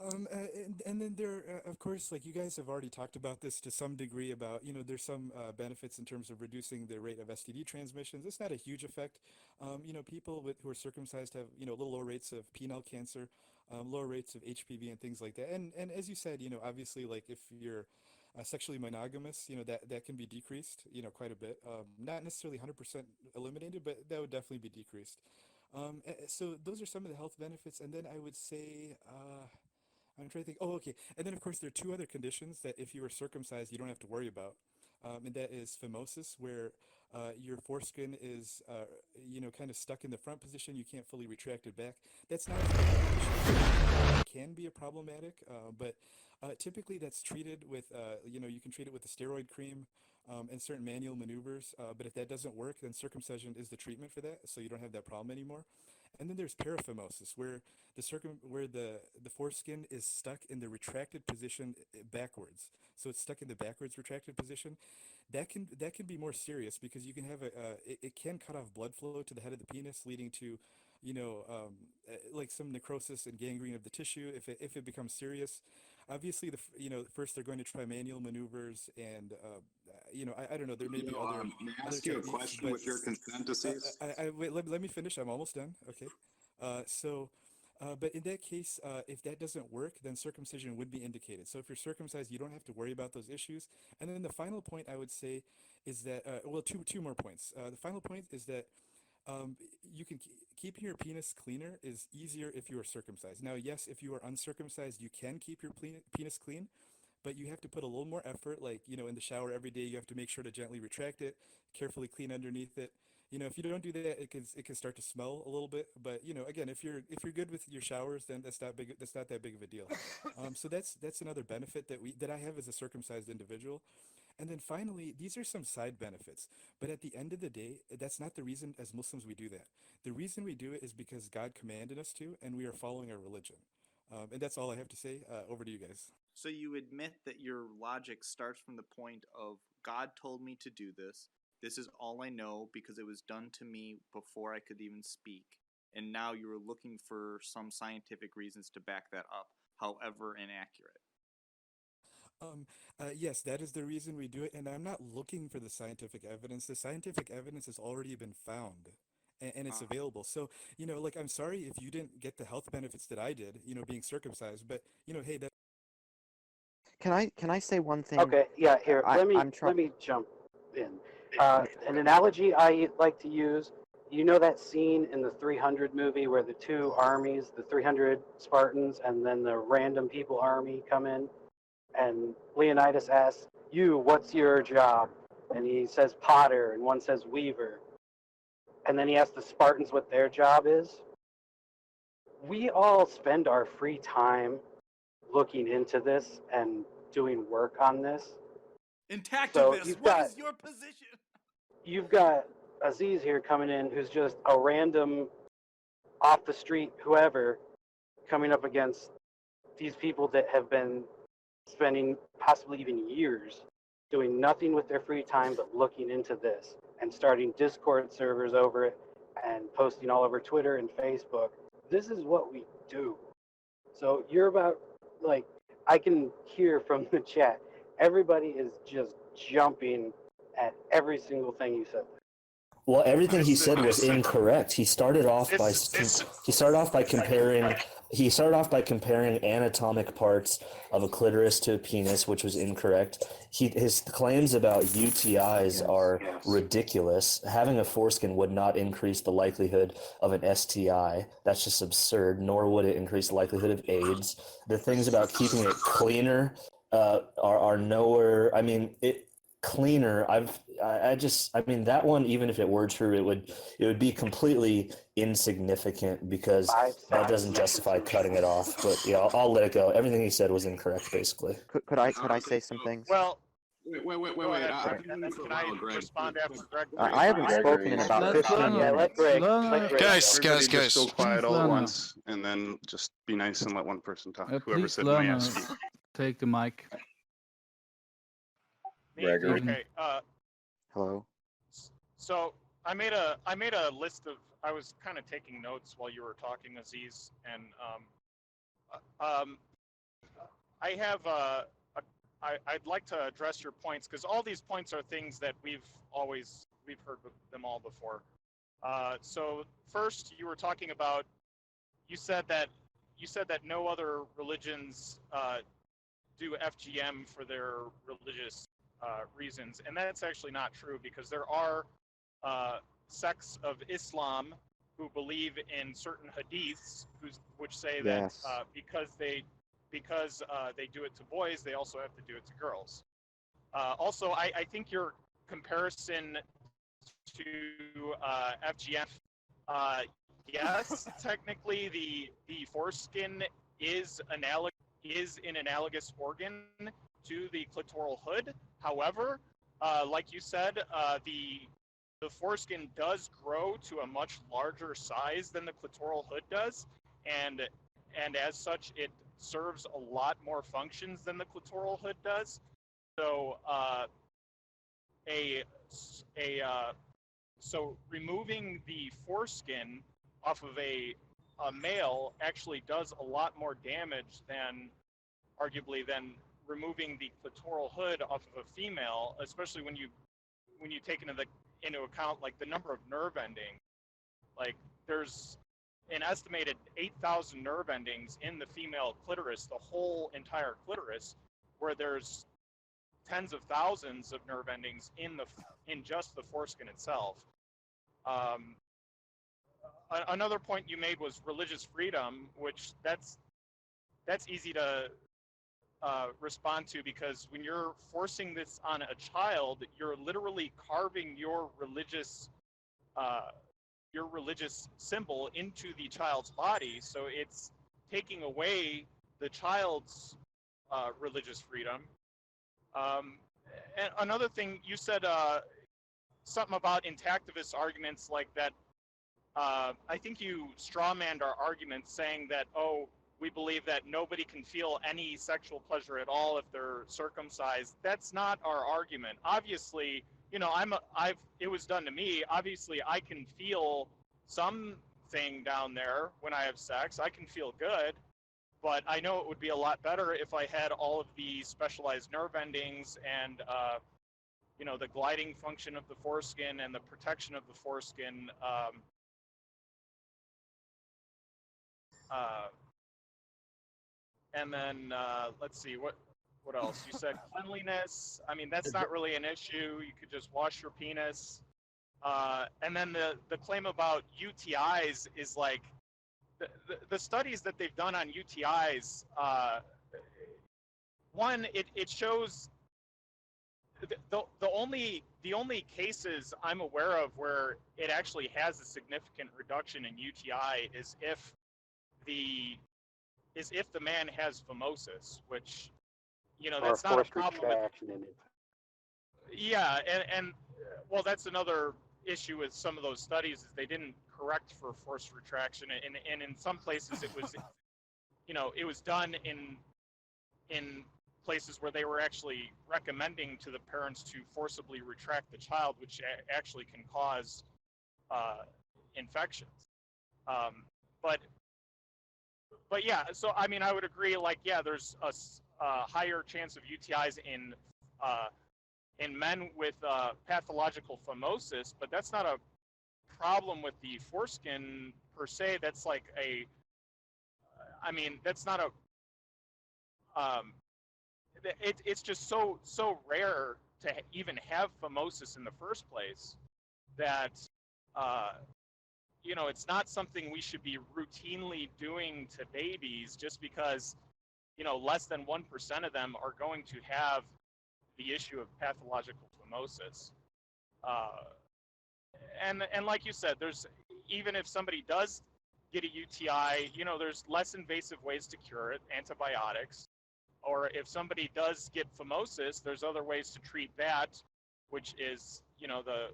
And then there, of course, like you guys have already talked about this to some degree about, there's some benefits in terms of reducing the rate of STD transmissions. It's not a huge effect. People who are circumcised have, little lower rates of penile cancer, lower rates of HPV and things like that. And as you said, obviously, like if you're sexually monogamous, that can be decreased, quite a bit. Not necessarily 100% eliminated, but that would definitely be decreased. So those are some of the health benefits, and then I would say, I'm trying to think. Oh, okay. And then of course there are two other conditions that if you are circumcised, you don't have to worry about, and that is phimosis, where your foreskin is, kind of stuck in the front position. You can't fully retract it back. That's not as big of an issue. It can be a problematic, but typically that's treated with, you can treat it with a steroid cream. And certain manual maneuvers, but if that doesn't work, then circumcision is the treatment for that, so you don't have that problem anymore. And then there's paraphimosis, where the foreskin is stuck in the retracted position backwards. So it's stuck in the backwards retracted position. That can be more serious because you can have it can cut off blood flow to the head of the penis, leading to, like some necrosis and gangrene of the tissue if it becomes serious. Obviously, first they're going to try manual maneuvers, and I don't know. There may be other may I other ask you a techniques, question but with your consent, Aziz? wait, let me finish. I'm almost done. Okay. But in that case, if that doesn't work, then circumcision would be indicated. So if you're circumcised, you don't have to worry about those issues. And then the final point I would say is that, well, two more points. The final point is that you can keeping your penis cleaner is easier if you are circumcised. Now, yes, if you are uncircumcised, you can keep your penis clean, but you have to put a little more effort. Like, in the shower every day, you have to make sure to gently retract it, carefully clean underneath it. If you don't do that, it can start to smell a little bit. But again, if you're good with your showers, then that's not big. That's not that big of a deal. So that's another benefit that I have as a circumcised individual. And then finally, these are some side benefits. But at the end of the day, that's not the reason as Muslims we do that. The reason we do it is because God commanded us to, and we are following our religion. And that's all I have to say. Over to you guys. So you admit that your logic starts from the point of God told me to do this. This is all I know because it was done to me before I could even speak. And now you are looking for some scientific reasons to back that up, however inaccurate. Yes, that is the reason we do it, and I'm not looking for the scientific evidence. The scientific evidence has already been found, and it's available. So, like, I'm sorry if you didn't get the health benefits that I did, being circumcised, but, hey, that. Can I say one thing? Okay, yeah, here, I'm let me jump in. An analogy I like to use, that scene in the 300 movie where the two armies, the 300 Spartans and then the random people army come in, and Leonidas asks, what's your job? And he says potter, and one says weaver. And then he asks the Spartans what their job is. We all spend our free time looking into this and doing work on this. Intactivist, what is your position? You've got Aziz here coming in, who's just a random off the street whoever coming up against these people that have been spending possibly even years doing nothing with their free time but looking into this and starting Discord servers over it and posting all over Twitter and Facebook. This is what we do. So you're about, like, I can hear from the chat, everybody is just jumping at every single thing you said. Well, everything he said was incorrect. He started off by comparing anatomic parts of a clitoris to a penis, which was incorrect. His claims about UTIs are ridiculous. Having a foreskin would not increase the likelihood of an STI. That's just absurd. Nor would it increase the likelihood of AIDS. The things about keeping it cleaner are nowhere. I mean, cleaner. That one, even if it were true, it would be completely insignificant because that doesn't justify cutting it off. But yeah, I'll let it go. Everything he said was incorrect, basically. Could I say some things? Well, Wait. Can I respond after Greg? I haven't spoken in about 15 minutes. Yeah, let Greg. Guys, guys. Go quiet all at Lana. once, and then just be nice and let one person talk. Whoever Please, said may I Lana, speak. take the mic. Gregory. Okay. Hello. So I made a list of. I was kind of taking notes while you were talking, Aziz, and I have I'd like to address your points because all these points are things that we've heard them all before. So first, you were talking about. You said that no other religions do FGM for their religious reasons, and that's actually not true because there are sects of Islam who believe in certain hadiths which say that Yes. because they do it to boys, they also have to do it to girls. Also, I think your comparison to FGM, yes, technically the foreskin is an analogous organ to the clitoral hood. However, like you said, the foreskin does grow to a much larger size than the clitoral hood does, and as such, it serves a lot more functions than the clitoral hood does. So so removing the foreskin off of a male actually does a lot more damage than arguably than removing the clitoral hood off of a female, especially when you take into account like the number of nerve endings. Like there's an estimated 8,000 nerve endings in the female clitoris, the whole entire clitoris, where there's tens of thousands of nerve endings in just the foreskin itself. Another point you made was religious freedom, which that's easy to respond to, because when you're forcing this on a child, you're literally carving your religious symbol into the child's body. So it's taking away the child's religious freedom. And another thing you said, something about intactivist arguments like that. I think you strawmanned our argument saying that, oh, we believe that nobody can feel any sexual pleasure at all if they're circumcised. That's not our argument. Obviously, you know, it was done to me. Obviously, I can feel something down there when I have sex. I can feel good, but I know it would be a lot better if I had all of the specialized nerve endings and, you know, the gliding function of the foreskin and the protection of the foreskin. And then let's see, what else? You said cleanliness. I mean, that's not really an issue. You could just wash your penis. And then the claim about UTIs is like the studies that they've done on UTIs. One, it shows the only cases I'm aware of where it actually has a significant reduction in UTI is if the man has phimosis, which, you know, that's not a problem with. Yeah, and well, that's another issue with some of those studies is they didn't correct for forced retraction, and in some places it was, you know, it was done in places where they were actually recommending to the parents to forcibly retract the child, which actually can cause infections. But yeah, so I mean, I would agree. Like, yeah, there's a higher chance of UTIs in men with pathological phimosis, but that's not a problem with the foreskin per se. That's like I mean, that's not a. It's just so rare to even have phimosis in the first place that you know, it's not something we should be routinely doing to babies just because, you know, less than 1% of them are going to have the issue of pathological phimosis. And like you said, there's, even if somebody does get a UTI, you know, there's less invasive ways to cure it, antibiotics. Or if somebody does get phimosis, there's other ways to treat that, which is, you know, the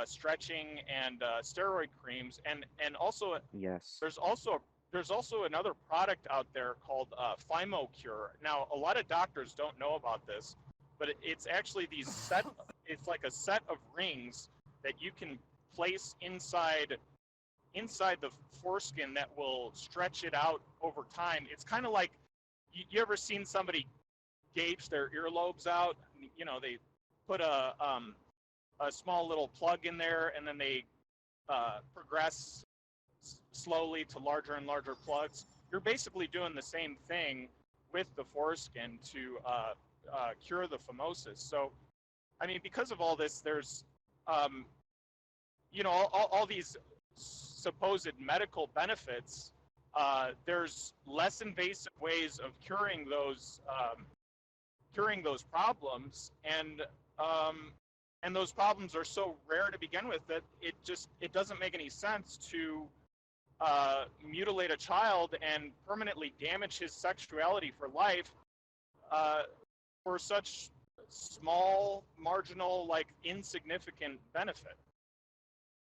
stretching and steroid creams, and also Yes. there's also another product out there called Phymocure. Now, a lot of doctors don't know about this, but it's actually it's like a set of rings that you can place inside the foreskin that will stretch it out over time. It's kind of like, you ever seen somebody gauge their earlobes out? You know, they put a small little plug in there, and then they progress slowly to larger and larger plugs. You're basically doing the same thing with the foreskin to cure the phimosis. So, I mean, because of all this, there's, you know, all these supposed medical benefits, there's less invasive ways of curing those problems, and those problems are so rare to begin with that it doesn't make any sense to mutilate a child and permanently damage his sexuality for life for such small, marginal, like insignificant benefit.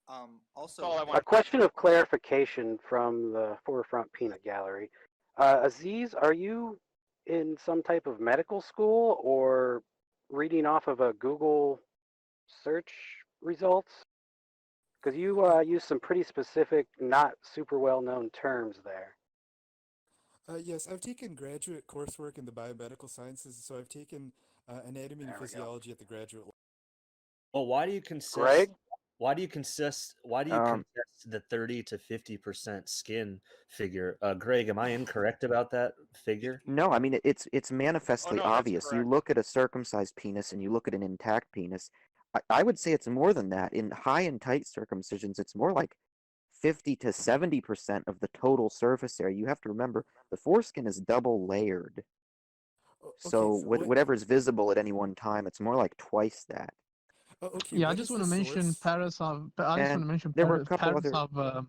Also, That's all I A want. question of clarification from the Forefront Peanut Gallery. Aziz, are you in some type of medical school or reading off of a Google search results? Because you use some pretty specific, not super well-known terms there. Yes, I've taken graduate coursework in the biomedical sciences, so I've taken anatomy and physiology at the graduate level. Well, why do you consist? Greg? Why do you contest the 30 to 50% skin figure? Greg, am I incorrect about that figure? No, I mean it's manifestly no, that's obvious. You correct. look at a circumcised penis and you look at an intact penis. I would say it's more than that. In high and tight circumcisions, it's more like 50 to 70% of the total surface area. You have to remember the foreskin is double layered. So whatever is visible at any one time, it's more like twice that. Okay, Yeah, I what just is want to the mention source? parents have. I just want to mention there were a couple parents other. have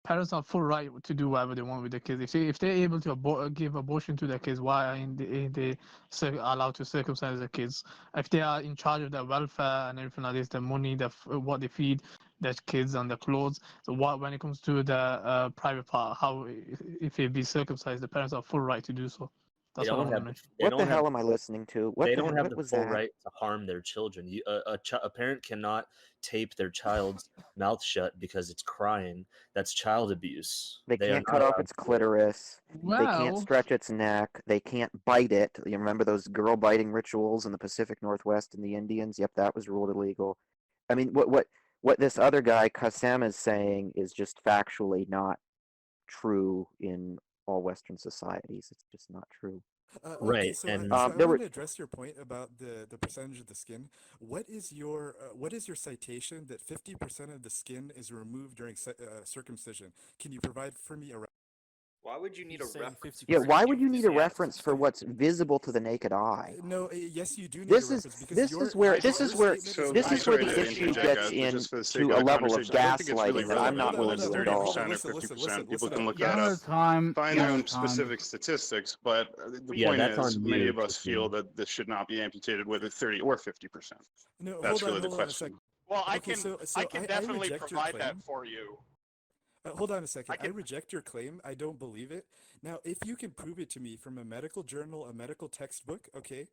parents have full right to do whatever they want with their kids. If they're able to give abortion to their kids, why aren't they allowed to circumcise their kids? If they are in charge of their welfare and everything like this, their money, what they feed their kids and their clothes. So when it comes to the private part, how if they be circumcised, the parents have full right to do so. That's what I want to mention. What the hell am I listening to? They don't have what the was full that? right to harm their children. A parent cannot tape their child's mouth shut because it's crying. That's child abuse. They are can't not cut off allowed its to do it. clitoris. They can't Well, stretch its neck. They can't bite it. You remember those girl biting rituals in the Pacific Northwest and the Indians? Yep, that was ruled illegal. I mean, what this other guy Qassem is saying is just factually not true in all Western societies. It's just not true. Okay, so I want to address your point about the percentage of the skin. What is your citation that 50% of the skin is removed during circumcision? Can you provide for me a? Why would you need a reference? Yeah, why would you need a reference for what's visible to the naked eye? No, yes, you do need This a is reference because this is where this is where this is where the issue gets into a level of gaslighting that I'm not willing to indulge. 30% or 50%. People can look One that at up, a time. find one their at own a time. specific statistics. But the Yeah, point that's is, on many you, of us feel that this should not be amputated, whether 30 or 50%. No, That's hold really on the a question. sec. Well, I Okay, can so I definitely reject your provide that claim. for you. Hold on a second. I reject your claim. I don't believe it. Now, if you can prove it to me from a medical journal, a medical textbook, okay,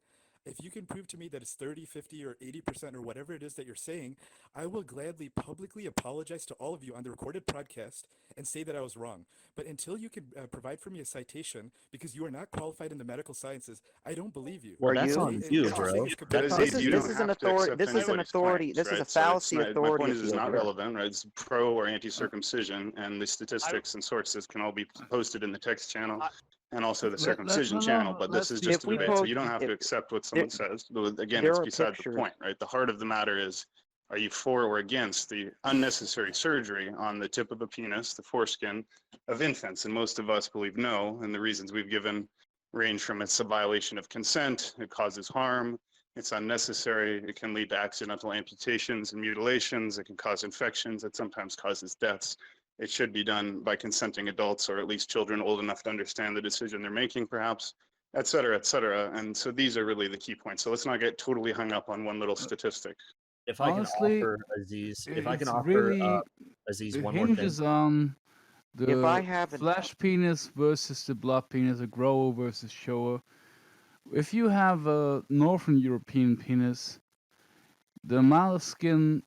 if you can prove to me that it's 30, 50, or 80% or whatever it is that you're saying, I will gladly publicly apologize to all of you on the recorded podcast and say that I was wrong. But until you can provide for me a citation, because you are not qualified in the medical sciences, I don't believe you. Well, that's on you, bro. This is an authority. This is an authority. This is a fallacy authority. My point is, it's appeal not here. relevant, right? It's pro or anti-circumcision, and the statistics and sources can all be posted in the text channel and also the circumcision channel. But this is just a debate, so you don't have to accept what someone says. But again, it's beside the point, right? The heart of the matter is, are you for or against the unnecessary surgery on the tip of a penis, the foreskin of infants? And most of us believe no, and the reasons we've given range from it's a violation of consent, it causes harm, it's unnecessary, it can lead to accidental amputations and mutilations, it can cause infections, it sometimes causes deaths. It should be done by consenting adults, or at least children old enough to understand the decision they're making, perhaps, et cetera, et cetera. And so these are really the key points. So let's not get totally hung up on one little statistic. If I Honestly, can offer Aziz, if I can it's offer really Aziz it one more thing. hinges on If I the have an- flesh penis versus the blood penis, a grower versus shower. If you have a Northern European penis, the amount of skin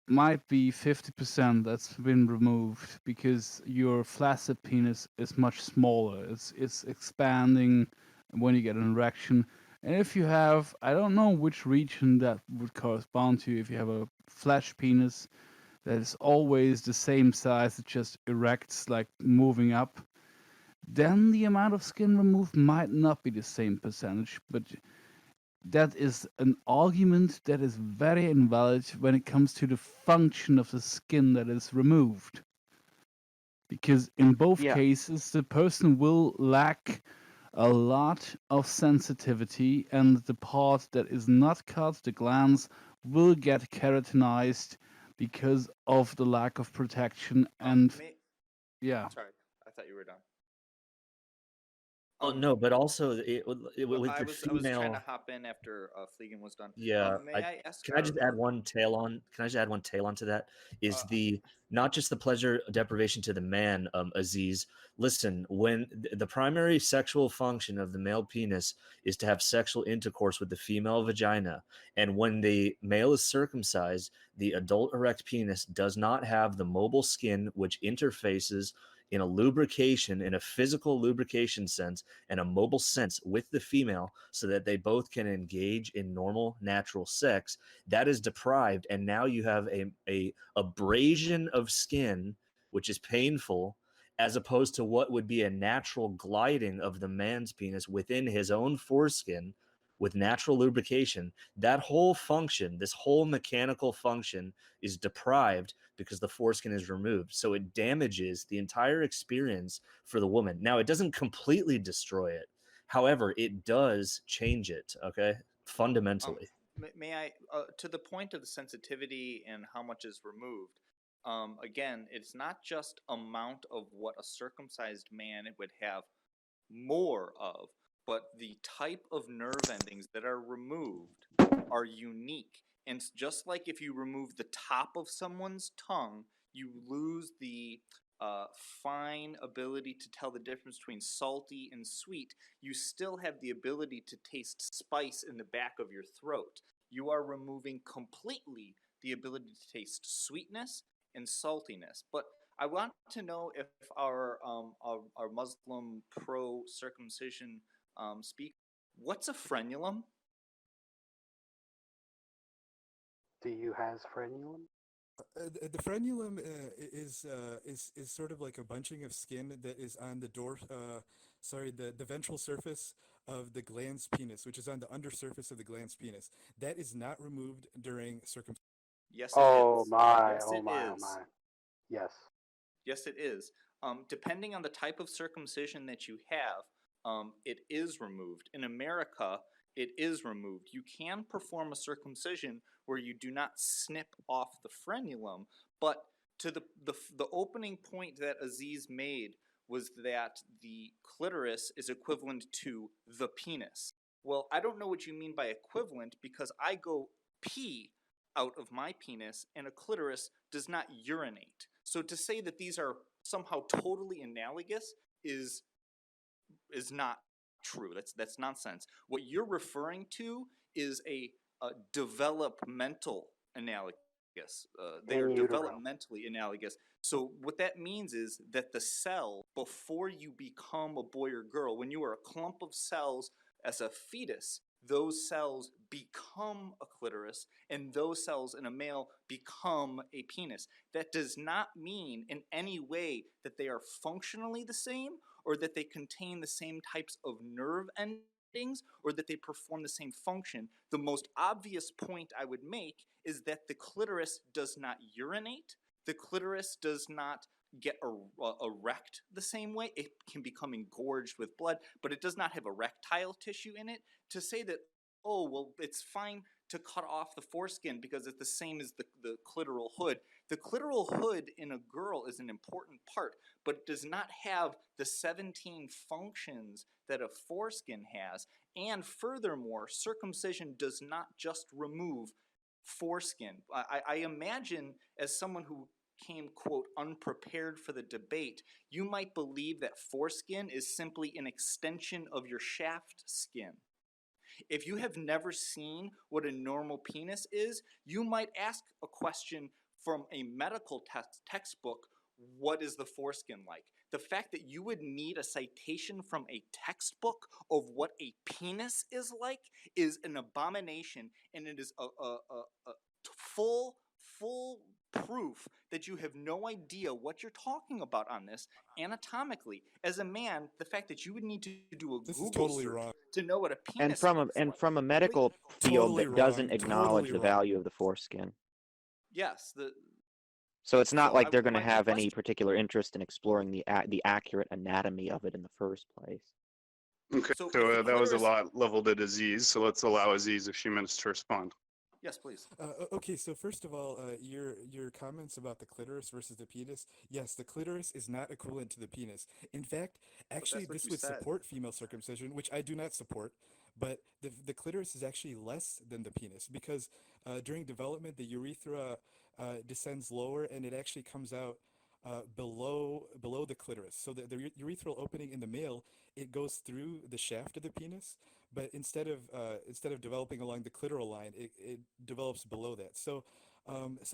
might be 50% that's been removed because your flaccid penis is much smaller. It's expanding when you get an erection. And if you have, I don't know which region that would correspond to. If you have a flesh penis that is always the same size, it just erects, like moving up, then the amount of skin removed might not be the same percentage. But that is an argument that is very invalid when it comes to the function of the skin that is removed. because in both Yeah. cases the person will lack a lot of sensitivity, and the part that is not cut, the glands, will get keratinized because of the lack of protection. And yeah, Sorry, I thought you were done. Oh no, but also with I the was trying to female. hop in after Fleegan was done. Yeah, May I ask? can I just add one tail on? Can I just add one tail onto that? Is the not just the pleasure deprivation to the man, Aziz. Listen, when the primary sexual function of the male penis is to have sexual intercourse with the female vagina, and when the male is circumcised, the adult erect penis does not have the mobile skin which interfaces in a lubrication, in a physical lubrication sense and a mobile sense with the female so that they both can engage in normal natural sex. That is deprived, and now you have a abrasion of skin which is painful, as opposed to what would be a natural gliding of the man's penis within his own foreskin with natural lubrication. That whole function, this whole mechanical function, is deprived because the foreskin is removed. So it damages the entire experience for the woman. Now, it doesn't completely destroy it. However, it does change it, okay? Fundamentally. May I, to the point of the sensitivity and how much is removed, again, it's not just amount of what a circumcised man would have more of, but the type of nerve endings that are removed are unique. And just like if you remove the top of someone's tongue, you lose the fine ability to tell the difference between salty and sweet, you still have the ability to taste spice in the back of your throat. You are removing completely the ability to taste sweetness and saltiness. But I want to know if our Muslim pro circumcision speak. What's a frenulum? Do you has frenulum? The frenulum is sort of like a bunching of skin that is on the the ventral surface of the glans penis, which is on the undersurface of the glans penis. That is not removed during circumcision. Yes, it Oh is. my, Yes, oh it my, oh is. my. Yes. Yes, it is. Depending on the type of circumcision that you have, it is removed. In America, it is removed. You can perform a circumcision where you do not snip off the frenulum, but to the opening point that Aziz made was that the clitoris is equivalent to the penis. Well, I don't know what you mean by equivalent because I go pee out of my penis and a clitoris does not urinate. So to say that these are somehow totally analogous is not true. That's nonsense. What you're referring to is a developmental analogous. They are In utero. developmentally analogous. So what that means is that the cell, before you become a boy or girl, when you are a clump of cells as a fetus, those cells become a clitoris, and those cells in a male become a penis. That does not mean in any way that they are functionally the same, or that they contain the same types of nerve endings, or that they perform the same function. The most obvious point I would make is that the clitoris does not urinate. The clitoris does not get erect the same way. It can become engorged with blood, but it does not have erectile tissue in it. To say that, oh, well, it's fine to cut off the foreskin because it's the same as the clitoral hood. The clitoral hood in a girl is an important part, but it does not have the 17 functions that a foreskin has. And furthermore, circumcision does not just remove foreskin. I imagine, as someone who came, quote, unprepared for the debate, you might believe that foreskin is simply an extension of your shaft skin. If you have never seen what a normal penis is, you might ask a question from a medical textbook, what is the foreskin like? The fact that you would need a citation from a textbook of what a penis is like is an abomination, and it is a full proof that you have no idea what you're talking about on this anatomically. As a man, the fact that you would need to do a This is Google totally search wrong. to know what a And penis from looks like. a medical field Totally that doesn't wrong. acknowledge Totally the wrong. value of the foreskin. Yes, So it's not So like they're going to my have any question. particular interest in exploring the accurate anatomy of it in the first place. Okay, So so if the that was a clitoris. lot leveled at Aziz, so let's allow Aziz a few minutes to respond. Yes, please. Okay, so first of all, your comments about the clitoris versus the penis. Yes, the clitoris is not equivalent to the penis. In fact, actually, that's what this you would said. support female circumcision, which I do not support. But the clitoris is actually less than the penis because during development, the urethra descends lower and it actually comes out below the clitoris. So the urethral opening in the male, it goes through the shaft of the penis, but instead of developing along the clitoral line, it develops below that. So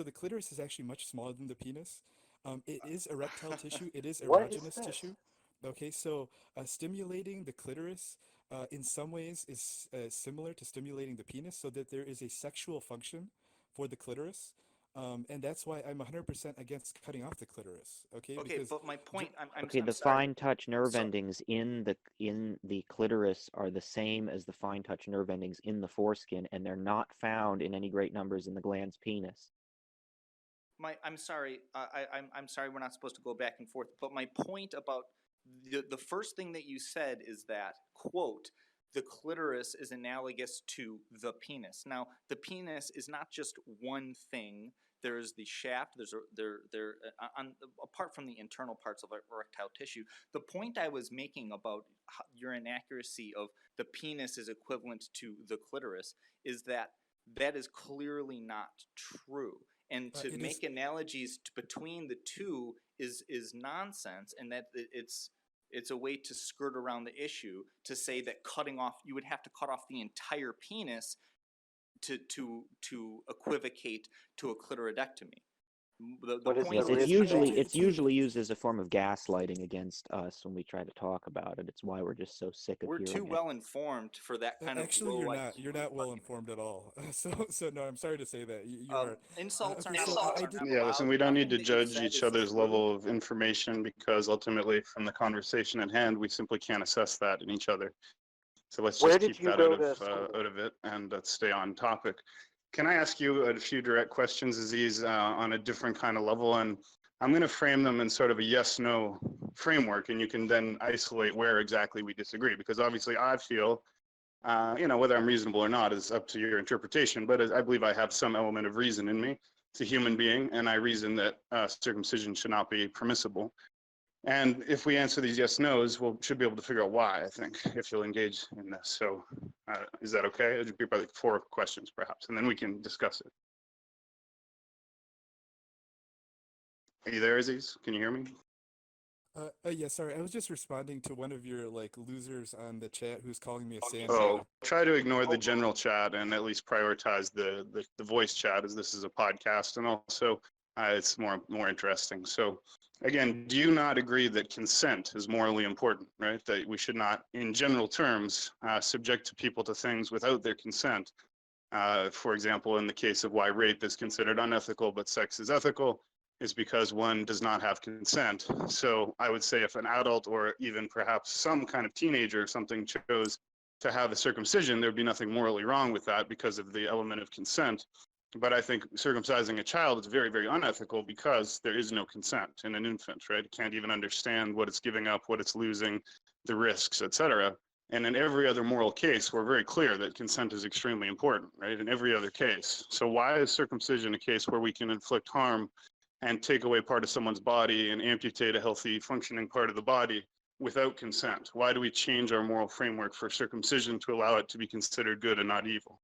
the clitoris is actually much smaller than the penis. It is erectile tissue. It is What is erogenous this? tissue. Okay, so stimulating the clitoris in some ways is similar to stimulating the penis, so that there is a sexual function for the clitoris. And that's why I'm 100% against cutting off the clitoris. Okay, Okay, because but my point. Okay, I'm the sorry. fine touch nerve So endings in the clitoris are the same as the fine touch nerve endings in the foreskin, and they're not found in any great numbers in the glans penis. I'm sorry. I'm sorry. We're not supposed to go back and forth. But my point about the first thing that you said is that, quote, the clitoris is analogous to the penis. Now, the penis is not just one thing. There's the shaft. Apart from the internal parts of erectile tissue. The point I was making about your inaccuracy of the penis is equivalent to the clitoris is that is clearly not true. And to make analogies between the two is nonsense, and that it's a way to skirt around the issue to say that you would have to cut off the entire penis to equivocate to a clitoridectomy. Yes, it's usually used as a form of gaslighting against us when we try to talk about it. It's why we're just so sick of We're hearing too it. well informed for that kind of Actually, low. you're not well informed at all. So no, I'm sorry to say that you are. Insults are Okay, not. so I did. Yeah, listen, we don't need to Nothing that you've judge said each is other's true. level of information because ultimately, from the conversation at hand, we simply can't assess that in each other. So let's Where just did keep you that go out to school? of it and let's stay on topic. Can I ask you a few direct questions, Aziz, on a different kind of level? And I'm going to frame them in sort of a yes/no framework, and you can then isolate where exactly we disagree. Because obviously, I feel, whether I'm reasonable or not is up to your interpretation. But I believe I have some element of reason in me. It's a human being, and I reason that circumcision should not be permissible. And if we answer these yes nos, we should be able to figure out why, I think, if you'll engage in this. So is that okay? It'll be probably 4 questions perhaps, and then we can discuss it. Are you there, Aziz? Can you hear me? Yeah, sorry. I was just responding to one of your losers on the chat who's calling me a sand. Oh, try to ignore the general chat and at least prioritize the voice chat, as this is a podcast, and also it's more interesting. So again, do you not agree that consent is morally important, right? That we should not, in general terms, subject people to things without their consent. For example, in the case of why rape is considered unethical but sex is ethical, is because one does not have consent. So I would say if an adult or even perhaps some kind of teenager or something chose to have a circumcision, there'd be nothing morally wrong with that because of the element of consent. But I think circumcising a child is very, very unethical because there is no consent in an infant, right? It can't even understand what it's giving up, what it's losing, the risks, etc. And in every other moral case, we're very clear that consent is extremely important, right? In every other case. So why is circumcision a case where we can inflict harm and take away part of someone's body and amputate a healthy functioning part of the body without consent? Why do we change our moral framework for circumcision to allow it to be considered good and not evil?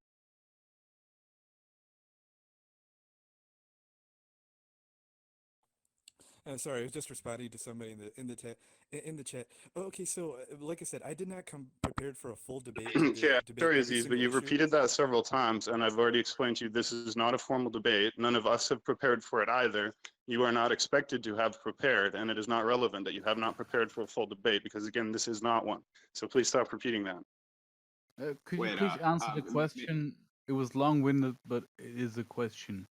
Sorry, I was just responding to somebody in the chat. Oh, okay, so like I said, I did not come prepared for a full debate to Yeah, debate sorry, every Aziz, but single you've issue. repeated that several times, and I've already explained to you this is not a formal debate. None of us have prepared for it either. You are not expected to have prepared, and it is not relevant that you have not prepared for a full debate because, again, this is not one. So please stop repeating that. Could you please answer the question? It was long-winded, but it is a question.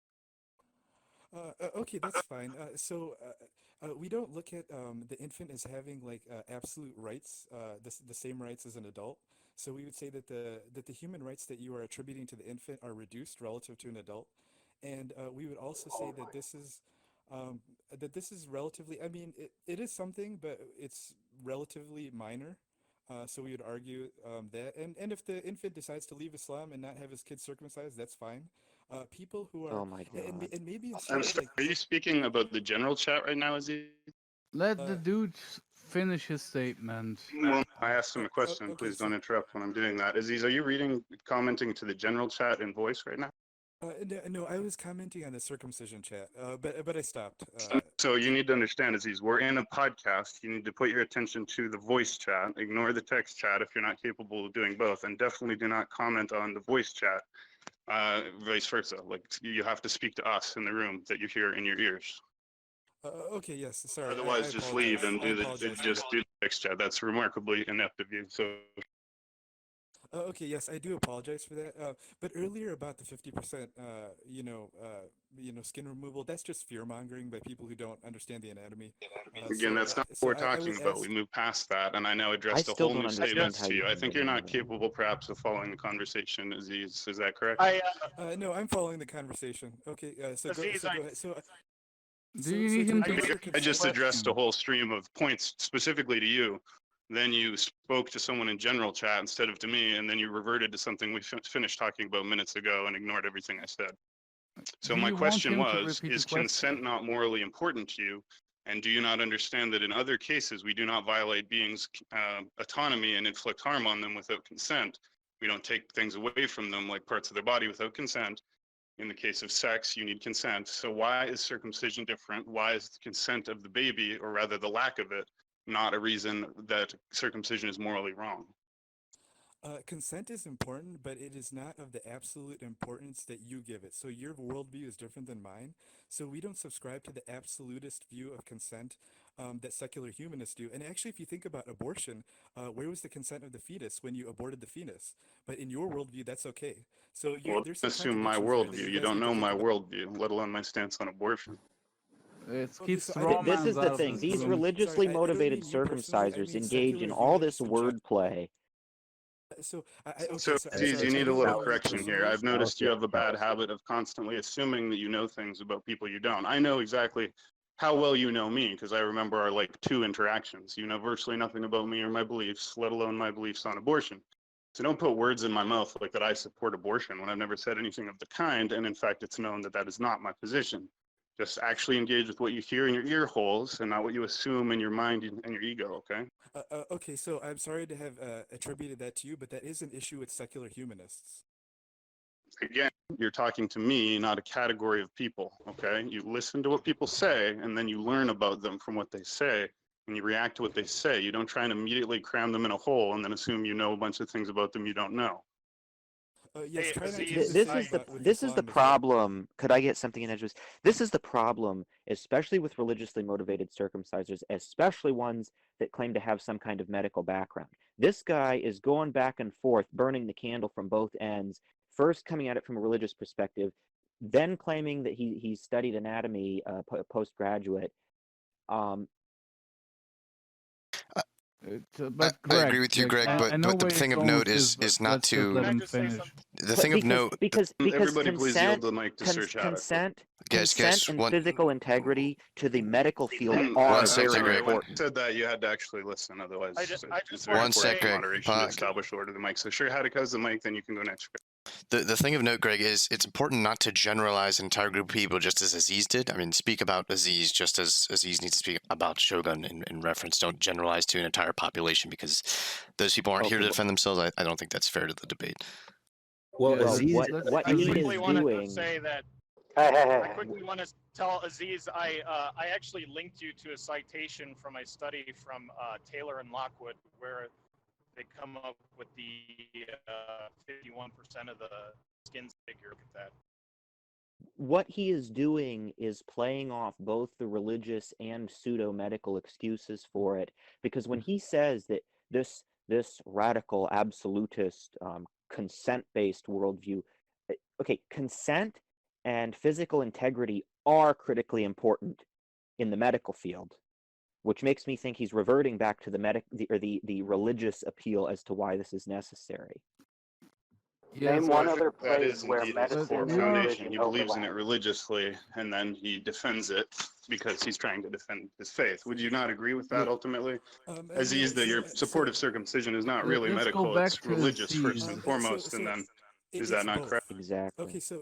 Okay, that's fine. We don't look at the infant as having absolute rights, the same rights as an adult. So we would say that the human rights that you are attributing to the infant are reduced relative to an adult, and we would also say that this is that this is relatively, I mean, it is something, but it's relatively minor. So we would argue that, and if the infant decides to leave Islam and not have his kids circumcised, that's fine. People who are, Oh my God. and maybe I'm instead of sorry, like, are you speaking about the general chat right now, Aziz? Let the dude finish his statement. Well, I asked him a question. okay, Please so don't interrupt when I'm doing that. Aziz, are you commenting to the general chat in voice right now? no, I was commenting on the circumcision chat, but I stopped. So you need to understand, Aziz, we're in a podcast. You need to put your attention to the voice chat. Ignore the text chat if you're not capable of doing both, and definitely do not comment on the voice chat. Vice versa. Like you have to speak to us in the room that you hear in your ears. Okay, yes, sorry. Otherwise, I just apologize. leave and I apologize for just that. do the text chat. That's remarkably inept of you. So Okay, yes, I do apologize for that. But earlier about the 50%, skin removal, that's just fear mongering by people who don't understand the anatomy. again, that's not what we're I talking would about. ask. We moved past that, and I now I addressed a still whole don't new understand statements how to you you. I can think deny you're not that. capable, perhaps, of following the conversation, Aziz. Is that correct? No, I'm following the conversation. Okay, so go Aziz, ahead. Do you need him to address your repeat I the just addressed a question? whole stream of points specifically to you. Then you spoke to someone in general chat instead of to me, and then you reverted to something we finished talking about minutes ago and ignored everything I said. So Do my you want question him to was, repeat the is question? consent not morally important to you? And do you not understand that in other cases, we do not violate beings' autonomy and inflict harm on them without consent? We don't take things away from them like parts of their body without consent. In the case of sex, you need consent. So why is circumcision different? Why is the consent of the baby, or rather the lack of it, not a reason that circumcision is morally wrong? Consent is important, but it is not of the absolute importance that you give it. So your worldview is different than mine. So we don't subscribe to the absolutist view of consent that secular humanists do. And actually, if you think about abortion, where was the consent of the fetus when you aborted the fetus? But in your worldview, that's okay. So Well, there's some assume my contradictions there that worldview. you You guys don't need to know think my about. worldview, let alone my stance on abortion. It's Okay, keep so straw This mans is the out of thing. this These room. religiously I don't motivated mean you personally. I circumcisers mean engage in secular all this humanists in general. wordplay. So okay, So, so I'm Aziz, sorry. you I need a don't little mean you correction here. personally. I've noticed you have a bad habit of constantly assuming that you know things about people you don't. I know exactly how well you know me because I remember our like 2 interactions. You know virtually nothing about me or my beliefs, let alone my beliefs on abortion. So don't put words in my mouth like that I support abortion when I've never said anything of the kind. And in fact, it's known that that is not my position. Just actually engage with what you hear in your ear holes and not what you assume in your mind and your ego, okay? Okay, so I'm sorry to have attributed that to you, but that is an issue with secular humanists. Again, you're talking to me, not a category of people, okay? You listen to what people say, and then you learn about them from what they say, and you react to what they say. You don't try and immediately cram them in a hole and then assume you know a bunch of things about them you don't know. Yes, try not to do Aziz, the same with This is the Islam as well. problem. Could I get something in edges? This is the problem, especially with religiously motivated circumcisers, especially ones that claim to have some kind of medical background. This guy is going back and forth, burning the candle from both ends. First, coming at it from a religious perspective, then claiming that he studied anatomy postgraduate. But I Greg, agree with you, Greg. But I know the where you're thing of going note with this, but is not let's just let to. him finish. The thing of note. Because Everybody please yield consent, the mic to Sir Shattuck. consent, Guys, consent, and one physical integrity to the medical field are One sec, very Greg. important. When you said that, you had to actually listen. Otherwise, it's very One important sec, for Greg. moderation to establish order of the mic. So Sir Shattuck has the mic, then you can go next. The thing of note, Greg, is it's important not to generalize an entire group of people just as Aziz did. I mean, speak about Aziz just as Aziz needs to speak about Shogun in reference. Don't generalize to an entire population because those people aren't here to defend themselves. I don't think that's fair to the debate. Well, I he quickly is wanted doing. to say that. Hey. I quickly want to tell Aziz I actually linked you to a citation from a study from Taylor and Lockwood where they come up with the 51% of the skin figure. Look at that. What he is doing is playing off both the religious and pseudo-medical excuses for it, because when he says that this radical absolutist consent-based worldview, okay, consent and physical integrity are critically important in the medical field, which makes me think he's reverting back to the religious appeal as to why this is necessary. Yes, Name Well, one I other think that place is where indeed his core medicine and foundation. religion He believes in it overlap. religiously, and then he defends it because he's trying to defend his faith. Would you not agree with that Let, ultimately? No, Aziz, that your support so of circumcision is not really let's go medical, back it's to religious first Aziz. and foremost, and then is that it's not both. correct? Exactly. Okay, so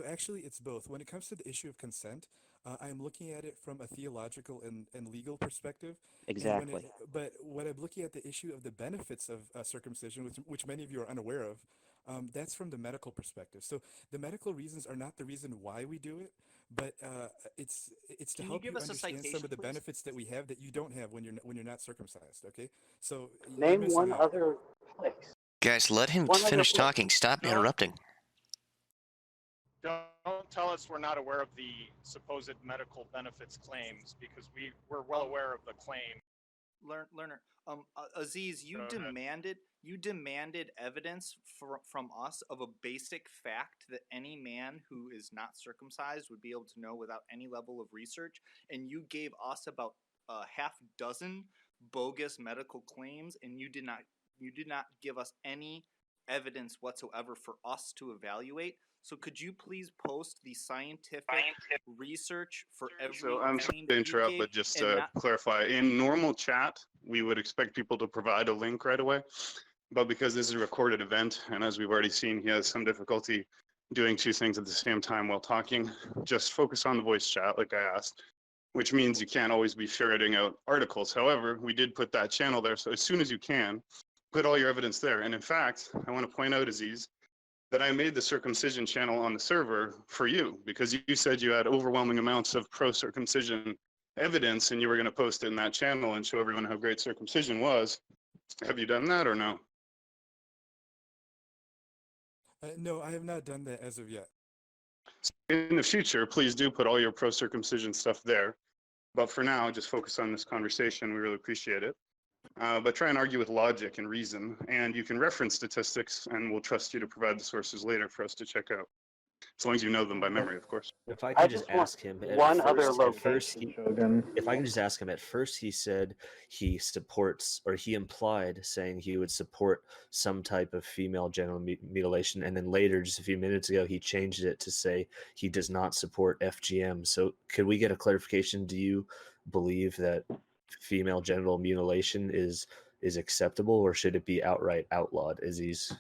actually it's both. When it comes to the issue of consent, I'm looking at it from a theological and legal perspective. And when Exactly. it, but when I'm looking at the issue of the benefits of circumcision, which many of you are unaware of, that's from the medical perspective. So the medical reasons are not the reason why we do it, but it's to Can you help give you us a understand some citation, of the please? benefits that we have that you don't have when you're not circumcised. Okay, so you're Name missing one out. other place. Guys, let him One other finish place. talking. Stop Don't interrupting. don't tell us we're not aware of the supposed medical benefits claims because we're well aware of the claim. Learner, Aziz, Go ahead. you demanded evidence from us of a basic fact that any man who is not circumcised would be able to know without any level of research, and you gave us about a half dozen bogus medical claims, and you did not give us any evidence whatsoever for us to evaluate. So could you please post the scientific research for So every I'm sorry claim to that you interrupt, gave, but just and to not clarify, in normal chat, we would expect people to provide a link right away. But because this is a recorded event, and as we've already seen, he has some difficulty doing two things at the same time while talking, just focus on the voice chat like I asked, which means you can't always be ferreting out articles. However, we did put that channel there, so as soon as you can, put all your evidence there. And in fact, I want to point out, Aziz, that I made the circumcision channel on the server for you because you said you had overwhelming amounts of pro-circumcision evidence and you were going to post it in that channel and show everyone how great circumcision was. Have you done that or no? No, I have not done that as of yet. In the future, please do put all your pro-circumcision stuff there. But for now, just focus on this conversation. We really appreciate it. But try and argue with logic and reason. And you can reference statistics and we'll trust you to provide the sources later for us to check out. As long as you know them by memory, of course. If I I can just just want ask him one other at first location. he, Shogun. if I can just ask him at first, he said he supports, or he implied saying he would support some type of female genital mutilation, and then later, just a few minutes ago, he changed it to say he does not support FGM. So, could we get a clarification? Do you believe that female genital mutilation is acceptable, or should it be outright outlawed, Aziz?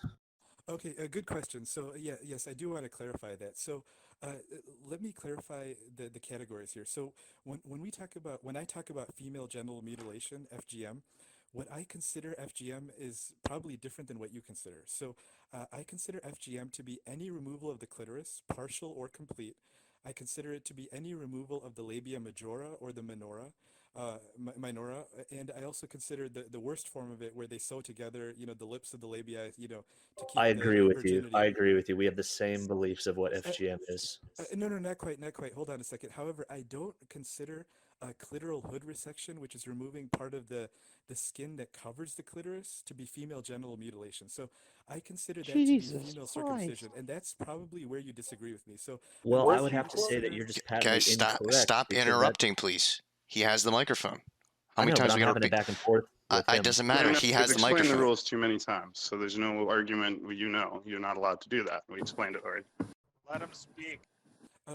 Okay, a good question. So yes, I do want to clarify that. So let me clarify the categories here. So when I talk about female genital mutilation, FGM, what I consider FGM is probably different than what you consider. So I consider FGM to be any removal of the clitoris, partial or complete. I consider it to be any removal of the labia majora or the minora, and I also consider the worst form of it, where they sew together, the lips of the labia, to I keep agree the with you. virginity. I agree with you. We have the same beliefs of what FGM is. No, no, not quite, not quite. Hold on a second. However, I don't consider clitoral hood resection, which is removing part of the skin that covers the clitoris, to be female genital mutilation. So I consider that to be Jesus female Christ. circumcision, and that's probably where you disagree with me. So Well, I unless would you have to say that consider you're just patently Guys, incorrect stop because that interrupting, please. He has the microphone. How I many know, but times are I'm we gonna having a repeat? back and forth with It him. doesn't No, matter. no, He we've has the explained the microphone. rules too many times, so there's no argument. You're not allowed to do that. We explained it already. Let him speak.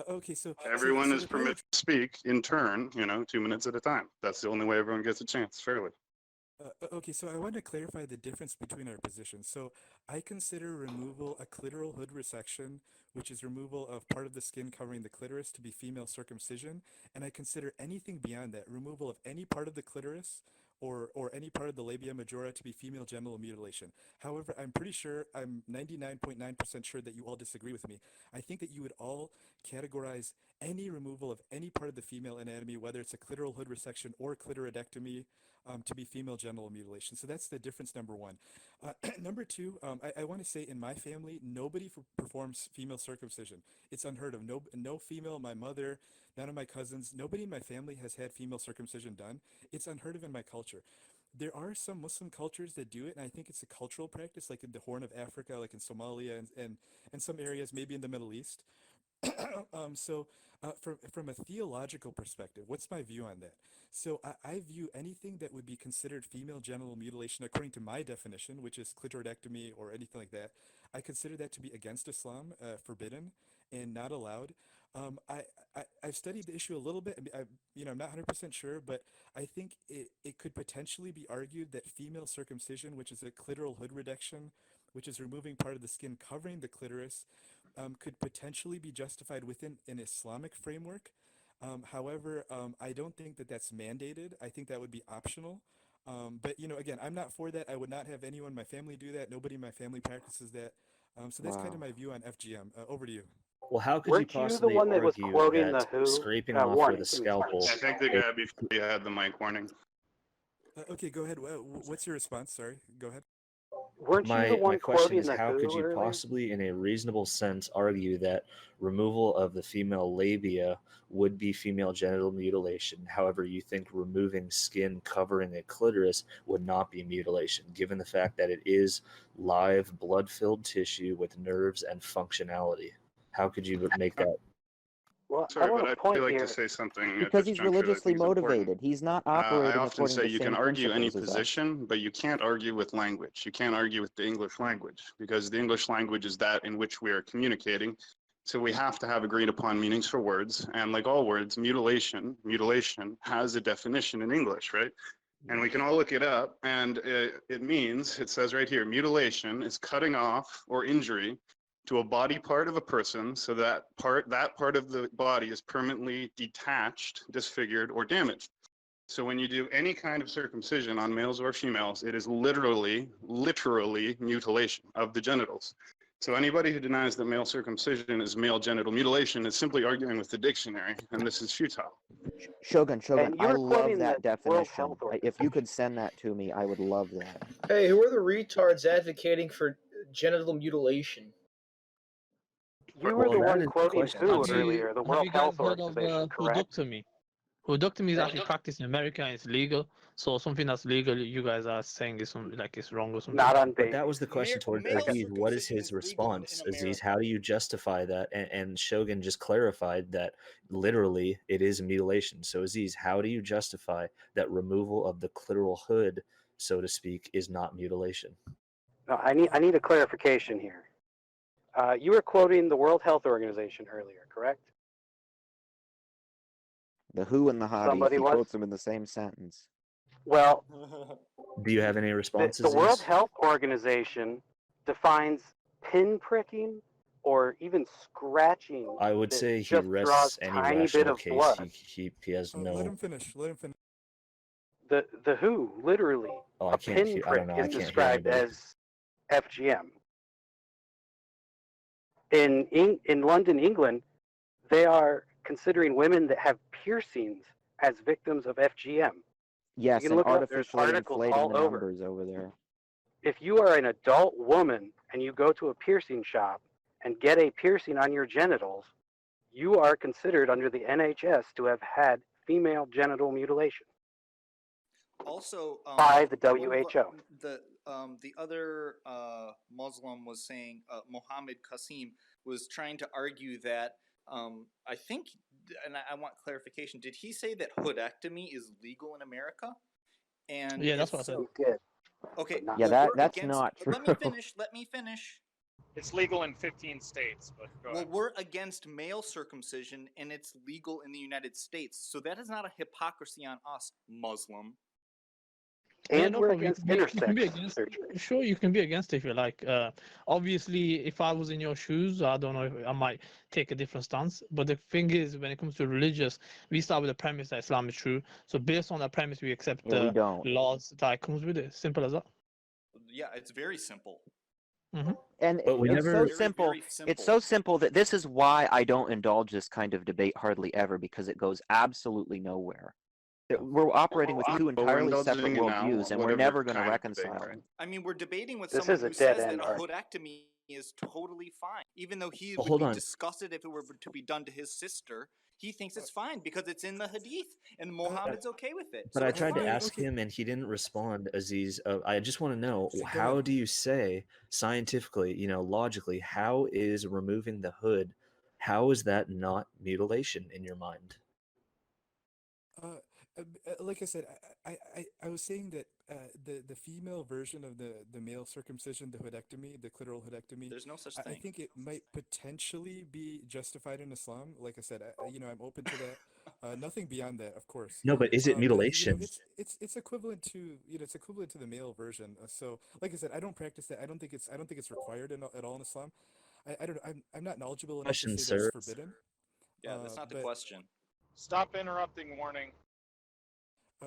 okay, so Everyone is the part permitted to speak in turn, 2 minutes at a time. That's the only way everyone gets a chance, fairly. Okay, so I want to clarify the difference between our positions. So I consider removal a clitoral hood resection, which is removal of part of the skin covering the clitoris, to be female circumcision, and I consider anything beyond that, removal of any part of the clitoris or any part of the labia majora, to be female genital mutilation. However, I'm pretty sure, I'm 99.9% sure that you all disagree with me. I think that you would all categorize any removal of any part of the female anatomy, whether it's a clitoral hood resection or clitoridectomy, to be female genital mutilation. So that's the difference, number one. Number two, I want to say in my family, nobody performs female circumcision. It's unheard of. No female, my mother, none of my cousins, nobody in my family has had female circumcision done. It's unheard of in my culture. There are some Muslim cultures that do it, and I think it's a cultural practice, like in the Horn of Africa, like in Somalia and some areas, maybe in the Middle East. From a theological perspective, what's my view on that? So I view anything that would be considered female genital mutilation according to my definition, which is clitoridectomy or anything like that. I consider that to be against Islam, forbidden and not allowed. I've studied the issue a little bit. I'm not 100% sure, but I think it could potentially be argued that female circumcision, which is a clitoral hood reduction, which is removing part of the skin covering the clitoris, could potentially be justified within an Islamic framework. However, I don't think that that's mandated. I think that would be optional. But again, I'm not for that. I would not have anyone in my family do that. Nobody in my family practices that. So that's kind of Wow. my view on FGM. Over to you. Well, how could you Weren't you the possibly one that was argue quoting that the WHO? scraping off Warning, with a give me 5 scalpel? I think the guy before you had the mic warning. Okay, go ahead. What's your response? Sorry, go ahead. Weren't you the My one question quoting is, the how could WHO you earlier? possibly, in a reasonable sense, argue that removal of the female labia would be female genital mutilation? However, you think removing skin covering a clitoris would not be mutilation, given the fact that it is live, blood-filled tissue with nerves and functionality. How could you make that? Well, I Sorry, want but to I'd point really like here. to say something at Because this he's juncture that I religiously think is important. motivated. He's not I operating often according say to the you same can argue any principles as us. position, but you can't argue with language. You can't argue with the English language because the English language is that in which we are communicating. So we have to have agreed upon meanings for words. And like all words, mutilation has a definition in English, right? And we can all look it up, and it says right here, mutilation is cutting off or injury to a body part of a person so that part of the body is permanently detached, disfigured, or damaged. So when you do any kind of circumcision on males or females, it is literally mutilation of the genitals. So anybody who denies that male circumcision is male genital mutilation is simply arguing with the dictionary, and this is futile. Shogun, And you I were love quoting that the World definition. Health If you could send that to me, I would love that. Hey, who are the retards advocating for genital mutilation? You were Well, the that one is the quoting question. WHO Have earlier, you the have World you guys Health heard of Organization, correct? hodectomy? Hodectomy is actually practiced in America and it's legal. So something that's legal, you guys are saying is like it's wrong or something. Not on But base. that was the question towards male Aziz. What is circumcision his is legal response? in Aziz, America. how do you justify that? And Shogun just clarified that literally it is a mutilation. So Aziz, how do you justify that removal of the clitoral hood, so to speak, is not mutilation? No, I need a clarification here. You were quoting the World Health Organization earlier, correct? The WHO and the Hadith, Somebody he was? quotes them in the same sentence. Well, Do you have any responses? the World Health Organization defines pinpricking or even scratching. I would that say he just draws rests any tiny bit rational of case. blood. He has Let no. him finish. Let him finish. The WHO literally Oh, I a can't hear. I pinprick don't know. I is can't hear described anybody. as FGM. In London, England, they are considering women that have piercings as victims of FGM. Yes, You can and look it up. There's artificially articles inflating all the over. numbers over there. If you are an adult woman and you go to a piercing shop and get a piercing on your genitals, you are considered under the NHS to have had female genital mutilation. Also, by the one of WHO. The other Muslim was saying, Mohammed Qasim was trying to argue that I think, and I want clarification. Did he say that hodectomy is legal in America? And Yeah, that's if what I said. so- He did. Okay, Yeah, well, we're that's against- not true. Let me finish. Let me finish. It's legal in 15 states, but go Well, ahead. we're against male circumcision, and it's legal in the United States. So that is not a hypocrisy on us, Muslim. Yeah, And no we're problem. against You can be intersex against. surgery. Sure, you can be against if you like. Obviously, if I was in your shoes, I don't know if I might take a different stance. But the thing is, when it comes to religious, we start with the premise that Islam is true. So based on that premise, we accept Yeah, we the don't. laws that comes with it. Simple as that. Yeah, it's very simple. And But we it's never- so Very, simple. very simple. It's so simple that this is why I don't indulge this kind of debate hardly ever, because it goes absolutely nowhere. We're operating with two But we're entirely indulging separate it now, worldviews, and we're whatever never going to kind of debate, reconcile. right? I mean, we're debating with This someone is a who says that dead-end a argument. hodectomy is totally fine, even though he Well, would hold be on. disgusted if it were to be done to his sister. He thinks it's fine because it's in the Hadith, and Muhammad's okay with it. But So I it's tried to fine. ask him and he didn't respond, Aziz. I just want to know, Go how ahead. do you say scientifically, logically, how is removing the hood How is that not mutilation in your mind? Like I said, I was saying that the female version of the male circumcision, the hodectomy, the clitoral hodectomy, There's no such I thing. think it might potentially be justified in Islam. Like I said, I'm open to that. Nothing beyond that, of course. No, but is it mutilation? It's equivalent to it's equivalent to the male version. So, like I said, I don't practice that. I don't think it's required at all in Islam. I don't. I'm not knowledgeable enough to Question, say that it's sir. forbidden. Yeah, that's not the but question. Stop interrupting, warning.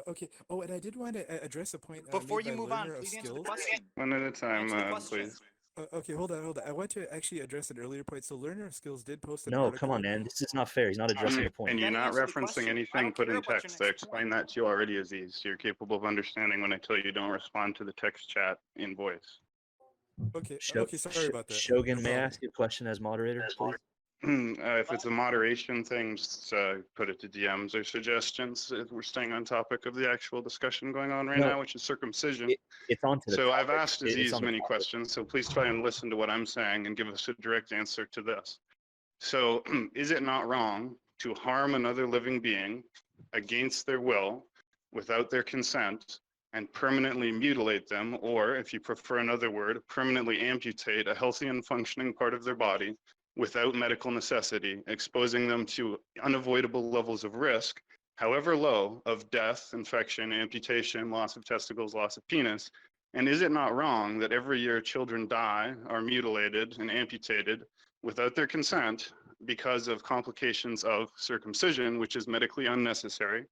Okay. Oh, and I did want to address a point Before made you by move on, Learner of please answer the Skills. question. One at a time, Answer the question. please. Okay, hold on. I want to actually address an earlier point. So Learner of Skills did post an No, article. come on, man. This is not fair. He's not addressing the point. And you're not answer the referencing question. I anything don't put care in about your text. I next explained that to you already, Aziz. You're capable of understanding when I tell you don't respond to the text chat in voice. Okay. Okay. Sorry about that. Shogun, No may I problem. ask you a question as moderator, please? If it's a moderation thing, just put it to DMs or suggestions. If we're staying on topic of the actual discussion going on right No, now, which is circumcision. It's on to the So topic. I've asked It's Aziz on the many topic. questions, so please try and listen to what I'm saying and give us a direct answer to this. So is it not wrong to harm another living being against their will, without their consent, and permanently mutilate them, or if you prefer another word, permanently amputate a healthy and functioning part of their body without medical necessity, exposing them to unavoidable levels of risk, however low, of death, infection, amputation, loss of testicles, loss of penis? And is it not wrong that every year children die, are mutilated and amputated without their consent because of complications of circumcision, which is medically unnecessary,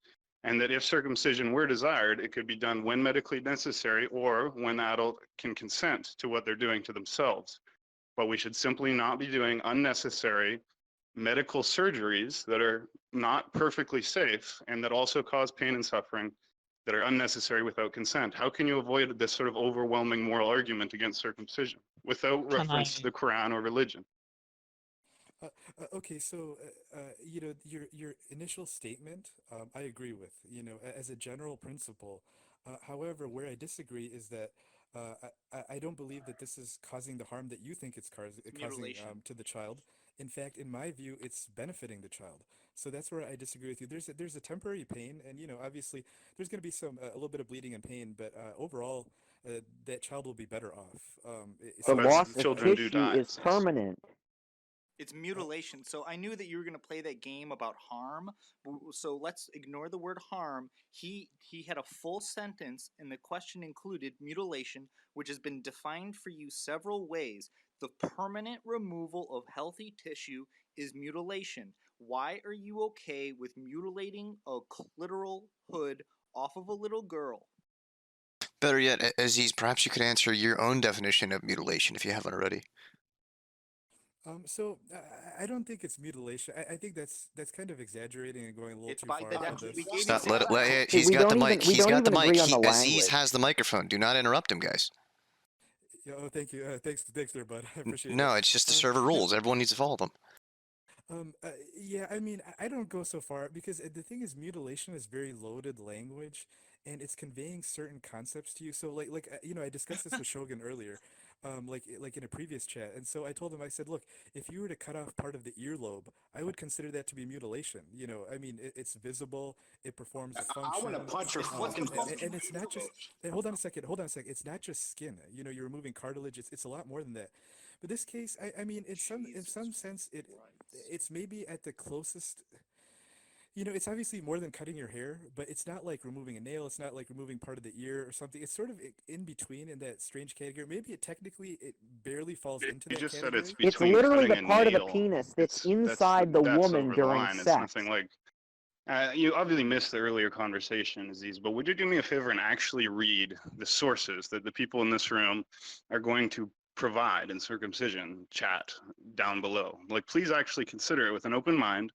and that if circumcision were desired, it could be done when medically necessary or when the adult can consent to what they're doing to themselves? But we should simply not be doing unnecessary medical surgeries that are not perfectly safe and that also cause pain and suffering that are unnecessary without consent. How can you avoid this sort of overwhelming moral argument against circumcision without Can reference to the Quran or religion? Okay, so your initial statement, I agree with. As a general principle. However, where I disagree is that I don't believe that this is causing the harm that you think it's causing Mutilation. to the child. In fact, in my view, it's benefiting the child. So that's where I disagree with you. There's a temporary pain, and obviously there's going to be a little bit of bleeding and pain, but overall, that child will be better off. The But loss of children do tissue die. is permanent. It's mutilation. So I knew that you were going to play that game about harm. So let's ignore the word harm. He had a full sentence, and the question included mutilation, which has been defined for you several ways. The permanent removal of healthy tissue is mutilation. Why are you okay with mutilating a clitoral hood off of a little girl? Better yet, Aziz, perhaps you could answer your own definition of mutilation if you haven't already. So I don't think it's mutilation. I think that's kind of exaggerating and going a little It's too by far the on def- this. we gave Stop. you He's we got the don't mic. even- we He's don't got the even mic. agree on the Aziz language. has the microphone. Do not interrupt him, guys. Yeah, oh, thank you. Thanks there, bud. I appreciate No, that. it's just the server rules. Everyone needs to follow them. Yeah, I mean, I don't go so far because the thing is, mutilation is very loaded language, and it's conveying certain concepts to you. So, I discussed this with Shogun earlier, like in a previous chat, and so I told him, I said, look, if you were to cut off part of the earlobe, I would consider that to be mutilation. I mean, it's visible, it performs a function. I want to punch your fucking face. And it's not just. Hey, hold on a second. It's not just skin. You're removing cartilage. It's a lot more than that. But this case, I mean, in some sense, it's maybe at the closest. It's obviously more than cutting your hair, but it's not like removing a nail. It's not like removing part of the ear or something. It's sort of in between in that strange category. Maybe it barely falls into You that just said category. it's It's between literally cutting the a part of the nail. penis that's That's inside the that's woman over the during line. It's sex. nothing like. You obviously missed the earlier conversation, Aziz, but would you do me a favor and actually read the sources that the people in this room are going to provide in circumcision chat down below? Like, please actually consider it with an open mind,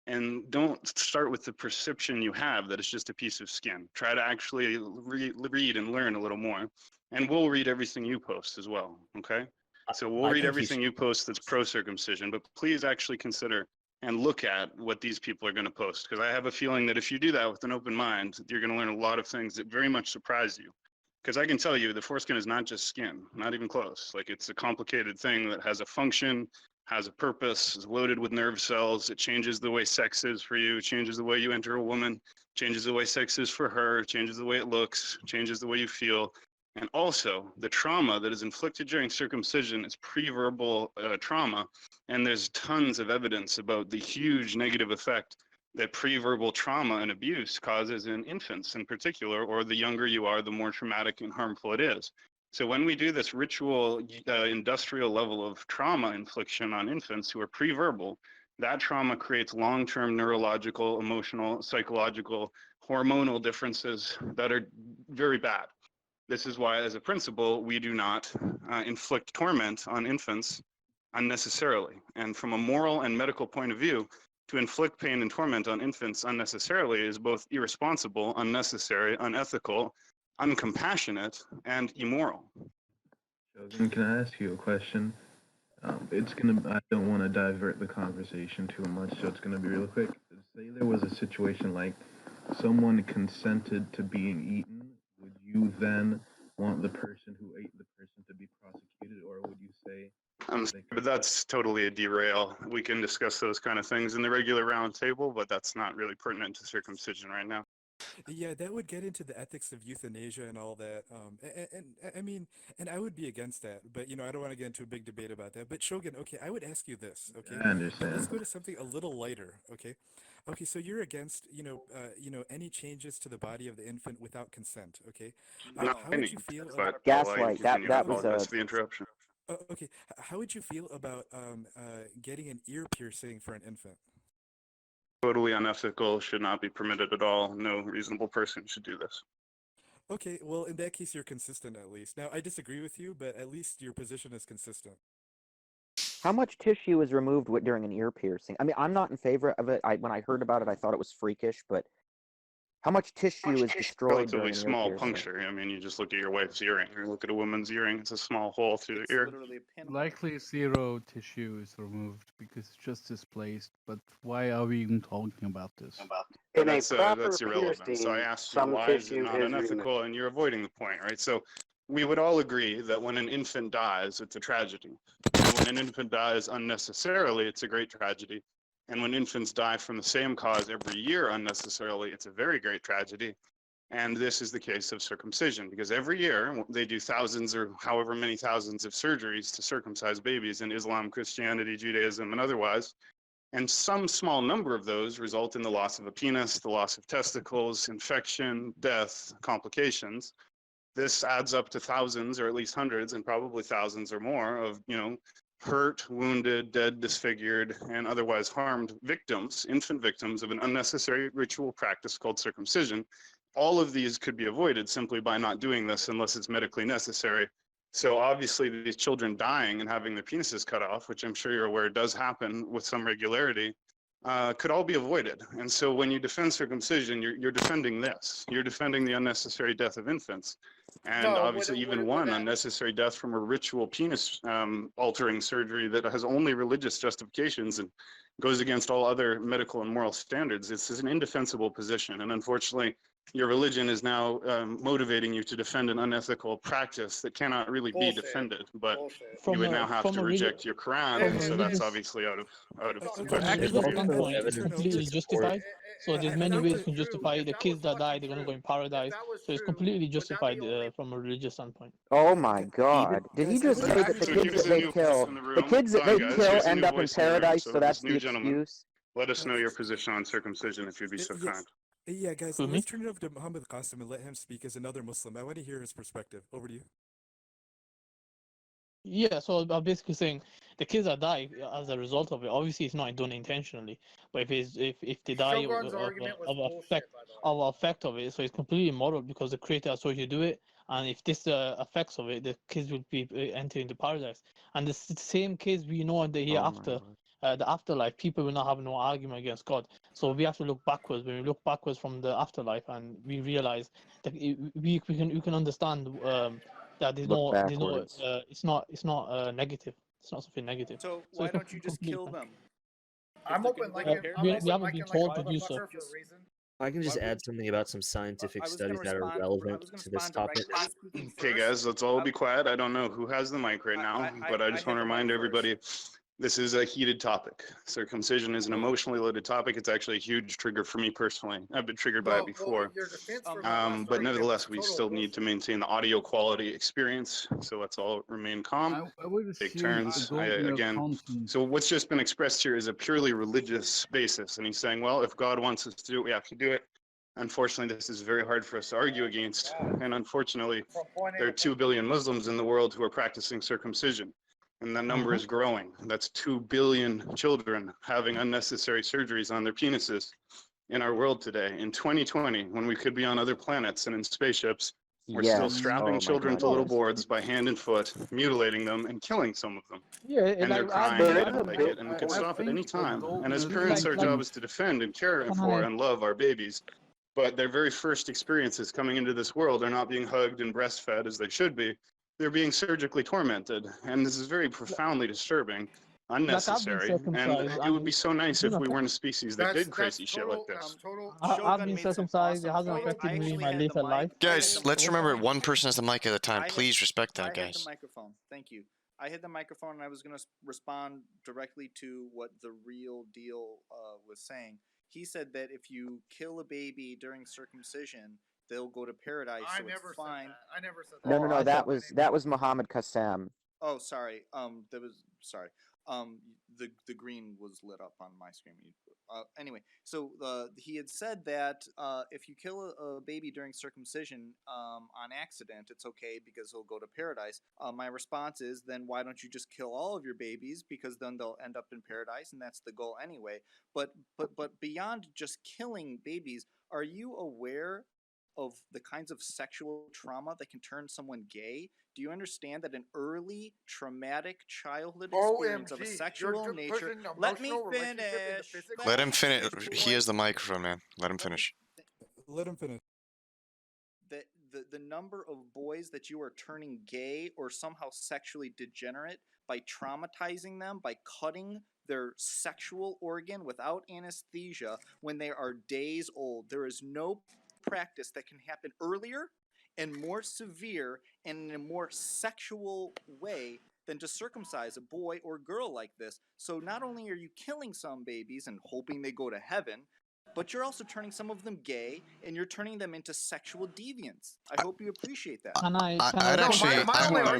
and don't start with the perception you have that it's just a piece of skin. Try to actually read and learn a little more, and we'll read everything you post as well, okay? So we'll I read think everything you post that's pro-circumcision, but please actually consider and look at what these people are going to post, because I have a feeling that if you do that with an open mind, you're going to learn a lot of things that very much surprise you. Because I can tell you the foreskin is not just skin, not even close. Like, it's a complicated thing that has a function has a purpose, is loaded with nerve cells. It changes the way sex is for you, changes the way you enter a woman, changes the way sex is for her, changes the way it looks, changes the way you feel. And also, the trauma that is inflicted during circumcision is pre-verbal trauma, and there's tons of evidence about the huge negative effect that pre-verbal trauma and abuse causes in infants in particular, or the younger you are, the more traumatic and harmful it is. So when we do this ritual industrial level of trauma infliction on infants who are pre-verbal, that trauma creates long-term neurological, emotional, psychological, hormonal differences that are very bad. This is why, as a principle, we do not inflict torment on infants unnecessarily. And from a moral and medical point of view, to inflict pain and torment on infants unnecessarily is both irresponsible, unnecessary, unethical, uncompassionate, and immoral. Shogun, can I ask you a question? I don't want to divert the conversation too much, so it's gonna be real quick. Say there was a situation like someone consented to being eaten, would you then want the person who ate the person to be prosecuted, or would you say? But that's totally a derail. We can discuss those kind of things in the regular round table, but that's not really pertinent to circumcision right now. Yeah, that would get into the ethics of euthanasia and all that. And I mean, and I would be against that, but I don't want to get into a big debate about that. But Shogun, okay, I would ask you this, okay? I understand. Let's go to something a little lighter, okay? Okay, so you're against, any changes to the body of the infant without consent, okay? Not How would you feel but about Gaslight. That was apologize for the interruption. okay? How would you feel about getting an ear piercing for an infant? Totally unethical, should not be permitted at all. No reasonable person should do this. Okay, well, in that case, you're consistent at least. Now, I disagree with you, but at least your position is consistent. How much tissue is removed during an ear piercing? I mean, I'm not in favor of it. When I heard about it, I thought it was freakish, but how much tissue is destroyed during Relatively an ear small piercing? puncture. I mean, you just look at your wife's earring, or look at a woman's earring. It's a small hole through the ear. Literally a pinhole. Likely zero tissue is removed because it's just displaced. But why are we even talking about this? In a That's proper irrelevant. So I piercing, asked you some why is it tissue not is unethical, and you're avoiding the point, right? So we would all agree that when an infant dies, it's a tragedy. And when an infant dies unnecessarily, it's a great tragedy. And when infants die from the same cause every year unnecessarily, it's a very great tragedy. And this is the case of circumcision, because every year they do thousands or however many thousands of surgeries to circumcise babies in Islam, Christianity, Judaism, and otherwise. And some small number of those result in the loss of a penis, the loss of testicles, infection, death, complications. This adds up to thousands, or at least hundreds, and probably thousands or more of, hurt, wounded, dead, disfigured, and otherwise harmed victims, infant victims of an unnecessary ritual practice called circumcision. All of these could be avoided simply by not doing this unless it's medically necessary. So obviously these children dying and having their penises cut off, which I'm sure you're aware does happen with some regularity, could all be avoided. And so when you defend circumcision, you're defending this. You're defending the unnecessary death of infants. And obviously even one unnecessary death from a ritual penis altering surgery that has only religious justifications and goes against all other medical and moral standards. This is an indefensible position. And unfortunately, your religion is now motivating you to defend an unethical practice that cannot really be defended. But you would now have to reject your Quran, so that's obviously out of From a question. religious standpoint, it's completely justified. So there's many ways you can justify the kids that die, they're gonna go in paradise. So it's completely justified from a religious standpoint. Oh my God! Did he just say that the kids that they kill, end up in paradise? So that's the excuse. Let us know your position on circumcision if you'd be so kind. Yeah, guys, let's turn it over to Muhammad Qasim and let him speak as another Muslim. I want to hear his perspective. Over to you. Yeah, so I'm basically saying the kids that die as a result of it, obviously it's not done intentionally, but if they die of effect of it, so it's completely immoral because the creator has told you to do it, and if this effects of it, the kids will be entering the paradise. And the same case we know in the hereafter. The afterlife, people will not have no argument against God. So we have to look backwards. When we look backwards from the afterlife, and we realize that we can understand that there's no it's not negative. It's not something negative. So why don't you just kill them? I'm open like we haven't been told to do so. I can just add something about some scientific studies that are relevant to this topic. Okay, guys, let's all be quiet. I don't know who has the mic right now, but I just want to remind everybody This is a heated topic. Circumcision is an emotionally loaded topic. It's actually a huge trigger for me personally. I've been triggered by it before. Your defense for that last But argument nevertheless, was we total still need bullshit. to maintain the audio quality experience. So let's all remain calm, I would take assume turns. the golden Again, constant. so what's just been expressed here is a purely religious basis. And he's saying, well, if God wants us to do it, we have to do it. Unfortunately, this is very hard for us to argue against. And unfortunately, there are 2 billion Muslims in the world who are practicing circumcision. And that number is growing. That's 2 billion children having unnecessary surgeries on their penises in our world today. In 2020, when we could be on other planets and in spaceships, we're still Yes. strapping Oh my children to God. little Yes. boards by hand and foot, mutilating them and killing some of them. Yeah, And they're like crying There and is they a don't like bit. it, and we can I stop at any think a time. golden And as like parents, our like job is to defend and care can for I and love our babies. But their very first experiences coming into this world are not being hugged and breastfed as they should be. They're being surgically tormented. And this is very profoundly disturbing, like I've been unnecessary. And circumcised it would and be so nice you if know we weren't a species that did crazy shit like this. I've Shogun been made some circumcised. It awesome hasn't points. affected I me in actually my had the later mic. life. Guys, let's remember one person has the mic at a time. I had- Please respect that, I had guys. the microphone. Thank you. I had the microphone and I was going to respond directly to what the real deal was saying. He said that if you kill a baby during circumcision, they'll go to paradise. I So never it's said fine. that. I never said that. No, no, no. I That said was Muhammad Qassam. Oh, sorry. There was sorry. The green was lit up on my screen. Anyway, so he had said that if you kill a baby during circumcision on accident, it's okay because he'll go to paradise. My response is, then why don't you just kill all of your babies, because then they'll end up in paradise, and that's the goal anyway. But beyond just killing babies, are you aware of the kinds of sexual trauma that can turn someone gay? Do you understand that an early traumatic childhood experience of a OMG, sexual you're nature? pushing Let me emotional relationship into finish. physical? Let him finish. He has the microphone, man. Let him finish. Let him finish. The number of boys that you are turning gay or somehow sexually degenerate by traumatizing them, by cutting their sexual organ without anesthesia when they are days old. There is no practice that can happen earlier and more severe and in a more sexual way than to circumcise a boy or girl like this. So not only are you killing some babies and hoping they go to heaven, but you're also turning some of them gay, and you're turning them into sexual deviants. I hope you appreciate that. I'd actually,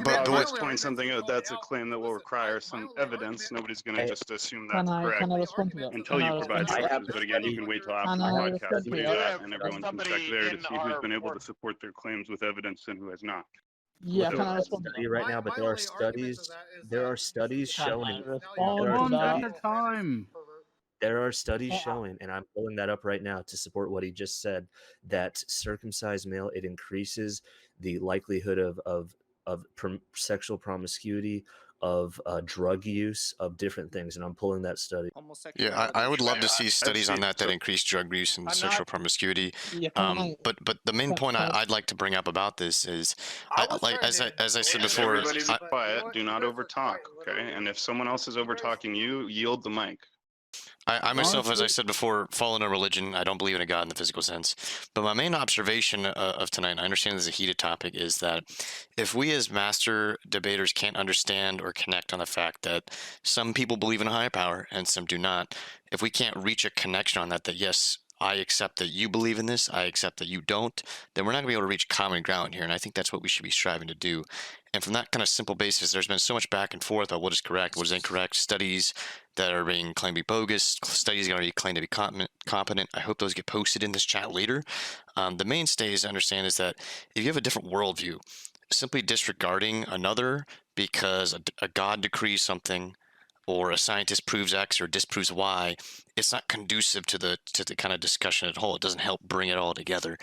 but let's point something out. That's a claim that will require some evidence. Nobody's going to just assume that's correct can I respond to that? until Can you I provide respond to that? sources. But again, you can wait till after Can the I podcast respond to to do that? that, and everyone can check there to see who's been able to support their claims with evidence and who has not. Yeah, can I respond to Study that? right now, but there are studies. There are studies Can showing. I There respond are to One that? at a time. There are studies Uh, showing, and I'm pulling that up right now to support what he just said, that circumcised male, it increases the likelihood of sexual promiscuity, of drug use, of different things, and I'm pulling that study. Yeah, I would love to see I've studies on seen that increase drug use and sexual promiscuity. Yeah, can I? But the main point I'd like to bring up about this is, as I said before, Everybody be quiet. Do not overtalk, okay? And if someone else is overtalking you, yield the mic. I myself, as I said before, fall in a religion. I don't believe in a God in the physical sense. But my main observation of tonight, and I understand this is a heated topic, is that if we as master debaters can't understand or connect on the fact that some people believe in a higher power and some do not, if we can't reach a connection on that, yes, I accept that you believe in this, I accept that you don't, then we're not going to be able to reach common ground here. And I think that's what we should be striving to do. And from that kind of simple basis, there's been so much back and forth on what is correct, what is incorrect, studies that are being claimed to be bogus, studies that are claimed to be competent. I hope those get posted in this chat later. The mainstay is to understand is that if you have a different worldview, simply disregarding another because a God decrees something or a scientist proves X or disproves Y, it's not conducive to the kind of discussion at whole. It doesn't help bring it all together.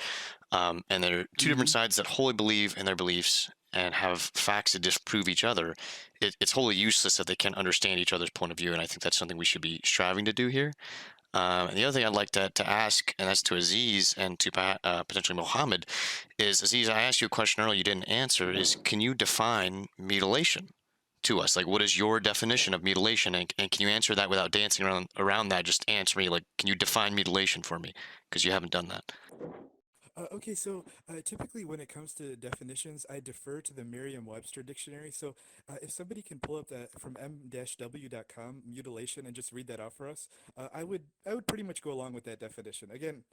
And there are two different sides that wholly believe in their beliefs and have facts that disprove each other. It's wholly useless that they can't understand each other's point of view, and I think that's something we should be striving to do here. And the other thing I'd like to ask, and that's to Aziz and to potentially Mohammed, is, Aziz, I asked you a question earlier you didn't answer, is can you define mutilation to us? Like, what is your definition of mutilation? And can you answer that without dancing around that? Just answer me, like, can you define mutilation for me? Because you haven't done that. Okay, so typically when it comes to definitions, I defer to the Merriam-Webster dictionary. So if somebody can pull up that from m-w.com, mutilation, and just read that out for us, I would pretty much go along with that definition. Again,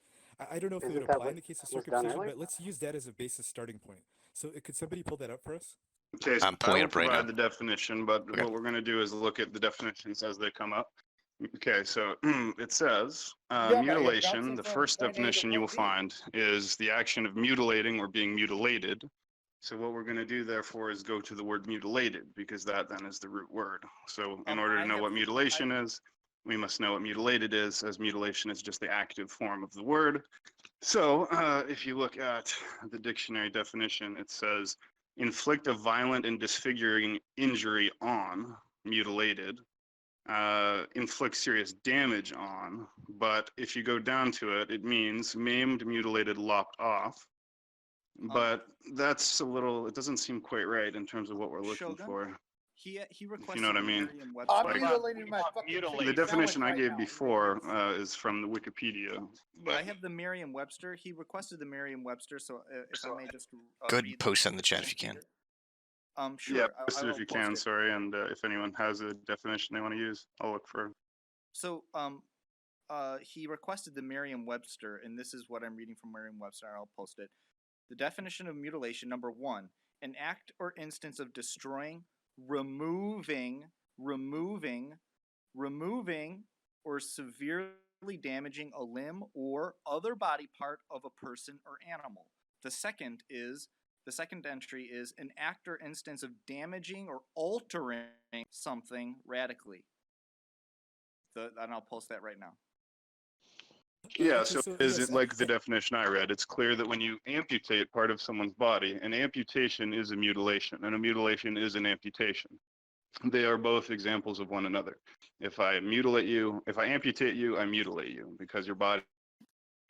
I don't know if it would Isn't that apply what in the case of was done circumcision, earlier? but let's use that as a basis starting point. So could somebody pull that up for us? Okay, so I'm I pulling will it up right provide now. the definition, but Okay. what we're going to do is look at the definitions as they come up. Okay, so it says Yeah, but you're mutilation. bouncing The from first point A to definition you will point B. find is the action of mutilating or being mutilated. So what we're going to do, therefore, is go to the word mutilated because that then is the root word. So in order to know what mutilation is, we must know what mutilated is, as mutilation is just the active form of the word. So if you look at the dictionary definition, it says inflict a violent and disfiguring injury on, mutilated, inflict serious damage on, but if you go down to it, it means maimed, mutilated, lopped off. But that's a little, it doesn't seem quite right in terms of what we're looking Shogun? for, He if you requested know what I the mean. Merriam-Webster. I'm Like, mutilating my fucking the chicken definition I sandwich gave right now. before is from the Wikipedia. I have the Merriam-Webster. He requested the Merriam-Webster, so if I may just Good, read post it in the chat if you can. Sure. Yeah, I post it will if you post can, it. sorry, and if anyone has a definition they want to use, I'll look for. So he requested the Merriam-Webster, and this is what I'm reading from Merriam-Webster. I'll post it. The definition of mutilation, number 1, an act or instance of destroying, removing, or severely damaging a limb or other body part of a person or animal. The second entry is an act or instance of damaging or altering something radically. And I'll post that right now. Yeah, okay, so so is yes, it like the definition I read? It's clear that when you amputate part of someone's body, an amputation is a mutilation, and a mutilation is an amputation. They are both examples of one another. If I amputate you, I mutilate you because your body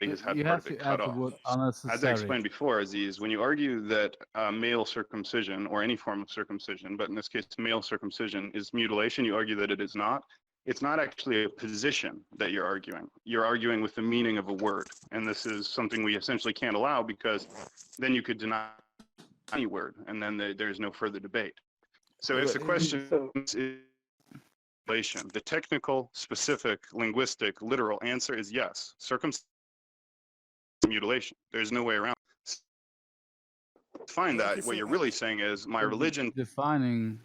has had You part have of it to cut add the off. word As I unnecessary. explained before, Aziz, when you argue that male circumcision or any form of circumcision, but in this case, male circumcision is mutilation, you argue that it is not. It's not actually a position that you're arguing. You're arguing with the meaning of a word. And this is something we essentially can't allow because then you could deny any word and then there's no further debate. So if the question is mutilation, the technical, specific, linguistic, literal answer is yes. Circumcision is mutilation. There's no way around it. Find that what you're really saying is my religion, Defining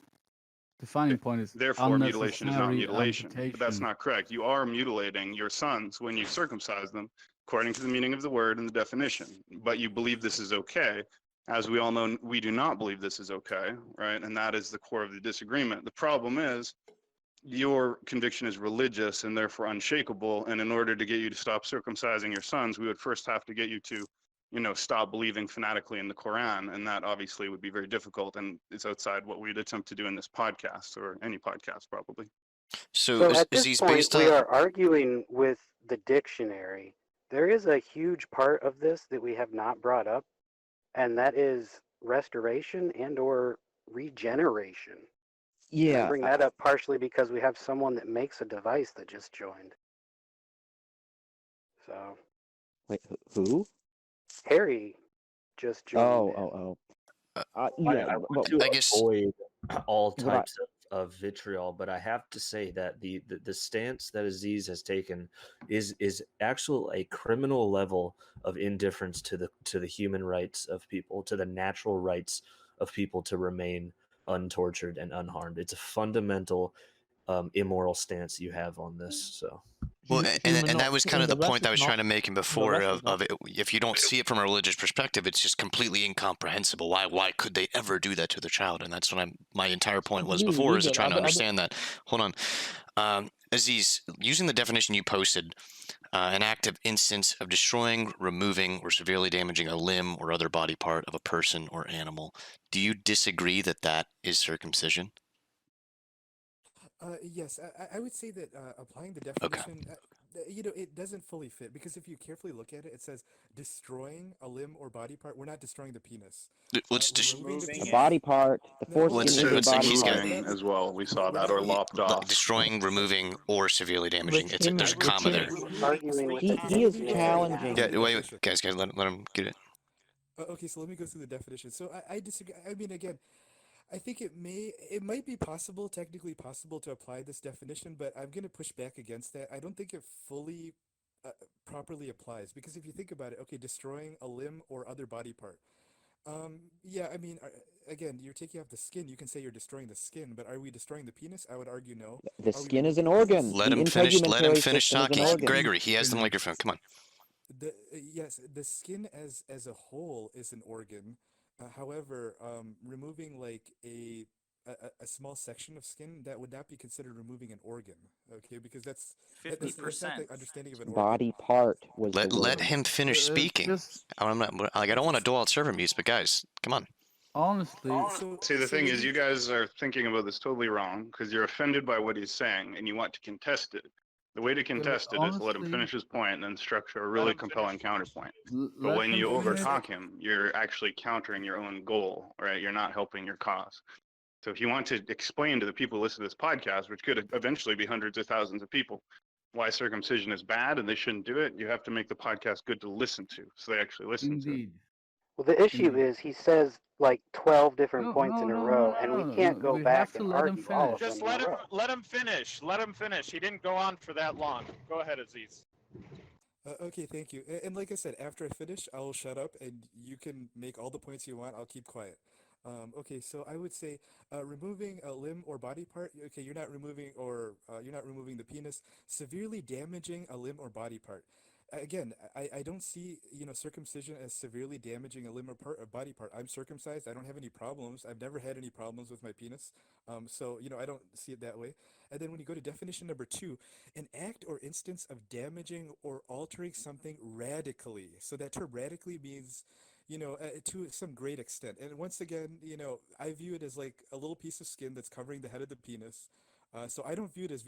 point is therefore mutilation is not unnecessary mutilation. But that's amputation. not correct. You are mutilating your sons when you circumcise them, according to the meaning of the word and the definition. But you believe this is okay. As we all know, we do not believe this is okay, right? And that is the core of the disagreement. The problem is your conviction is religious and therefore unshakable. And in order to get you to stop circumcising your sons, we would first have to get you to, stop believing fanatically in the Quran. And that obviously would be very difficult. And it's outside what we'd attempt to do in this podcast or any podcast, probably. So at this point, we are arguing with the dictionary. There is a huge part of this that we have not brought up, and that is restoration and or regeneration. And I bring that up partially because we have someone that makes a device that just joined. So. Wait, who? Harry just joined. Yeah, I want to I guess avoid all What I- types of vitriol, but I have to say that the stance that Aziz has taken is actually a criminal level of indifference to the human rights of people, to the natural rights of people to remain untortured and unharmed. It's a fundamental immoral stance you have on this. So. Well, Human and that not- was kind of the the rest point I is was not- trying to make the before rest is of it. If you don't see it from a religious perspective, it's just completely incomprehensible. Why could they ever do that to their child? And that's what my entire point was before, is trying to understand that. Hold on. Aziz, using the definition you posted, an active instance of destroying, removing, or severely damaging a limb or other body part of a person or animal. Do you disagree that is circumcision? Yes, I would say that applying the definition, it doesn't fully fit because if you carefully look at it, it says destroying a limb or body part. We're not destroying the penis. Let's Removing the A penis. body part. The No, hold on, foreskin hold is a on. let's say body he's got part. Moving as well. We saw We're that, not. or lopped off. destroying, removing, or severely damaging. With him, There's a with comma him, there. Arguing with he the he is dictionary. challenging. Yeah, wait, guys, let him get it. Okay, so let me go through the definition. So I disagree. I mean, again, I think it might be possible, technically possible, to apply this definition, but I'm going to push back against that. I don't think it fully properly applies because if you think about it, okay, destroying a limb or other body part. Yeah, I mean, again, you're taking off the skin. You can say you're destroying the skin, but are we destroying the penis? I would argue no. The Are we skin is an removing the organ. penis? Let The him finish. Let him integumentary finish system is an talking. organ. Gregory, he has the microphone. Come on. Yes, the skin as a whole is an organ. However, removing like a small section of skin, that would not be considered removing an organ. Okay, because that's not 50%. the understanding of an organ. Body part was the Let word. him finish speaking. Just I'm not like I don't want to dole out server mutes, but guys, come on. honestly, See, the thing is, you guys are thinking about this totally wrong because you're offended by what he's saying and you want to contest it. The way to contest it is to let him honestly, finish his point and then structure a really compelling counterpoint. But let when him you finish. overtalk him, you're actually countering your own goal, right? You're not helping your cause. So if you want to explain to the people who listen to this podcast, which could eventually be hundreds of thousands of people, why circumcision is bad and they shouldn't do it, you have to make the podcast good to listen to, so they actually listen to it. Indeed. Well, the issue is he says like 12 different No, points no, in a no, row, no, and we no, can't no. go We back have to and let him argue all of finish. them Just in a let him row. let him finish. Let him finish. He didn't go on for that long. Go ahead, Aziz. Okay, thank you. And like I said, after I finish, I will shut up, and you can make all the points you want. I'll keep quiet. Okay, so I would say removing a limb or body part. Okay, you're not removing the penis. Severely damaging a limb or body part. Again, I don't see circumcision as severely damaging a limb or body part. I'm circumcised. I don't have any problems. I've never had any problems with my penis. So I don't see it that way. And then when you go to definition number 2, an act or instance of damaging or altering something radically. So that term radically means to some great extent. And once again, I view it as like a little piece of skin that's covering the head of the penis. So I don't view it as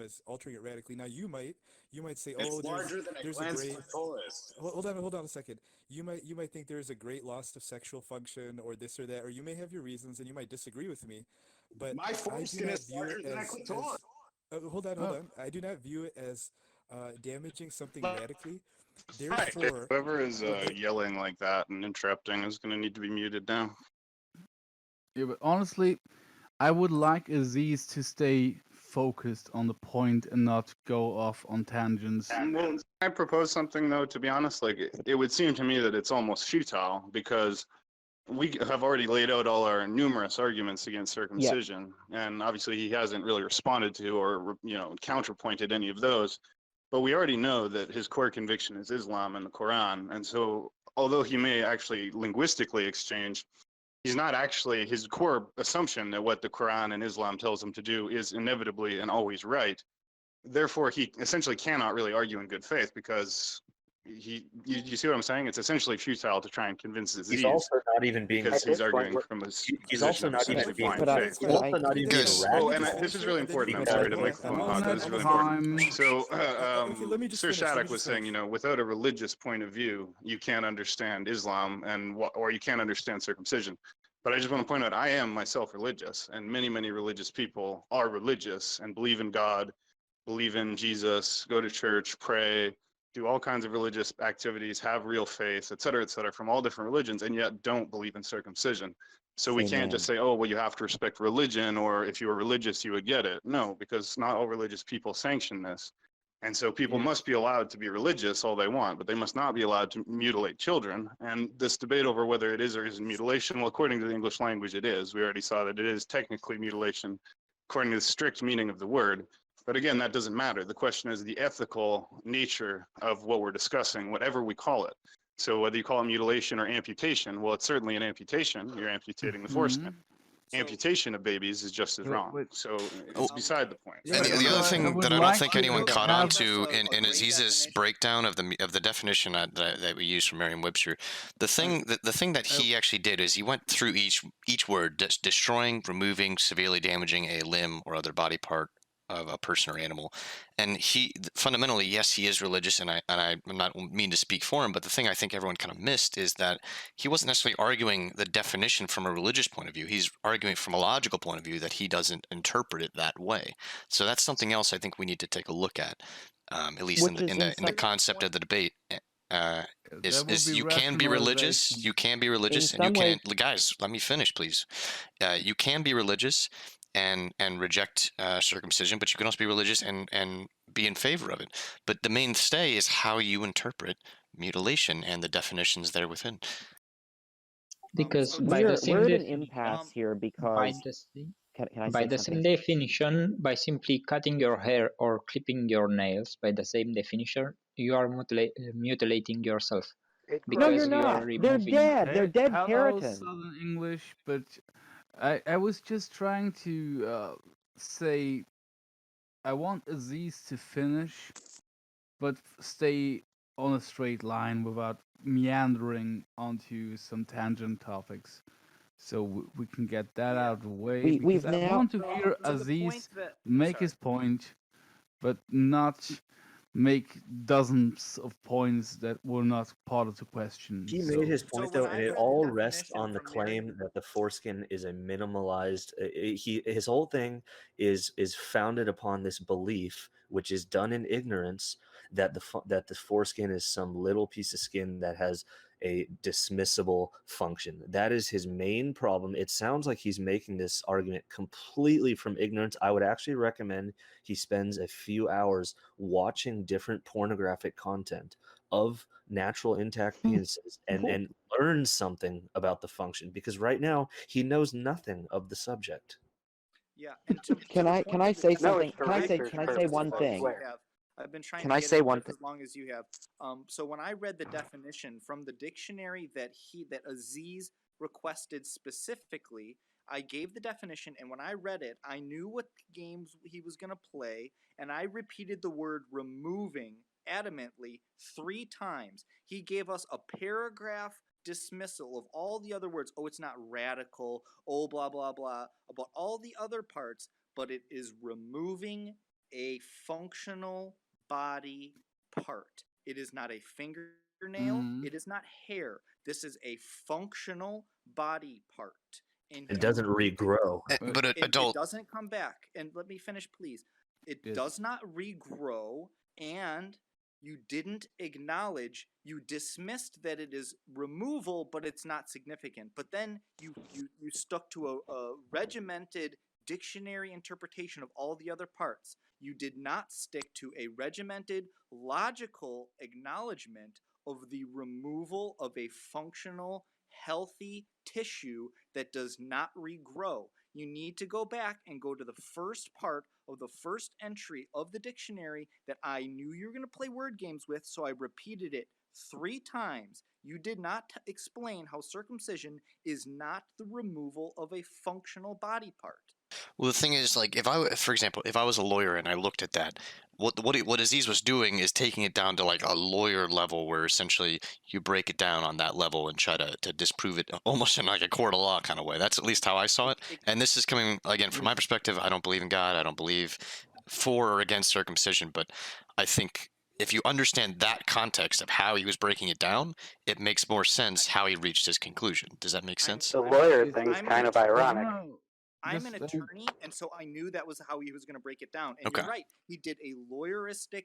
as altering it radically. Now you might say, It's oh, larger than a there's glans great. clitoris. Hold on a second. You might think there's a great loss of sexual function or this or that, or you may have your reasons and you might disagree with me. But My I do foreskin not is view larger it than a as clitoris. hold on. Oh, I do not view it as damaging something Right. radically. Okay, Therefore, whoever is there- yelling like that and interrupting is going to need to be muted now. yeah, but honestly, I would like Aziz to stay focused on the point and not go off on tangents. Well, I propose something though, to be honest, like it would seem to me that it's almost futile because we have already laid out all our numerous arguments against circumcision, and obviously he hasn't really responded to or counterpointed any of those. But we already know that his core conviction is Islam and the Quran, and so although he may actually linguistically exchange, he's not actually, his core assumption that what the Quran and Islam tells him to do is inevitably and always right. Therefore, he essentially cannot really argue in good faith because you see what I'm saying? It's essentially futile to try and convince He's Aziz also not even being. because he's At this point, arguing from a He's also position of not even essentially being. blind but faith. He's also not even being Guys. Oh, and radical. this is really important. I'm Hold sorry on, to hold on. microphone One hog. at This is a really time. important. So, Okay, let me just Sir finish. Let me Shattuck was just saying, finish. without a religious point of view, you can't understand Islam or you can't understand circumcision. But I just want to point out, I am myself religious, and many, many religious people are religious and believe in God, believe in Jesus, go to church, pray, do all kinds of religious activities, have real faith, et cetera, from all different religions, and yet don't believe in circumcision. So we can't just say, oh, well, you have to respect religion, or if you were religious, you would get it. No, because not all religious people sanction this. And so people must be allowed to be religious all they want, but they must not be allowed to mutilate children. And this debate over whether it is or isn't mutilation, well, according to the English language, it is. We already saw that it is technically mutilation, according to the strict meaning of the word. But again, that doesn't matter. The question is the ethical nature of what we're discussing, whatever we call it. So whether you call it mutilation or amputation, well, it's certainly an amputation. You're amputating the foreskin. Amputation of babies is just as wrong. So it's beside the point. And the other thing that I don't think anyone caught on to in Aziz's breakdown of the definition that we use from Merriam-Webster, the thing that he actually did is he went through each word, destroying, removing, severely damaging a limb or other body part, of a person or animal. And he fundamentally, yes, he is religious, and I'm not mean to speak for him, but the thing I think everyone kind of missed is that he wasn't necessarily arguing the definition from a religious point of view. He's arguing from a logical point of view that he doesn't interpret it that way. So that's something else I think we need to take a look at least Which is in the concept of the debate. Is you can be religious, you can be religious, and you can, guys, let me finish, please. You can be religious and reject circumcision, but you can also be religious and be in favor of it. But the mainstay is how you interpret mutilation and the definitions there within. Because we're at an impasse here by because the same definition, by simply cutting your hair or clipping your nails, by the same definition, you are mutilating yourself. No, you're Because you are not. They're removing. dead. They're dead Hello, keratin. Southern English, but I was just trying to say I want Aziz to finish, but stay on a straight line without meandering onto some tangent topics. So we can get that out of the way. We've Because I now. want to hear So the Aziz point that make his point, but not make dozens of points that were not part of the question. He So- made his point though, and it all rests on the from Mary- claim that the foreskin is a minimalized. His whole thing is founded upon this belief, which is done in ignorance, that the foreskin is some little piece of skin that has a dismissible function. That is his main problem. It sounds like he's making this argument completely from ignorance. I would actually recommend he spends a few hours watching different pornographic content of natural intact penises and learn something about the function, because right now he knows nothing of the subject. Yeah, and Can I say something? Can I say one thing? I've been trying Can to I get say into one this thing? as long as you have. So when I read the definition from the dictionary that Aziz requested specifically, I gave the definition, and when I read it, I knew what games he was going to play, and I repeated the word removing adamantly 3 times. He gave us a paragraph dismissal of all the other words. Oh, it's not radical. Oh, blah, blah, blah. About all the other parts, but it is removing a functional body part. It is not a fingernail. It is not hair. This is a functional body part. And It doesn't regrow. But adult. It doesn't come back. And let me finish, please. It does not regrow, and you didn't acknowledge, you dismissed that it is removal, but it's not significant. But then you stuck to a regimented dictionary interpretation of all the other parts. You did not stick to a regimented, logical acknowledgement of the removal of a functional, healthy tissue that does not regrow. You need to go back and go to the first part of the first entry of the dictionary that I knew you were going to play word games with, so I repeated it 3 times. You did not explain how circumcision is not the removal of a functional body part. Well, the thing is, like, for example, if I was a lawyer and I looked at that, what Aziz was doing is taking it down to like a lawyer level, where essentially you break it down on that level and try to disprove it almost in like a court of law kind of way. That's at least how I saw it. And this is coming again from my perspective. I don't believe in God. I don't believe for or against circumcision, but I think if you understand that context of how he was breaking it down, it makes more sense how he reached his conclusion. Does that make sense? The lawyer thing's kind of ironic. I'm an attorney, and so I knew that was how he was going to break it down. And you're right. He did a lawyeristic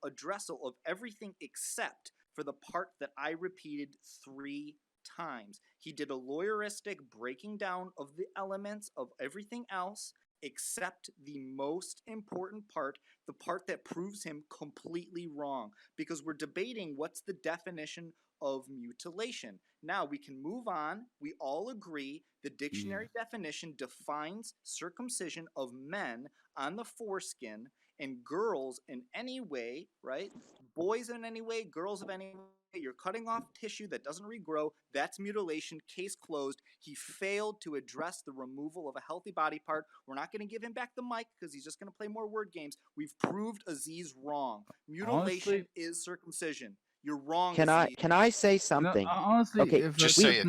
addressal of everything except for the part that I repeated 3 times. He did a lawyeristic breaking down of the elements of everything else except the most important part, the part that proves him completely wrong. Because we're debating what's the definition of mutilation. Now we can move on. We all agree the dictionary definition defines circumcision of men on the foreskin, and girls in any way, right? Boys in any way, girls of any way. You're cutting off tissue that doesn't regrow. That's mutilation. Case closed. He failed to address the removal of a healthy body part. We're not going to give him back the mic because he's just going to play more word games. We've proved Aziz wrong. Mutilation is circumcision. You're wrong. Can I say something? honestly, okay, if just say it.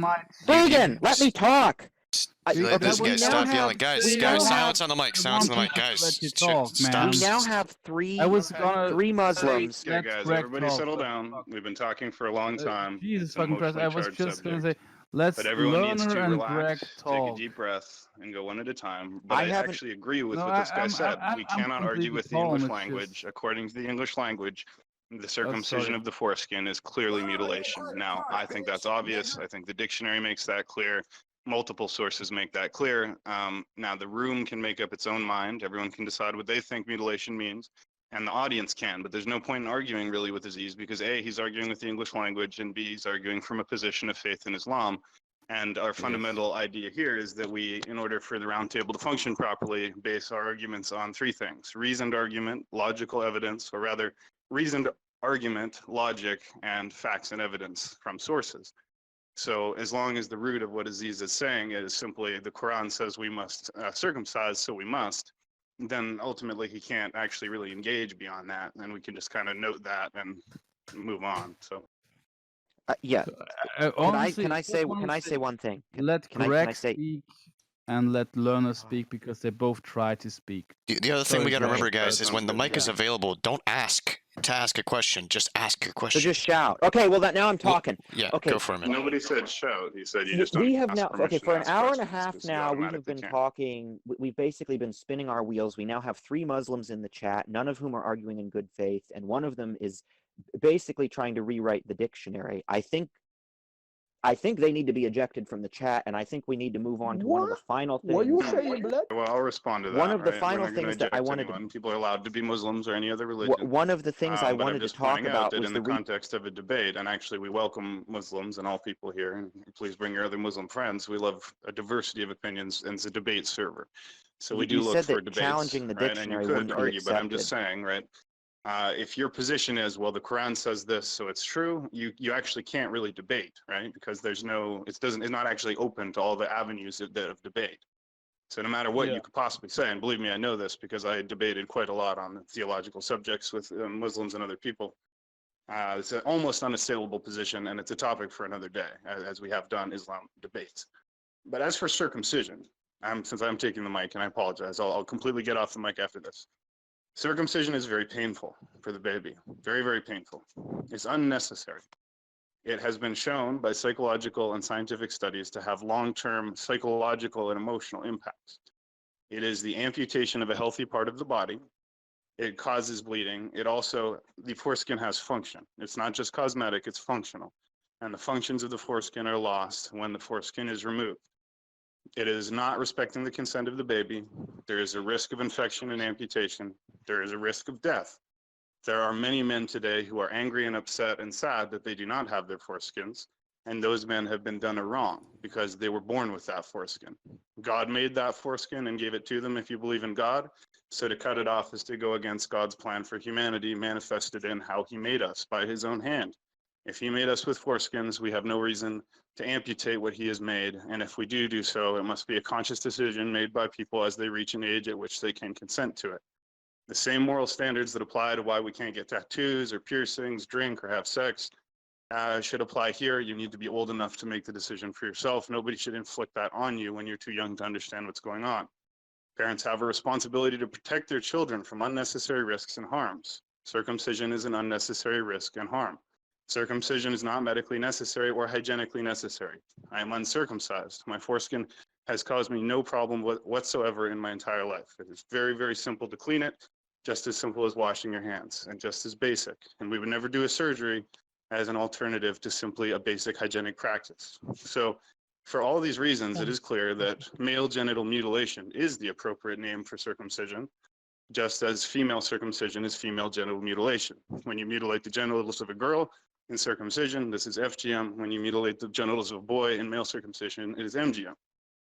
Regan, let me talk. okay, Guys, we now stop have yelling. Guys, we now silence have on the mic. I Silence on the want mic. to Guys, let you talk, stop. we man. now have I three was gonna three say, Muslims. Okay, let guys, Greg everybody talk. settle What the down. fuck? We've been talking for a long time. Jesus It's an fucking Christ! emotionally I was charged just gonna subject. say, let's But everyone needs Learner to and Greg relax, take a talk. deep breath, and go one at a time. But I I haven't. actually agree with No, what this guy said. We I'm cannot argue completely with the calm. English It's language. just, According to the English language, the oh, circumcision sorry. of the foreskin is clearly mutilation. Now, I think that's obvious. I think the dictionary makes that clear. Multiple sources make that clear. Now, the room can make up its own mind. Everyone can decide what they think mutilation means, and the audience can. But there's no point in arguing really with Aziz because A, he's arguing with the English language, and B, he's arguing from a position of faith in Islam. And our fundamental idea here is that we, in order for the roundtable to function properly, base our arguments on three things: reasoned argument, logical evidence, or rather, reasoned argument, logic, and facts and evidence from sources. So as long as the root of what Aziz is saying is simply the Quran says we must circumcise, so we must, then ultimately he can't actually really engage beyond that. And we can just kind of note that and move on. So. Yeah. Honestly, Can I I just say wanna one thing? let Can I Greg say? speak and let Learner speak because they both try to speak. The other thing we got to remember, guys, that is when sounds the good. mic is Yeah. available, don't ask to ask a question. Just ask your So question. just shout. Okay. Well, now I'm talking. Yeah, Okay. go for it, man. Nobody said shout. He said you just We don't have ask now. permission Okay, to for an ask hour and a questions half 'cause you now, we have automatically been can. talking. We've basically been spinning our wheels. We now have three Muslims in the chat, none of whom are arguing in good faith, and one of them is basically trying to rewrite the dictionary. I think they need to be ejected from the chat, and I think we need to move on to one of the final things. What you saying, blood? Well, I'll respond to that. One of the right? final We're not going to things that I eject wanted to anyone. People are allowed to be Muslims or any other religion. one of the things I But I'm wanted to just talk pointing out about that was in the the context of a debate, and actually we welcome Muslims and all people here, and please bring your other Muslim friends. We love a diversity of opinions, and it's a debate server. So we do you look said for that debates, challenging the right? And you dictionary could wouldn't be argue, but I'm just accepted. saying, right? If your position is, well, the Quran says this, so it's true, you actually can't really debate, right? Because there's no, it's not actually open to all the avenues of debate. So no matter what you could possibly say, and believe me, I know this because I debated quite a lot on theological subjects with Muslims and other people. It's an almost unassailable position, and it's a topic for another day, as we have done Islam debates. But as for circumcision, since I'm taking the mic, and I apologize, I'll completely get off the mic after this. Circumcision is very painful for the baby, very, very painful. It's unnecessary. It has been shown by psychological and scientific studies to have long-term psychological and emotional impacts. It is the amputation of a healthy part of the body. It causes bleeding. The foreskin has function. It's not just cosmetic, it's functional. And the functions of the foreskin are lost when the foreskin is removed. It is not respecting the consent of the baby. There is a risk of infection and amputation. There is a risk of death. There are many men today who are angry and upset and sad that they do not have their foreskins. And those men have been done a wrong because they were born with that foreskin. God made that foreskin and gave it to them if you believe in God. So to cut it off is to go against God's plan for humanity manifested in how he made us by his own hand. If he made us with foreskins, we have no reason to amputate what he has made. And if we do so, it must be a conscious decision made by people as they reach an age at which they can consent to it. The same moral standards that apply to why we can't get tattoos or piercings, drink, or have sex should apply here. You need to be old enough to make the decision for yourself. Nobody should inflict that on you when you're too young to understand what's going on. Parents have a responsibility to protect their children from unnecessary risks and harms. Circumcision is an unnecessary risk and harm. Circumcision is not medically necessary or hygienically necessary. I am uncircumcised. My foreskin has caused me no problem whatsoever in my entire life. It is very, very simple to clean it, just as simple as washing your hands, and just as basic. And we would never do a surgery as an alternative to simply a basic hygienic practice. So for all these reasons, it is clear that male genital mutilation is the appropriate name for circumcision, just as female circumcision is female genital mutilation. When you mutilate the genitals of a girl in circumcision, this is FGM. When you mutilate the genitals of a boy in male circumcision, it is MGM.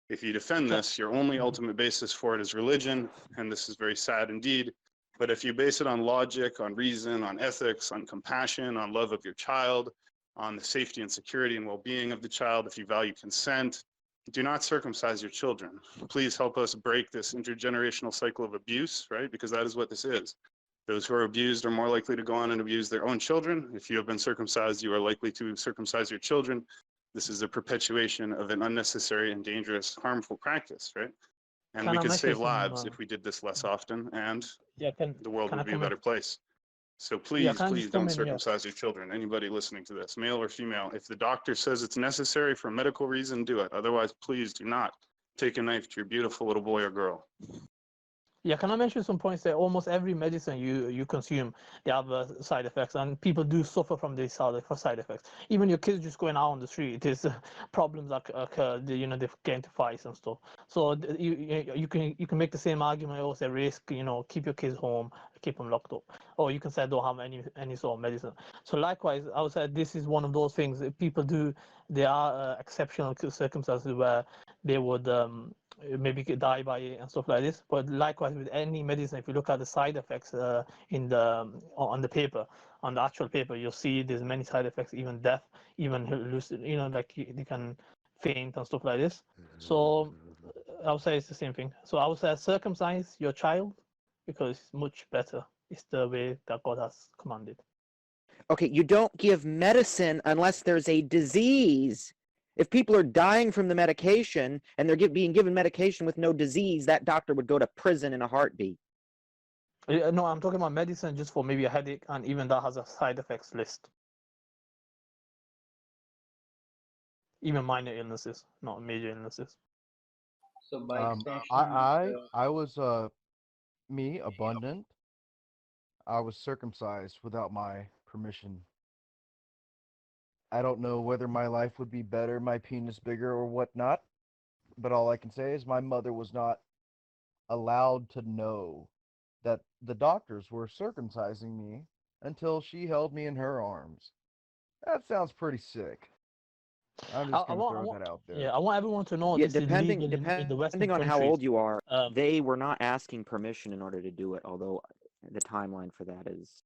If you defend this, your only ultimate basis for it is religion, and this is very sad indeed. But if you base it on logic, on reason, on ethics, on compassion, on love of your child, on the safety and security and well-being of the child, if you value consent, do not circumcise your children. Please help us break this intergenerational cycle of abuse, right? Because that is what this is. Those who are abused are more likely to go on and abuse their own children. If you have been circumcised, you are likely to circumcise your children. This is a perpetuation of an unnecessary and dangerous, harmful practice, right? And Can we I could mention save some? lives if we did this less often, and Yeah, the world can I would be a comment? better place. So Yeah, please, can I please just don't comment? Yeah. circumcise your children. Anybody listening to this, male or female, if the doctor says it's necessary for a medical reason, do it. Otherwise, please do not take a knife to your beautiful little boy or girl. Yeah, can I mention some points that almost every medicine you consume, they have side effects, and people do suffer from these side effects. Even your kids just going out on the street, there's problems that occur. They get into fights and stuff. So you can make the same argument. Oh, say risk. Keep your kids home, keep them locked up. Or you can say don't have any sort of medicine. So likewise, I would say this is one of those things that people do. There are exceptional circumstances where they would maybe could die by it and stuff like this. But likewise with any medicine, if you look at the side effects on the paper, on the actual paper, you'll see there's many side effects, even death, even like you can faint and stuff like this. So I would say it's the same thing. So I would say circumcise your child because it's much better. It's the way that God has commanded. Okay, you don't give medicine unless there's a disease. If people are dying from the medication and they're being given medication with no disease, that doctor would go to prison in a heartbeat. No, I'm talking about medicine just for maybe a headache, and even that has a side effects list. Even minor illnesses, not major illnesses. So by extension, I was me abundant. I was circumcised without my permission. I don't know whether my life would be better, my penis bigger, or whatnot. But all I can say is my mother was not allowed to know that the doctors were circumcising me until she held me in her arms. That sounds pretty sick. I'm just gonna throw that out there. Yeah, I want everyone to know Yeah, this is legal in the Western depending on how countries. old you are, they were not asking permission in order to do it. Although the timeline for that is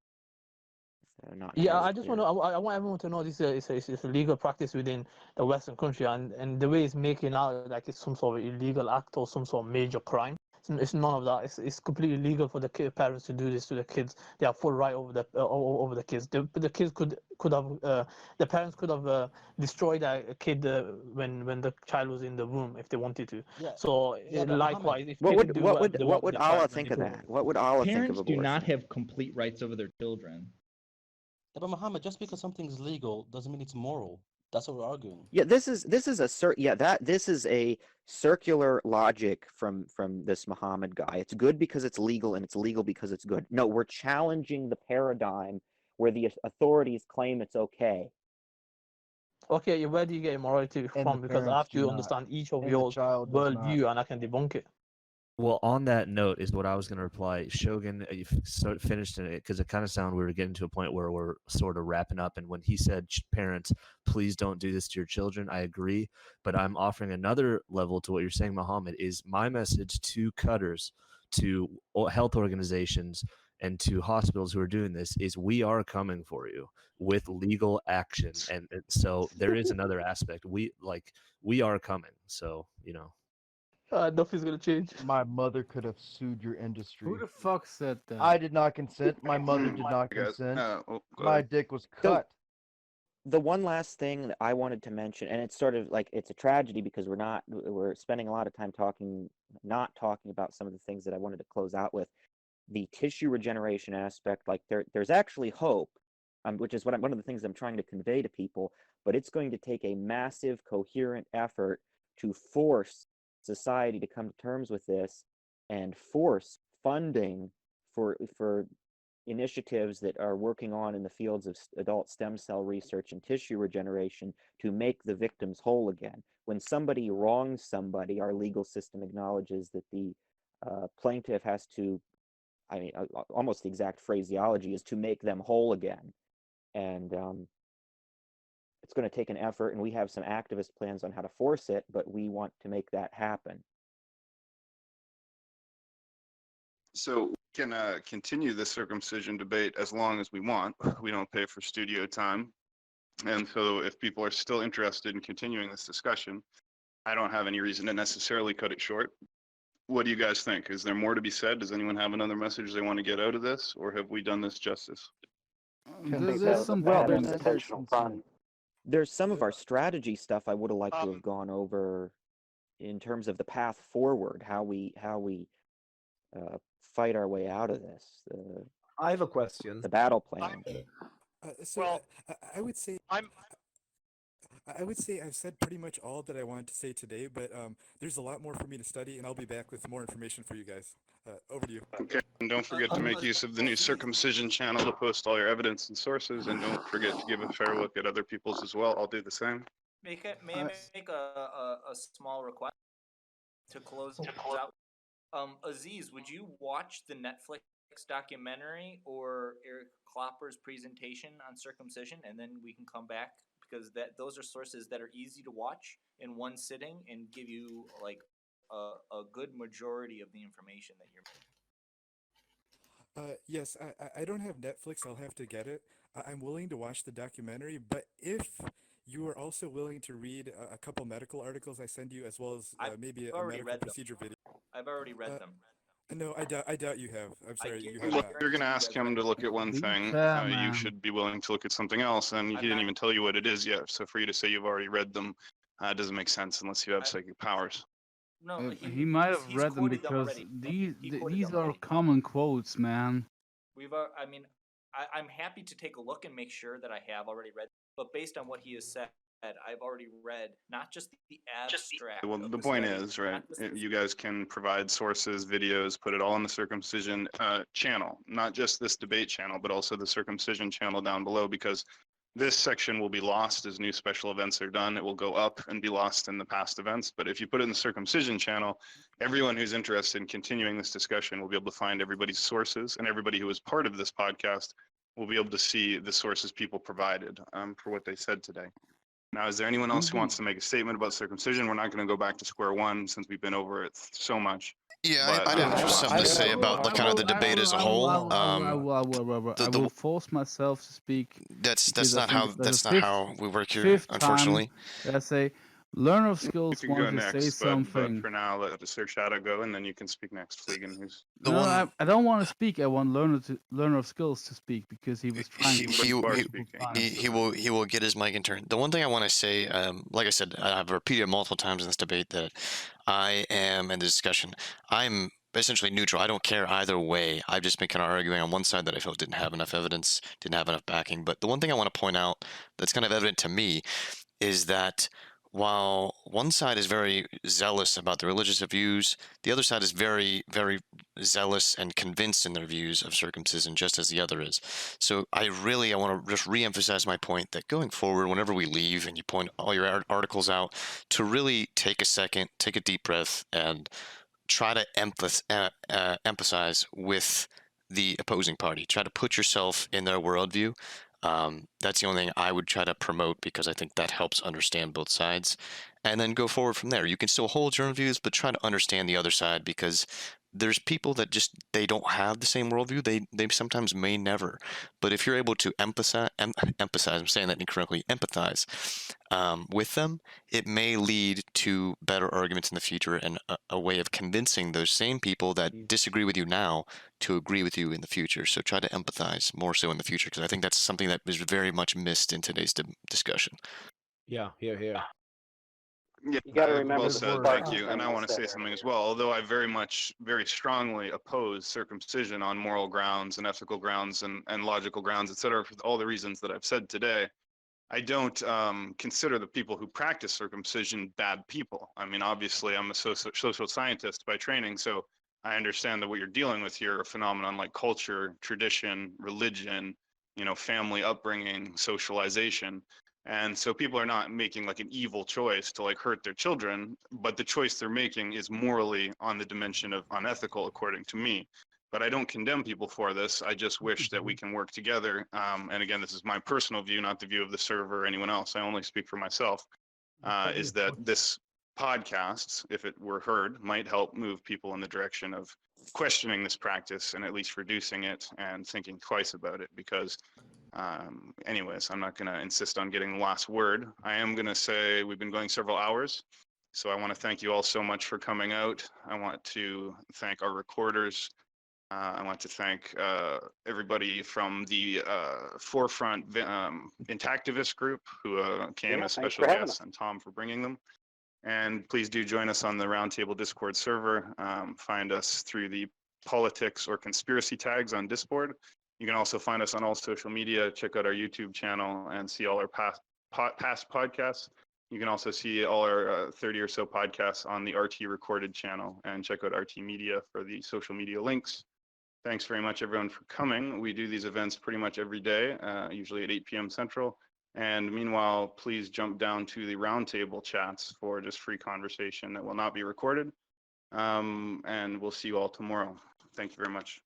not. Yeah, entirely I just clear. want to. I want everyone to know this is a legal practice within the Western country, and the way it's making out like it's some sort of illegal act or some sort of major crime. It's none of that. It's completely legal for the parents to do this to the kids. They have full right over the kids. The kids could have the parents could have destroyed that kid when the child was in the womb if they wanted to. Yeah. So Yeah, but likewise, Mohammed, if What kids would do what whatever would they what want with would their Allah parents, then think they of do that? What would Allah think of Parents do abortion? not have complete rights over their children. Yeah, but Mohammed, just because something's legal doesn't mean it's moral. That's what we're arguing. Yeah, this is a circular logic from this Muhammad guy. It's good because it's legal, and it's legal because it's good. No, we're challenging the paradigm where the authorities claim it's okay. Okay, where do you get your morality from? Because I have to understand each of your worldview, and I can debunk it. Well, on that note is what I was going to reply. Shogun, you finished it because it kind of sounded we were getting to a point where we're sort of wrapping up. And when he said, parents, please don't do this to your children, I agree. But I'm offering another level to what you're saying, Muhammad, is my message to cutters, to health organizations, and to hospitals who are doing this is we are coming for you with legal action. And so there is another aspect. We are coming. So, nothing's gonna change. My mother could have sued your industry. Who the fuck said that? I did not consent. My mother did not consent. My dick was cut. The one last thing that I wanted to mention, and it's sort of like it's a tragedy because we're spending a lot of time not talking about some of the things that I wanted to close out with. The tissue regeneration aspect, like there's actually hope, which is one of the things I'm trying to convey to people, but it's going to take a massive, coherent effort to force society to come to terms with this and force funding for initiatives that are working on in the fields of adult stem cell research and tissue regeneration to make the victims whole again. When somebody wrongs somebody, our legal system acknowledges that the plaintiff has to, almost the exact phraseology is to make them whole again. And it's going to take an effort, and we have some activist plans on how to force it, but we want to make that happen. So we can continue the circumcision debate as long as we want. We don't pay for studio time. And so if people are still interested in continuing this discussion, I don't have any reason to necessarily cut it short. What do you guys think? Is there more to be said? Does anyone have another message they want to get out of this, or have we done this justice? There's some intentional fun. There's some of our strategy stuff I would have liked to have gone over in terms of the path forward, how we fight our way out of this. I have a question. The battle plan. I would say I would say I've said pretty much all that I wanted to say today, but there's a lot more for me to study, and I'll be back with more information for you guys. Over to you. Okay, and don't forget to make use of the new Circumcision channel to post all your evidence and sources, and don't forget to give a fair look at other people's as well. I'll do the same. May I make a small request to close out? Aziz, would you watch the Netflix documentary or Eric Klopper's presentation on circumcision, and then we can come back, because those are sources that are easy to watch in one sitting and give you like a good majority of the information that you're. Yes, I don't have Netflix. I'll have to get it. I'm willing to watch the documentary, but if you are also willing to read a couple medical articles I send you, as well as maybe a medical procedure video. I've already read them. No, I doubt you have. I'm sorry, you have Well, not. if you're going to ask him to look at one thing, you should be willing to look at something else, and he didn't even tell you what it is yet. So for you to say you've already read them doesn't make sense unless you have psychic powers. No, he might have read them because these are common quotes, man. I'm happy to take a look and make sure that I have already read, but based on what he has said, I've already read not just the abstract. Well, the point is, right, you guys can provide sources, videos, put it all on the Circumcision channel, not just this debate channel, but also the Circumcision channel down below, because this section will be lost as new special events are done. It will go up and be lost in the past events. But if you put it in the Circumcision channel, everyone who's interested in continuing this discussion will be able to find everybody's sources, and everybody who is part of this podcast will be able to see the sources people provided for what they said today. Now, is there anyone else who wants to make a statement about circumcision? We're not going to go back to square one since we've been over it so much. Yeah, I'd have something to say about the kind of the debate as a whole. I will force myself to speak. That's not how we work here, Fifth unfortunately. Time, let's say, learner of skills You can go wanted to say next, but something. for now, let the Sir Shadow go, and then you can speak next, Fleegan. Who's I don't want to speak. I want learner of skills to speak because he was trying. He will get his mic in turn. The one thing I want to say, like I said, I've repeated multiple times in this debate that I am in the discussion. I'm essentially neutral. I don't care either way. I've just been kind of arguing on one side that I felt didn't have enough evidence, didn't have enough backing. But the one thing I want to point out that's kind of evident to me is that while one side is very zealous about the religious views, the other side is very, very zealous and convinced in their views of circumcision, just as the other is. So I want to just re-emphasize my point that going forward, whenever we leave and you point all your articles out, to really take a second, take a deep breath, and try to emphasize with the opposing party. Try to put yourself in their worldview. That's the only thing I would try to promote, because I think that helps understand both sides, and then go forward from there. You can still hold your own views, but try to understand the other side, because there's people that just, they don't have the same worldview. They sometimes may never. But if you're able to emphasize, I'm saying that incorrectly, empathize with them, it may lead to better arguments in the future and a way of convincing those same people that disagree with you now to agree with you in the future. So try to empathize more so in the future, because I think that's something that is very much missed in today's discussion. Yeah, here. Yeah, You gotta remember well the said, word. thank you. And I want to say something as well. Although I very strongly oppose circumcision on moral grounds and ethical grounds and logical grounds, et cetera, for all the reasons that I've said today, I don't consider the people who practice circumcision bad people. I mean, obviously, I'm a social scientist by training, so I understand that what you're dealing with here are a phenomenon like culture, tradition, religion, family upbringing, socialization. And so people are not making like an evil choice to like hurt their children, but the choice they're making is morally on the dimension of unethical, according to me. But I don't condemn people for this. I just wish that we can work together. And again, this is my personal view, not the view of the server or anyone else. I only speak for myself, is that this podcast, if it were heard, might help move people in the direction of questioning this practice and at least reducing it and thinking twice about it, because anyways, I'm not going to insist on getting the last word. I am going to say we've been going several hours, so I want to thank you all so much for coming out. I want to thank our recorders, I want to thank everybody from the Forefront Intactivist group who came Yeah, as thanks special for having guests, us. and Tom for bringing them. And please do join us on the Roundtable Discord server. Find us through the politics or conspiracy tags on Discord. You can also find us on all social media. Check out our YouTube channel and see all our past podcasts. You can also see all our 30 or so podcasts on the RT Recorded channel, and check out RT Media for the social media links. Thanks very much, everyone, for coming. We do these events pretty much every day, usually at 8 p.m. Central. And meanwhile, please jump down to the roundtable chats for just free conversation that will not be recorded. And we'll see you all tomorrow. Thank you very much.